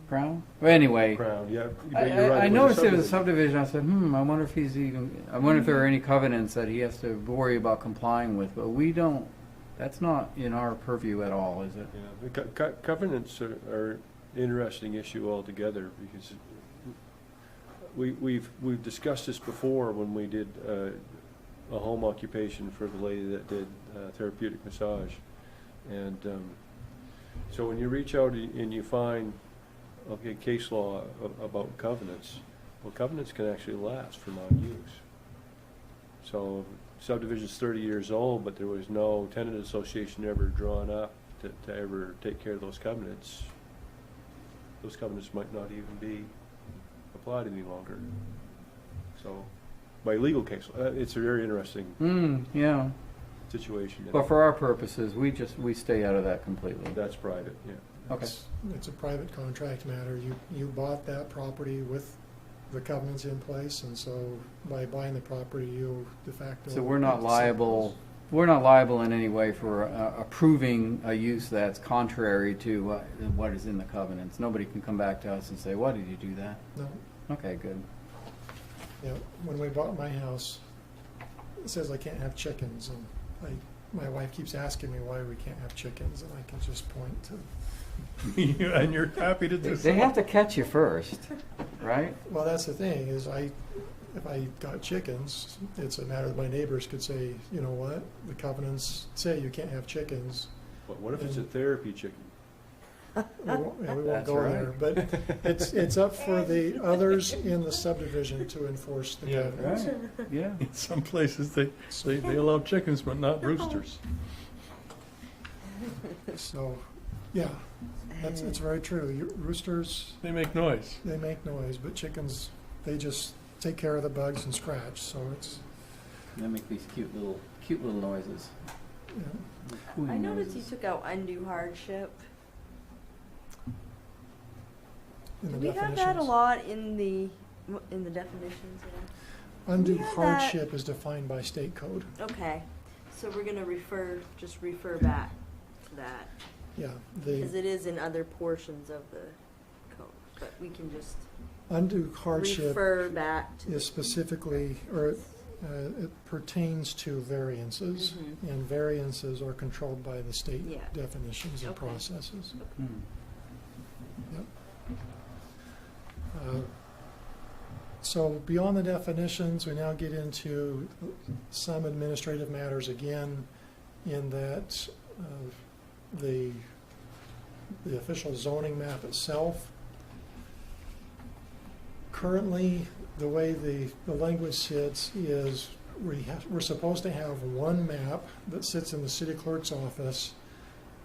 Crown? Well, anyway, Crown, yeah. But you're right, I it was noticed there was a subdivision. subdivision. I wonder if I wonder if there are any covenants that he has to worry about complying with. But we don't. That's not in our purview at all, is it? Yeah, the covenants are an interesting issue altogether, because we've discussed this before when we did a home occupation for the lady that did therapeutic massage. And so when you reach out and you find case law about covenants, well, covenants can actually last for non-use. So subdivision's 30 years old, but there was no tenant association ever drawn up to ever take care of those covenants. Those covenants might not even be applied any longer. So, by legal case, it's a very interesting Yeah. situation. But for our purposes, we stay out of that completely. That's private, yeah. Okay. It's a private contract matter. You bought that property with the covenants in place, and so by buying the property, you de facto. So we're not liable. We're not liable in any way for approving a use that's contrary to what is in the covenants. Nobody can come back to us and say, "Why did you do that?" No. Okay, good. Yeah, when we bought my house, it says I can't have chickens, and my wife keeps asking me why we can't have chickens, and I can just point to. And you're happy to do so. They have to catch you first, right? Well, that's the thing, is if I got chickens, it's a matter that my neighbors could say, you know what, the covenants say you can't have chickens. But what if it's a therapy chicken? We won't That's go right. there, but it's up for the others in the subdivision to enforce the Yeah. covenants. Right. Yeah. In some places, they allow chickens, but not roosters. So, yeah, it's very true. Roosters, They make noise. they make noise, but chickens, they just take care of the bugs and scratch, so it's, They make these cute little noises. you know. Cooing I noticed you noises. took out undue hardship. In Do the we have that a definitions. lot in the definitions? Undue We have that- hardship is defined by state code. Okay, so we're gonna just refer back to that, Yeah, because the it is in other portions of the code, but we can just undue hardship refer back to. is specifically, or it pertains to variances, Mhm. and variances are controlled by the state Yeah. definitions and Okay. processes. Hmm. So beyond the definitions, we now get into some administrative matters again, in that the official zoning map itself. Currently, the way the language sits is we're supposed to have one map that sits in the city clerk's office,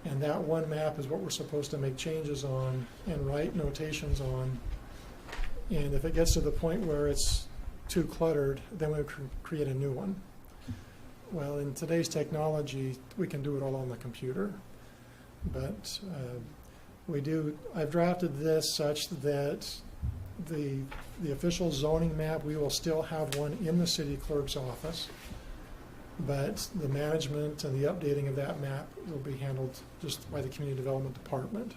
and that one map is what we're supposed to make changes on and write notations on. And if it gets to the point where it's too cluttered, then we create a new one. Well, in today's technology, we can do it all on the computer. But I've drafted this such that the official zoning map, we will still have one in the city clerk's office. But the management and the updating of that map will be handled just by the community development department.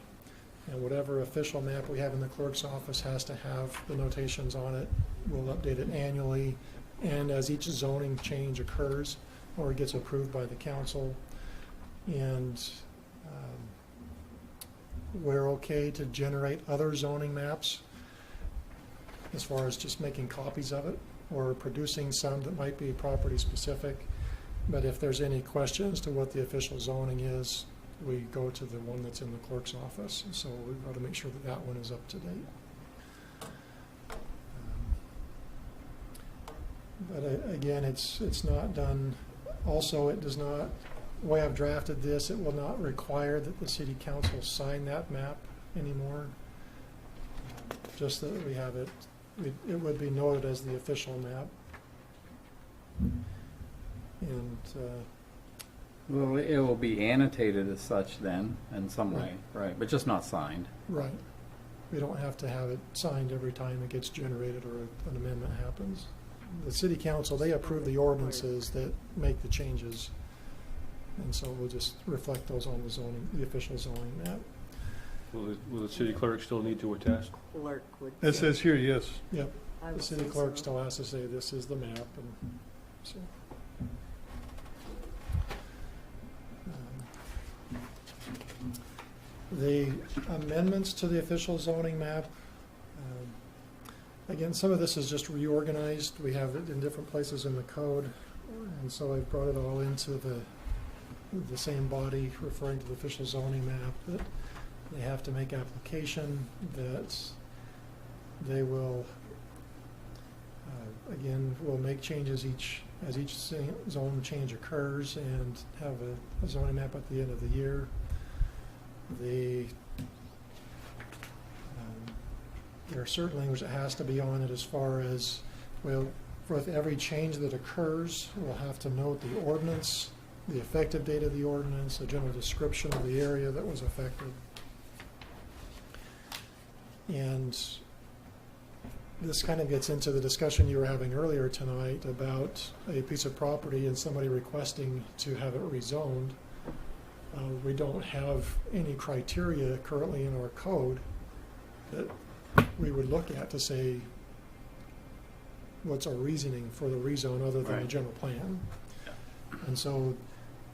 And whatever official map we have in the clerk's office has to have the notations on it. We'll update it annually, and as each zoning change occurs or gets approved by the council. And we're okay to generate other zoning maps as far as just making copies of it or producing some that might be property specific. But if there's any questions to what the official zoning is, we go to the one that's in the clerk's office. So we've got to make sure that that one is up to date. But again, it's not done. Also, it does not, the way I've drafted this, it will not require that the city council sign that map anymore. Just that we have it, it would be noted as the official map. And, Well, it will be annotated as such then, in some way, right, but just not signed. right, we don't have to have it signed every time it gets generated or an amendment happens. The city council, they approve the ordinances that make the changes. And so we'll just reflect those on the zoning, the official zoning map. Will the city clerk still need to attest? Clerk would. It says here, yes. Yep, I the would city say clerk so. still has to say this is the map and so. The amendments to the official zoning map, again, some of this is just reorganized. We have it in different places in the code. And so I've brought it all into the same body referring to the official zoning map, that they have to make application, that they will, again, will make changes as each zone change occurs and have a zoning map at the end of the year. There are certain language that has to be on it as far as, well, with every change that occurs, we'll have to note the ordinance, the effective date of the ordinance, a general description of the area that was affected. And this kind of gets into the discussion you were having earlier tonight about a piece of property and somebody requesting to have it rezoned. We don't have any criteria currently in our code that we would look at to say what's our reasoning for the rezone other than the Right. general plan. And so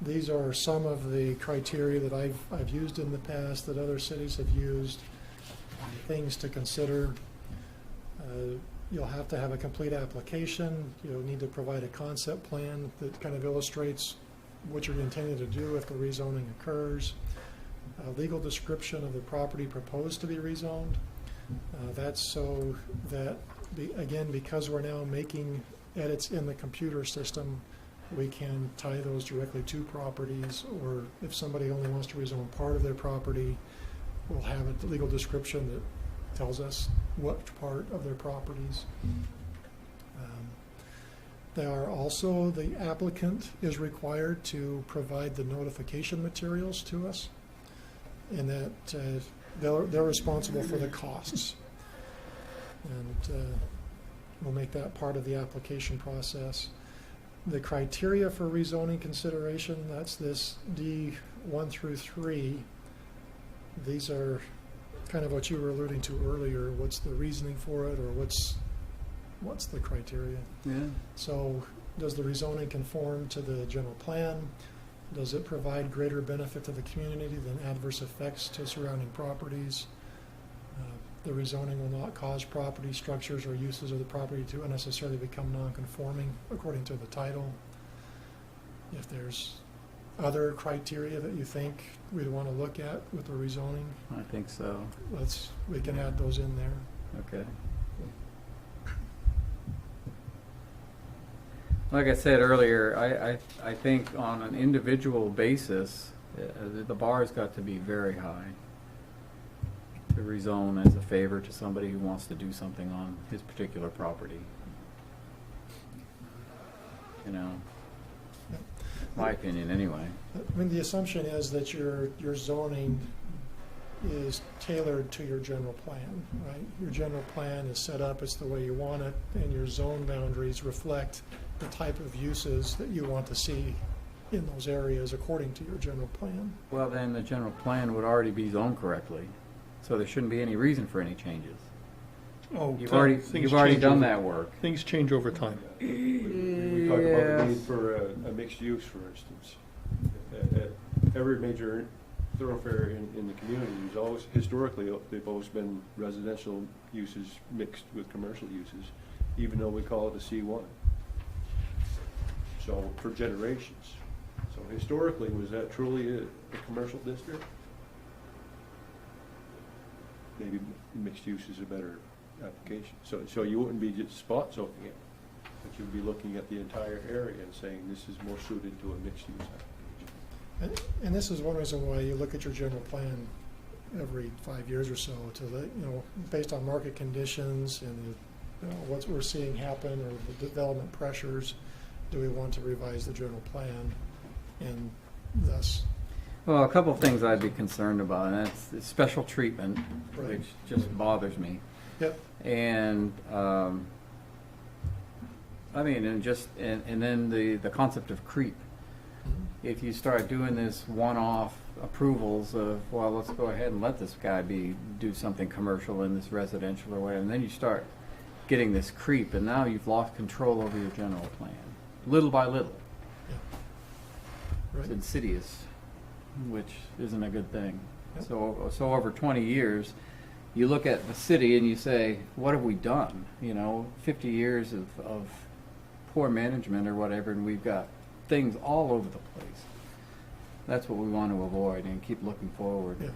these are some of the criteria that I've used in the past, that other cities have used, things to consider. You'll have to have a complete application. You'll need to provide a concept plan that kind of illustrates what you're intending to do if the rezoning occurs. A legal description of the property proposed to be rezoned. That's so that, again, because we're now making edits in the computer system, we can tie those directly to properties, or if somebody only wants to rezone part of their property, we'll have a legal description that tells us what part of their properties. There are also, the applicant is required to provide the notification materials to us, and that they're responsible for the costs. And we'll make that part of the application process. The criteria for rezoning consideration, that's this D1 through 3. These are kind of what you were alluding to earlier. What's the reasoning for it, or what's the criteria? Yeah. So does the rezoning conform to the general plan? Does it provide greater benefit to the community than adverse effects to surrounding properties? The rezoning will not cause property structures or uses of the property to unnecessarily become non-conforming according to the title. If there's other criteria that you think we'd want to look at with the rezoning, I think so. we can add those in there. Okay. Like I said earlier, I think on an individual basis, the bar's got to be very high to rezone as a favor to somebody who wants to do something on his particular property. You know, my opinion anyway. I mean, the assumption is that your zoning is tailored to your general plan, right? Your general plan is set up, it's the way you want it, and your zone boundaries reflect the type of uses that you want to see in those areas according to your general plan. Well, then the general plan would already be zoned correctly, so there shouldn't be any reason for any changes. Oh, You've already change done over- that work. Things change over time. We talked about the need for a mixed use, for instance. Every major thoroughfare in the community is always, historically, they've always been residential uses mixed with commercial uses, even though we call it a C1. So, for generations. So historically, was that truly a commercial district? Maybe mixed use is a better application. So you wouldn't be just spot zoning it, but you'd be looking at the entire area and saying this is more suited to a mixed use application. And this is one reason why you look at your general plan every 5 years or so to based on market conditions and what we're seeing happen or the development pressures, do we want to revise the general plan and thus. Well, a couple of things I'd be concerned about, and that's the special treatment, Right. which just bothers me. Yep. And, I mean, and then the concept of creep. If you start doing this one-off approvals of, well, let's go ahead and let this guy do something commercial in this residential or whatever, and then you start getting this creep, and now you've lost control over your general plan, little by little. Right. It's insidious, which isn't a good thing. Yep. So over 20 years, you look at the city and you say, what have we done? 50 years of poor management or whatever, and we've got things all over the place. That's what we want to avoid and keep looking forward. Yeah.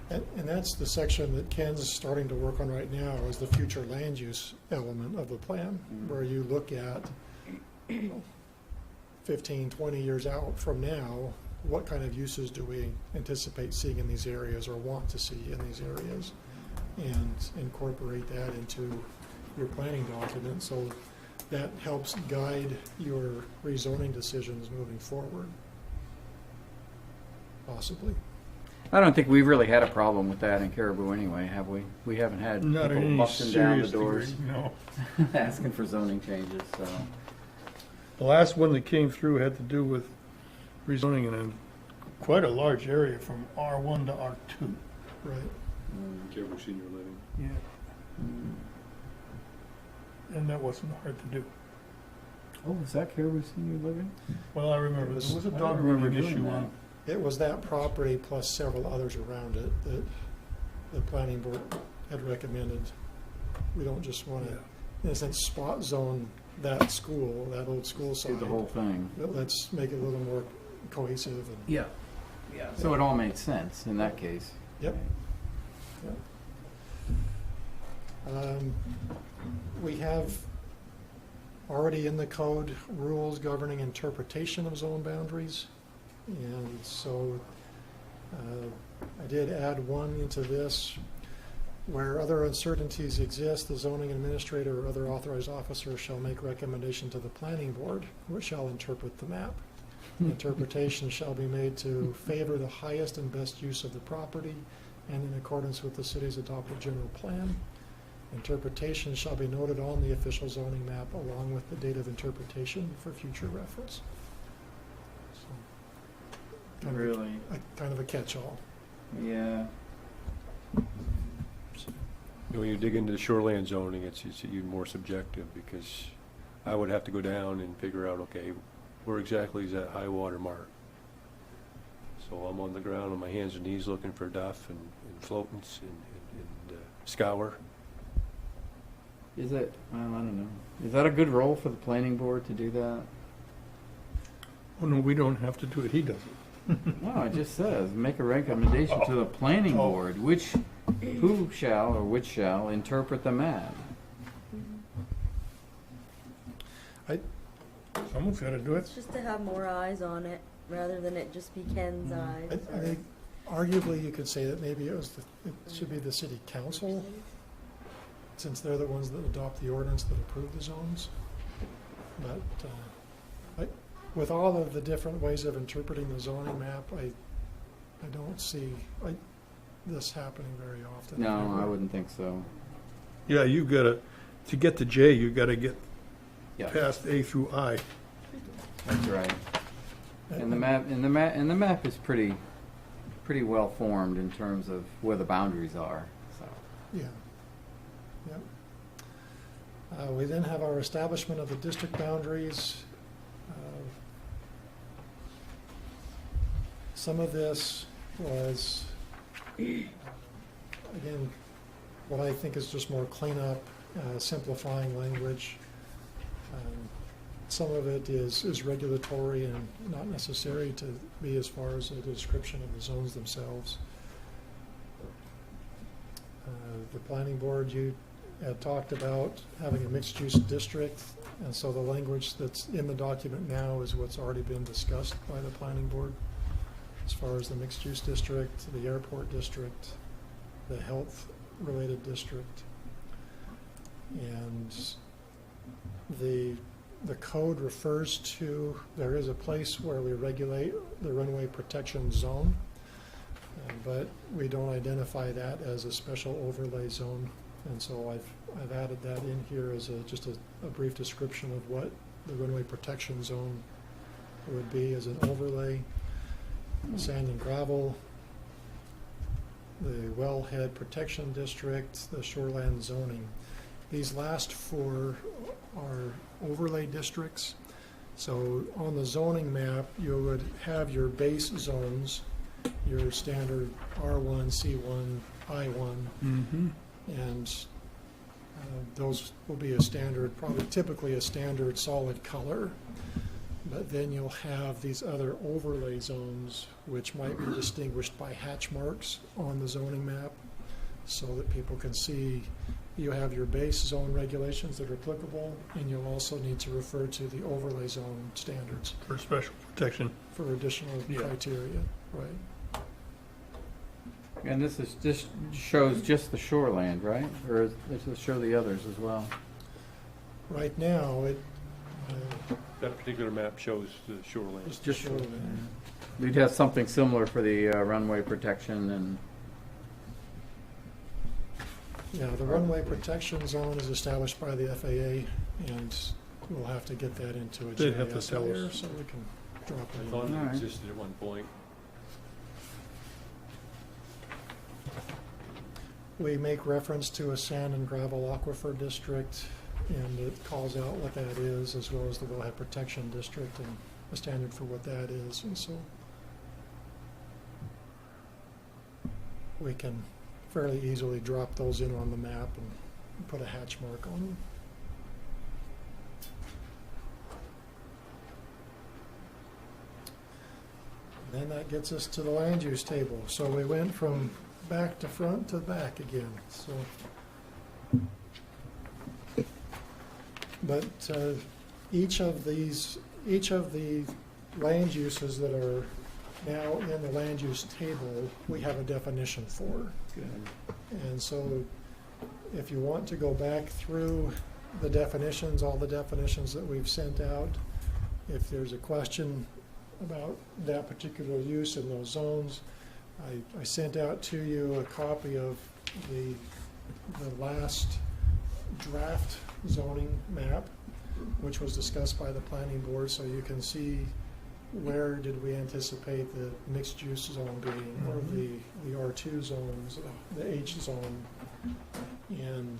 Yeah. And that's the section that Ken's starting to work on right now is the future land use element of the plan, where you look at 15, 20 years out from now, what kind of uses do we anticipate seeing in these areas or want to see in these areas, and incorporate that into your planning document so that helps guide your rezoning decisions moving forward, possibly. I don't think we've really had a problem with that in Caribou anyway, have we? We haven't had Not in people any busting down the serious doors degree, no. asking for zoning changes, so. The last one that came through had to do with rezoning in quite a large area from R1 to R2. Right. Caribou Senior Living. Yeah. And that wasn't hard to do. Oh, was that Caribou Senior Living? Well, I remember, there was a I dog remember grooming doing issue that. on. It was that property plus several others around it that the planning board had recommended. We don't just want to, in a sense, spot zone that school, that old school Do site. the whole thing. But let's make it a little more cohesive. And, Yeah. Yeah. So it all made sense in that case. Yep. We have already in the code rules governing interpretation of zone boundaries. And so I did add one into this. Where other uncertainties exist, the zoning administrator or other authorized officer shall make recommendation to the planning board, which shall interpret the map. Interpretation shall be made to favor the highest and best use of the property and in accordance with the city's adopted general plan. Interpretation shall be noted on the official zoning map along with the date of interpretation for future reference. So, Really? kind of a catch-all. Yeah. When you dig into the shoreland zoning, it's even more subjective because I would have to go down and figure out, okay, where exactly is that high water mark? So I'm on the ground on my hands and knees looking for duff and floatants and scour. Is it, well, I don't know. Is that a good role for the planning board to do that? Oh, no, we don't have to do it, he does it. No, it just says, make a recommendation to the planning board, who shall interpret the map. Someone's got to do it. It's just to have more eyes on it, rather than it just be Ken's eyes. I think arguably you could say that maybe it should be the city council, since they're the ones that adopt the ordinance that approve the zones. But with all of the different ways of interpreting the zoning map, I don't see this happening very often. No, I wouldn't think so. Yeah, you've got to get to J, you've got to get Yeah, past A through I. that's right. And the map is pretty well formed in terms of where the boundaries are, so. Yeah. Yep. We then have our establishment of the district boundaries. Some of this was, again, what I think is just more cleanup, simplifying language. Some of it is regulatory and not necessary to be as far as a description of the zones themselves. The planning board, you had talked about having a mixed-use district, and so the language that's in the document now is what's already been discussed by the planning board as far as the mixed-use district, the airport district, the health-related district. And the code refers to, there is a place where we regulate the runway protection zone, but we don't identify that as a special overlay zone. And so I've added that in here as just a brief description of what the runway protection zone would be as an overlay. Sand and gravel, the wellhead protection district, the shoreland zoning. These last four are overlay districts. So on the zoning map, you would have your base zones, your standard R1, C1, I1, and those will be a standard, probably typically a standard solid color. But then you'll have these other overlay zones, which might be distinguished by hatch marks on the zoning map, so that people can see you have your base zone regulations that are applicable, and you'll also need to refer to the overlay zone standards For special protection. for additional criteria, right? And this shows just the shoreland, right? Or does it show the others as well? Right now, it That particular map shows the shoreline. is just shoreline. We'd have something similar for the runway protection and, Yeah, the runway protection zone is established by the FAA, and we'll have to get that into a They'd have to GIS tell layer us. so we can drop I it thought in. it Alright. existed at one point. We make reference to a sand and gravel aquifer district, and it calls out what that is, as well as the wellhead protection district and a standard for what that is, and so we can fairly easily drop those in on the map and put a hatch mark on them. Then that gets us to the land use table. So we went from back to front to back again, so. But each of the land uses that are now in the land use table, we have a definition for. And so if you want to go back through the definitions, all the definitions that we've sent out, if there's a question about that particular use in those zones, I sent out to you a copy of the last draft zoning map, which was discussed by the planning board, so you can see where did we anticipate the mixed use zone being, or the R2 zones, the H zone. And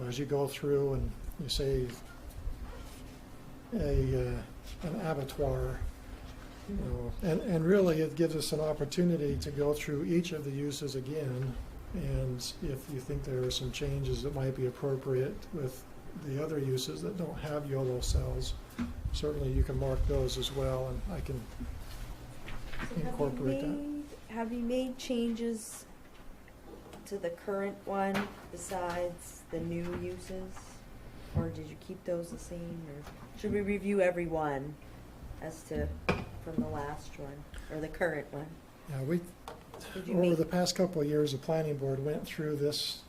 as you go through and you say an abattoir, you know, and really it gives us an opportunity to go through each of the uses again, and if you think there are some changes that might be appropriate with the other uses that don't have YOLO cells, certainly you can mark those as well, and I can incorporate that. Have you made changes to the current one besides the new uses? Or did you keep those the same, or should we review every one as to, from the last one, or the current one? Yeah, Did you over make, the past couple of years, the planning board went through this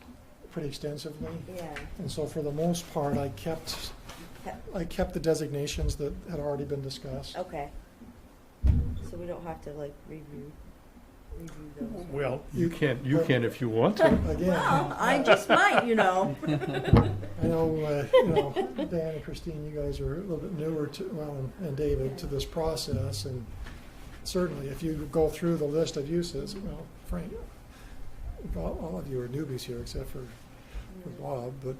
pretty extensively. yeah, And so for the most part, I kept the designations that had already been discussed. okay. So we don't have to like review those. Well, you can if you want to. Again, Well, I just might, you know. I know, Dan and Christine, you guys are a little bit newer to, well, and David, to this process, and certainly if you go through the list of uses, well, Frank, all of you are newbies here except for Bob, but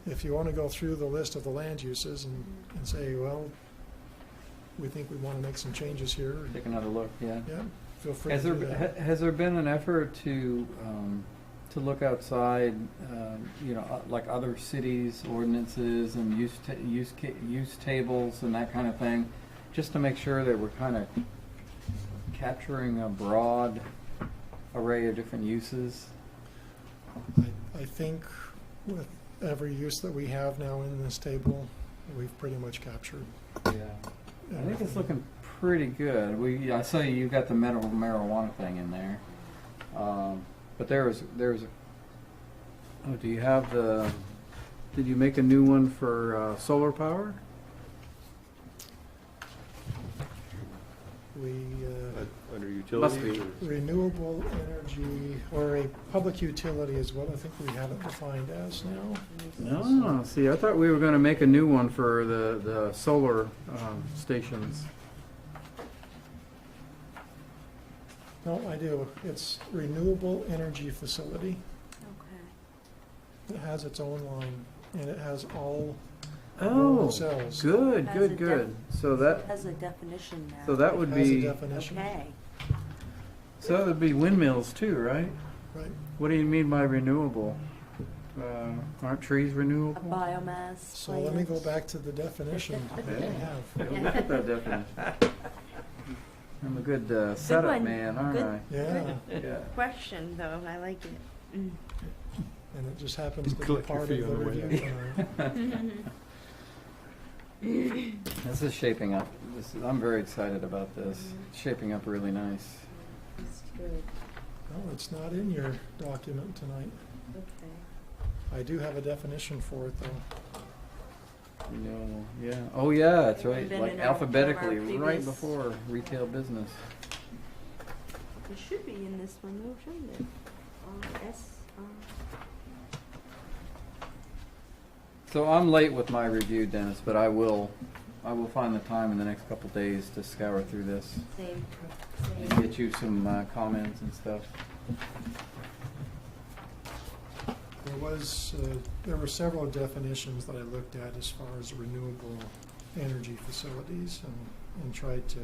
if you want to go through the list of the land uses and say, well, we think we want to make some changes here, Take another look, yeah. yeah, feel free Has to there, do that. has there been an effort to look outside, like other cities' ordinances and use tables and that kind of thing, just to make sure that we're kind of capturing a broad array of different uses? I think with every use that we have now in this table, we've pretty much captured. Yeah. I think it's looking pretty good. I saw you got the medical marijuana thing in there. But there's oh, do you have did you make a new one for solar power? We, Under Must be. utilities? or- renewable energy, or a public utility is what I think we have it defined as now. No, see, I thought we were gonna make a new one for the solar stations. No, I do. It's renewable energy facility. Okay. It has its own line, and it has all Oh, cells. good, Has a good, good. So that, Has a definition now. so that would It has a be, definition. Okay. so that would be windmills too, right? Right. What do you mean by renewable? Aren't trees A renewable? biomass. So let me go back to the definition that we Yeah. have. Look at that definition. I'm a good setup one. man, aren't Good. I? Yeah, Yeah. Question though, I like it. Mm. and it just happens to be Collect your part fee of on the the way review. This is shaping up. I'm very excited about this. It's shaping up really nice. That's good. No, it's not in your document tonight. Okay. I do have a definition for it, though. Yeah. Oh, yeah, that's right. Been Like in our- alphabetically, one of our right previous- before retail business. It should be in this one though, shouldn't it? So I'm late with my review, Dennis, but I will find the time in the next couple days to scour through this Same. and get you some comments and stuff. There were several definitions that I looked at as far as renewable energy facilities and tried to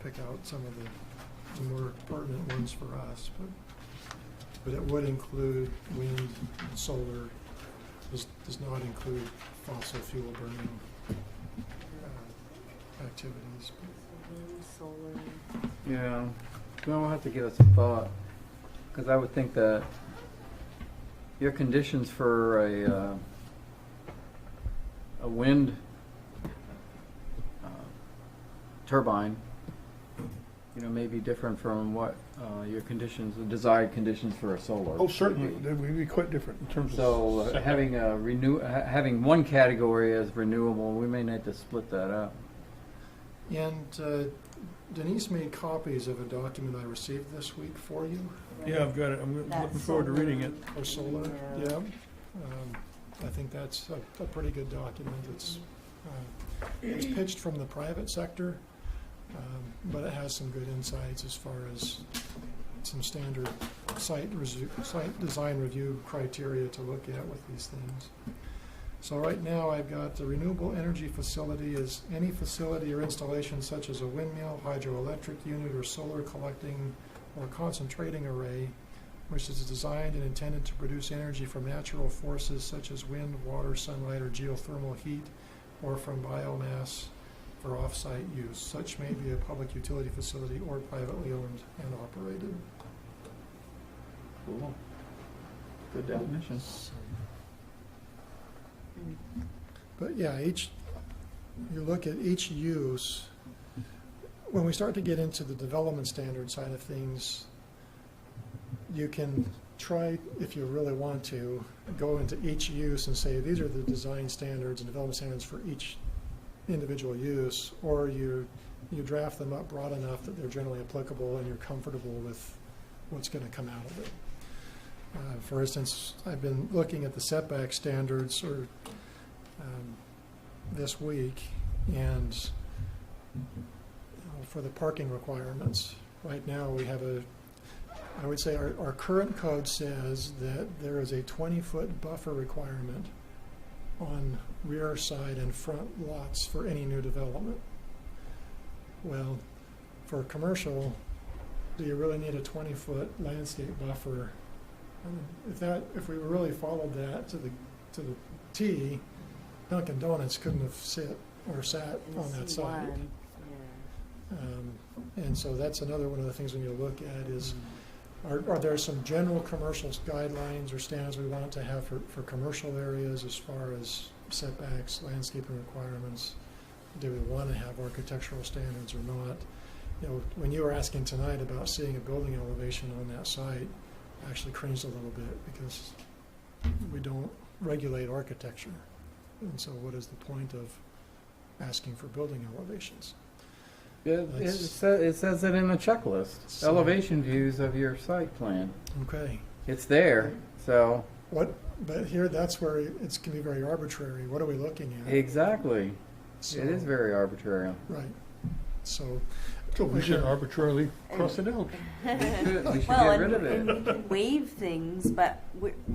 pick out some of the more pertinent ones for us, but it would include wind and solar, does not include fossil fuel burning activities. Wind, solar. Yeah. Well, we'll have to give it some thought, because I would think that your conditions for a wind turbine, may be different from what your conditions, the desired conditions for a solar. Oh, certainly, they would be quite different in terms of. So having having one category as renewable, we may need to split that up. And Denise made copies of a document I received this week for you. Yeah, I've got it. I'm looking forward to reading it. For solar, Yeah. yeah. I think that's a pretty good document. It's pitched from the private sector, but it has some good insights as far as some standard site design review criteria to look at with these things. So right now I've got the renewable energy facility is any facility or installation such as a windmill, hydroelectric unit, or solar collecting or concentrating array, which is designed and intended to produce energy from natural forces such as wind, water, sunlight, or geothermal heat, or from biomass for off-site use. Such may be a public utility facility or privately owned and operated. Cool. Good definition. But yeah, you look at each use, when we start to get into the development standard side of things, you can try, if you really want to, go into each use and say, these are the design standards and development standards for each individual use, or you draft them up broad enough that they're generally applicable and you're comfortable with what's going to come out of it. For instance, I've been looking at the setback standards this week, and for the parking requirements, right now we have I would say our current code says that there is a 20-foot buffer requirement on rear, side, and front lots for any new development. Well, for commercial, do you really need a 20-foot landscape buffer? I mean, if we really followed that to the T, Dunkin' Donuts couldn't have sat on that site. And so that's another one of the things when you look at is, are there some general commercial guidelines or standards we want to have for commercial areas as far as setbacks, landscaping requirements? Do we want to have architectural standards or not? You know, when you were asking tonight about seeing a building elevation on that site, I actually cringed a little bit because we don't regulate architecture. And so what is the point of asking for building elevations? It says it in the checklist, So- elevation views of your site plan. Okay. It's there, so. But here, that's where it can be very arbitrary. What are we looking at? Exactly. So- It is very arbitrary. Right. So, So we should arbitrarily cross it out. We should Well, get rid of and it. you can waive things, but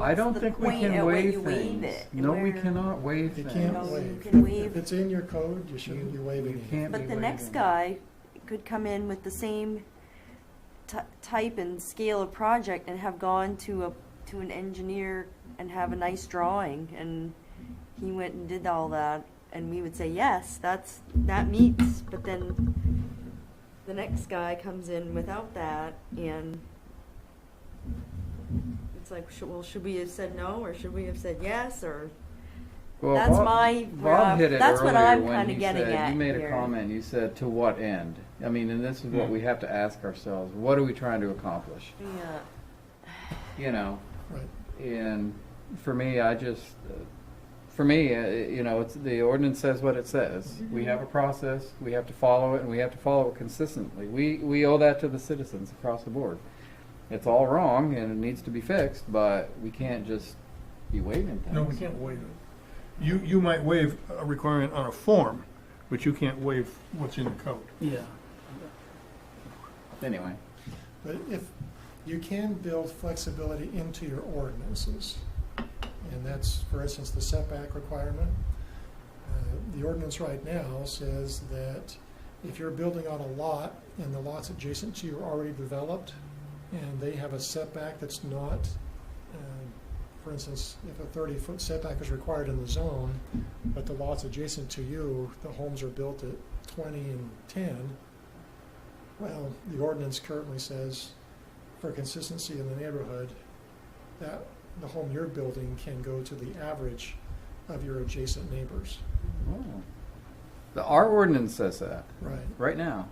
I don't think we can waive waive things. it? No, we Where- cannot waive you things. can't No, you waive. can If waive. it's in your code, you shouldn't be waiving You it. can't be But the waiving next it. guy could come in with the same type and scale of project and have gone to an engineer and have a nice drawing, and he went and did all that, and we would say, yes, that meets, but then the next guy comes in without that, and it's like, should we have said no, or should we have said yes, or? Well, That's Bob hit it that's what earlier I'm when kinda he getting said- at You made here. a comment, you said, to what end? I mean, and this is what we have to ask ourselves, what are we trying to accomplish? Yeah. You know, Right. and for me, you know, it's, the ordinance says what it says. We have a process, we have to follow it, and we have to follow it consistently. We owe that to the citizens across the board. It's all wrong, and it needs to be fixed, but we can't just be waiving things. No, we can't waive it. You might waive a requirement on a form, but you can't waive what's in the code. Yeah. Anyway. But if you can build flexibility into your ordinances, and that's, for instance, the setback requirement. The ordinance right now says that if you're building on a lot and the lots adjacent to you are already developed, and they have a setback that's not, for instance, if a 30-foot setback is required in the zone, but the lots adjacent to you, the homes are built at 20 and 10, well, the ordinance currently says, for consistency in the neighborhood, that the home you're building can go to the average of your adjacent neighbors. Oh. Our ordinance says that, Right. right now.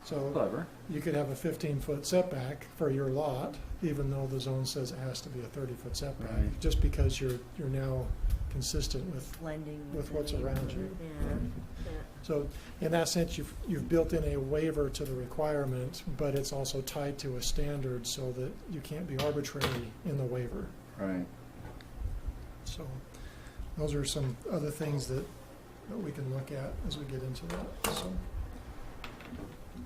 So Clever. you could have a 15-foot setback for your lot, even though the zone says it has to be a 30-foot setback, Right. just because you're now consistent with. Blending With the what's around you. neighborhood. Yeah. So in that sense, you've built in a waiver to the requirement, but it's also tied to a standard so that you can't be arbitrary in the waiver. Right. So those are some other things that we can look at as we get into that. So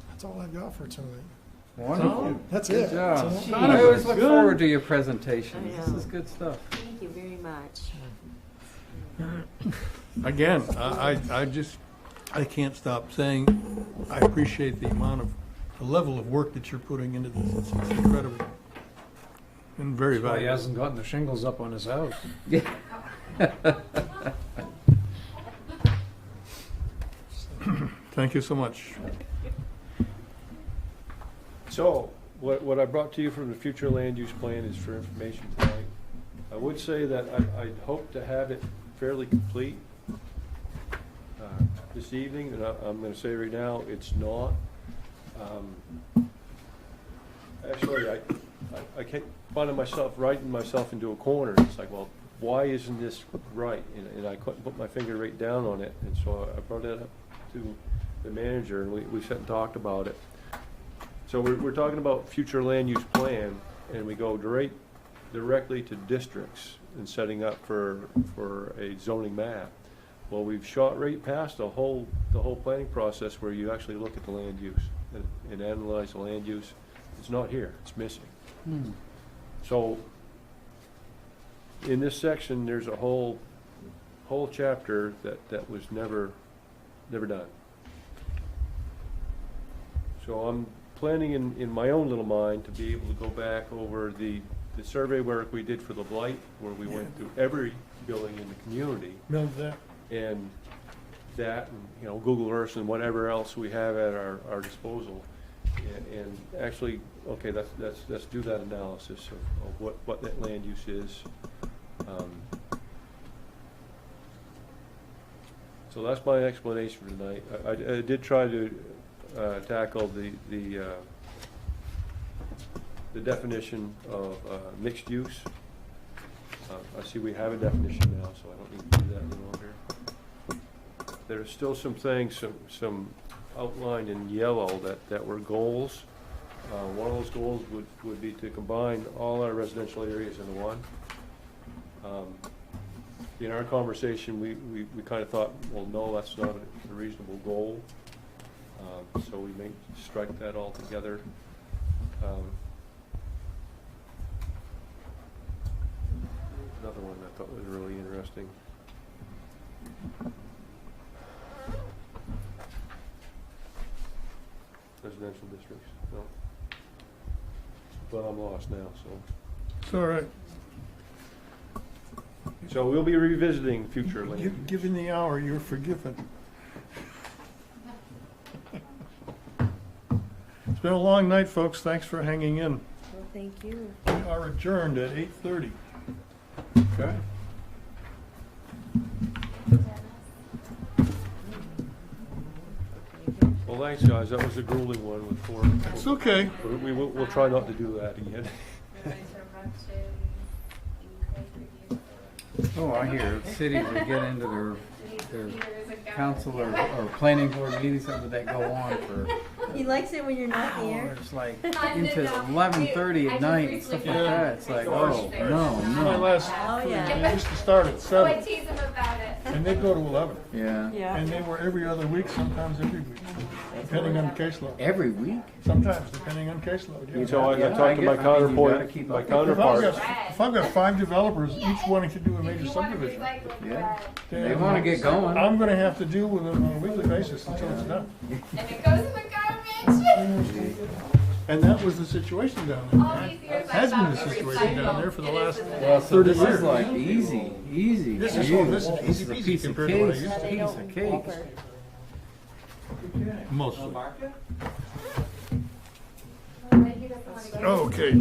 that's all I've got for tonight. Wonderful. That's Good it. job. That's all. I always look forward to your presentation. I This know. is good stuff. Thank you very much. Again, I can't stop saying, I appreciate the level of work that you're putting into this. It's incredible. And very That's why he valuable. hasn't gotten the shingles up on his house. Thank you so much. So, what I brought to you from the future land use plan is for information tonight. I would say that I hope to have it fairly complete this evening, and I'm gonna say right now, it's not. Actually, I kept finding myself writing myself into a corner. It's like, well, why isn't this right? And I couldn't put my finger right down on it, and so I brought it up to the manager, and we sat and talked about it. So we're talking about future land use plan, and we go directly to districts and setting up for a zoning map. Well, we've shot right past the whole planning process where you actually look at the land use and analyze the land use. It's not here, it's missing. So in this section, there's a whole whole chapter that was never done. So I'm planning in my own little mind to be able to go back over the survey work we did for the blight, where we went through every building in the community, Know that. and that, and, you know, Google Earth and whatever else we have at our disposal. And actually, okay, let's do that analysis of what that land use is. So that's my explanation for tonight. I did try to tackle the definition of mixed use. I see we have a definition now, so I don't need to do that any longer. There's still some things, some outlined in yellow that were goals. One of those goals would be to combine all our residential areas into one. In our conversation, we kind of thought, well, no, that's not a reasonable goal. So we may strike that all together. Another one I thought was really interesting. Residential districts, no. But I'm lost now, so. It's all right. So we'll be revisiting future land use. Given the hour, you're forgiven. It's been a long night, folks. Thanks for hanging in. Well, thank you. We are adjourned at 8:30. Okay. Well, thanks, guys. That was a grueling one with 4. It's okay. We'll try not to do that again. Oh, I hear cities that get into their council or planning board meetings, something that go on for He likes it when you're not here. hours, like into 11:30 at night and stuff like that. It's like, oh, no, My no. last, Oh, they yeah. used to start at So I 7, tease him about it. and they'd go to 11. Yeah. Yeah. And they were every other week, sometimes every week, depending on the caseload. Every week? Sometimes, depending on caseload, yeah. So I Yeah, talked I to get- my I mean, you counterpart, gotta keep my up. counterpart. If I've got 5 developers, each wanting to do a major subdivision, Yeah. then They wanna get going. I'm gonna have to deal with them on a weekly basis until it's done. And it goes in the garbage. And that was the situation down there. All these years I Has been thought the every situation down cycle, there for the it is last the Well, so 30 this years. is like easy. This is- for you. this is This easy a peasy piece of compared to what I cake. used to They Piece don't of cake. offer. Mostly. But he doesn't want to get Okay,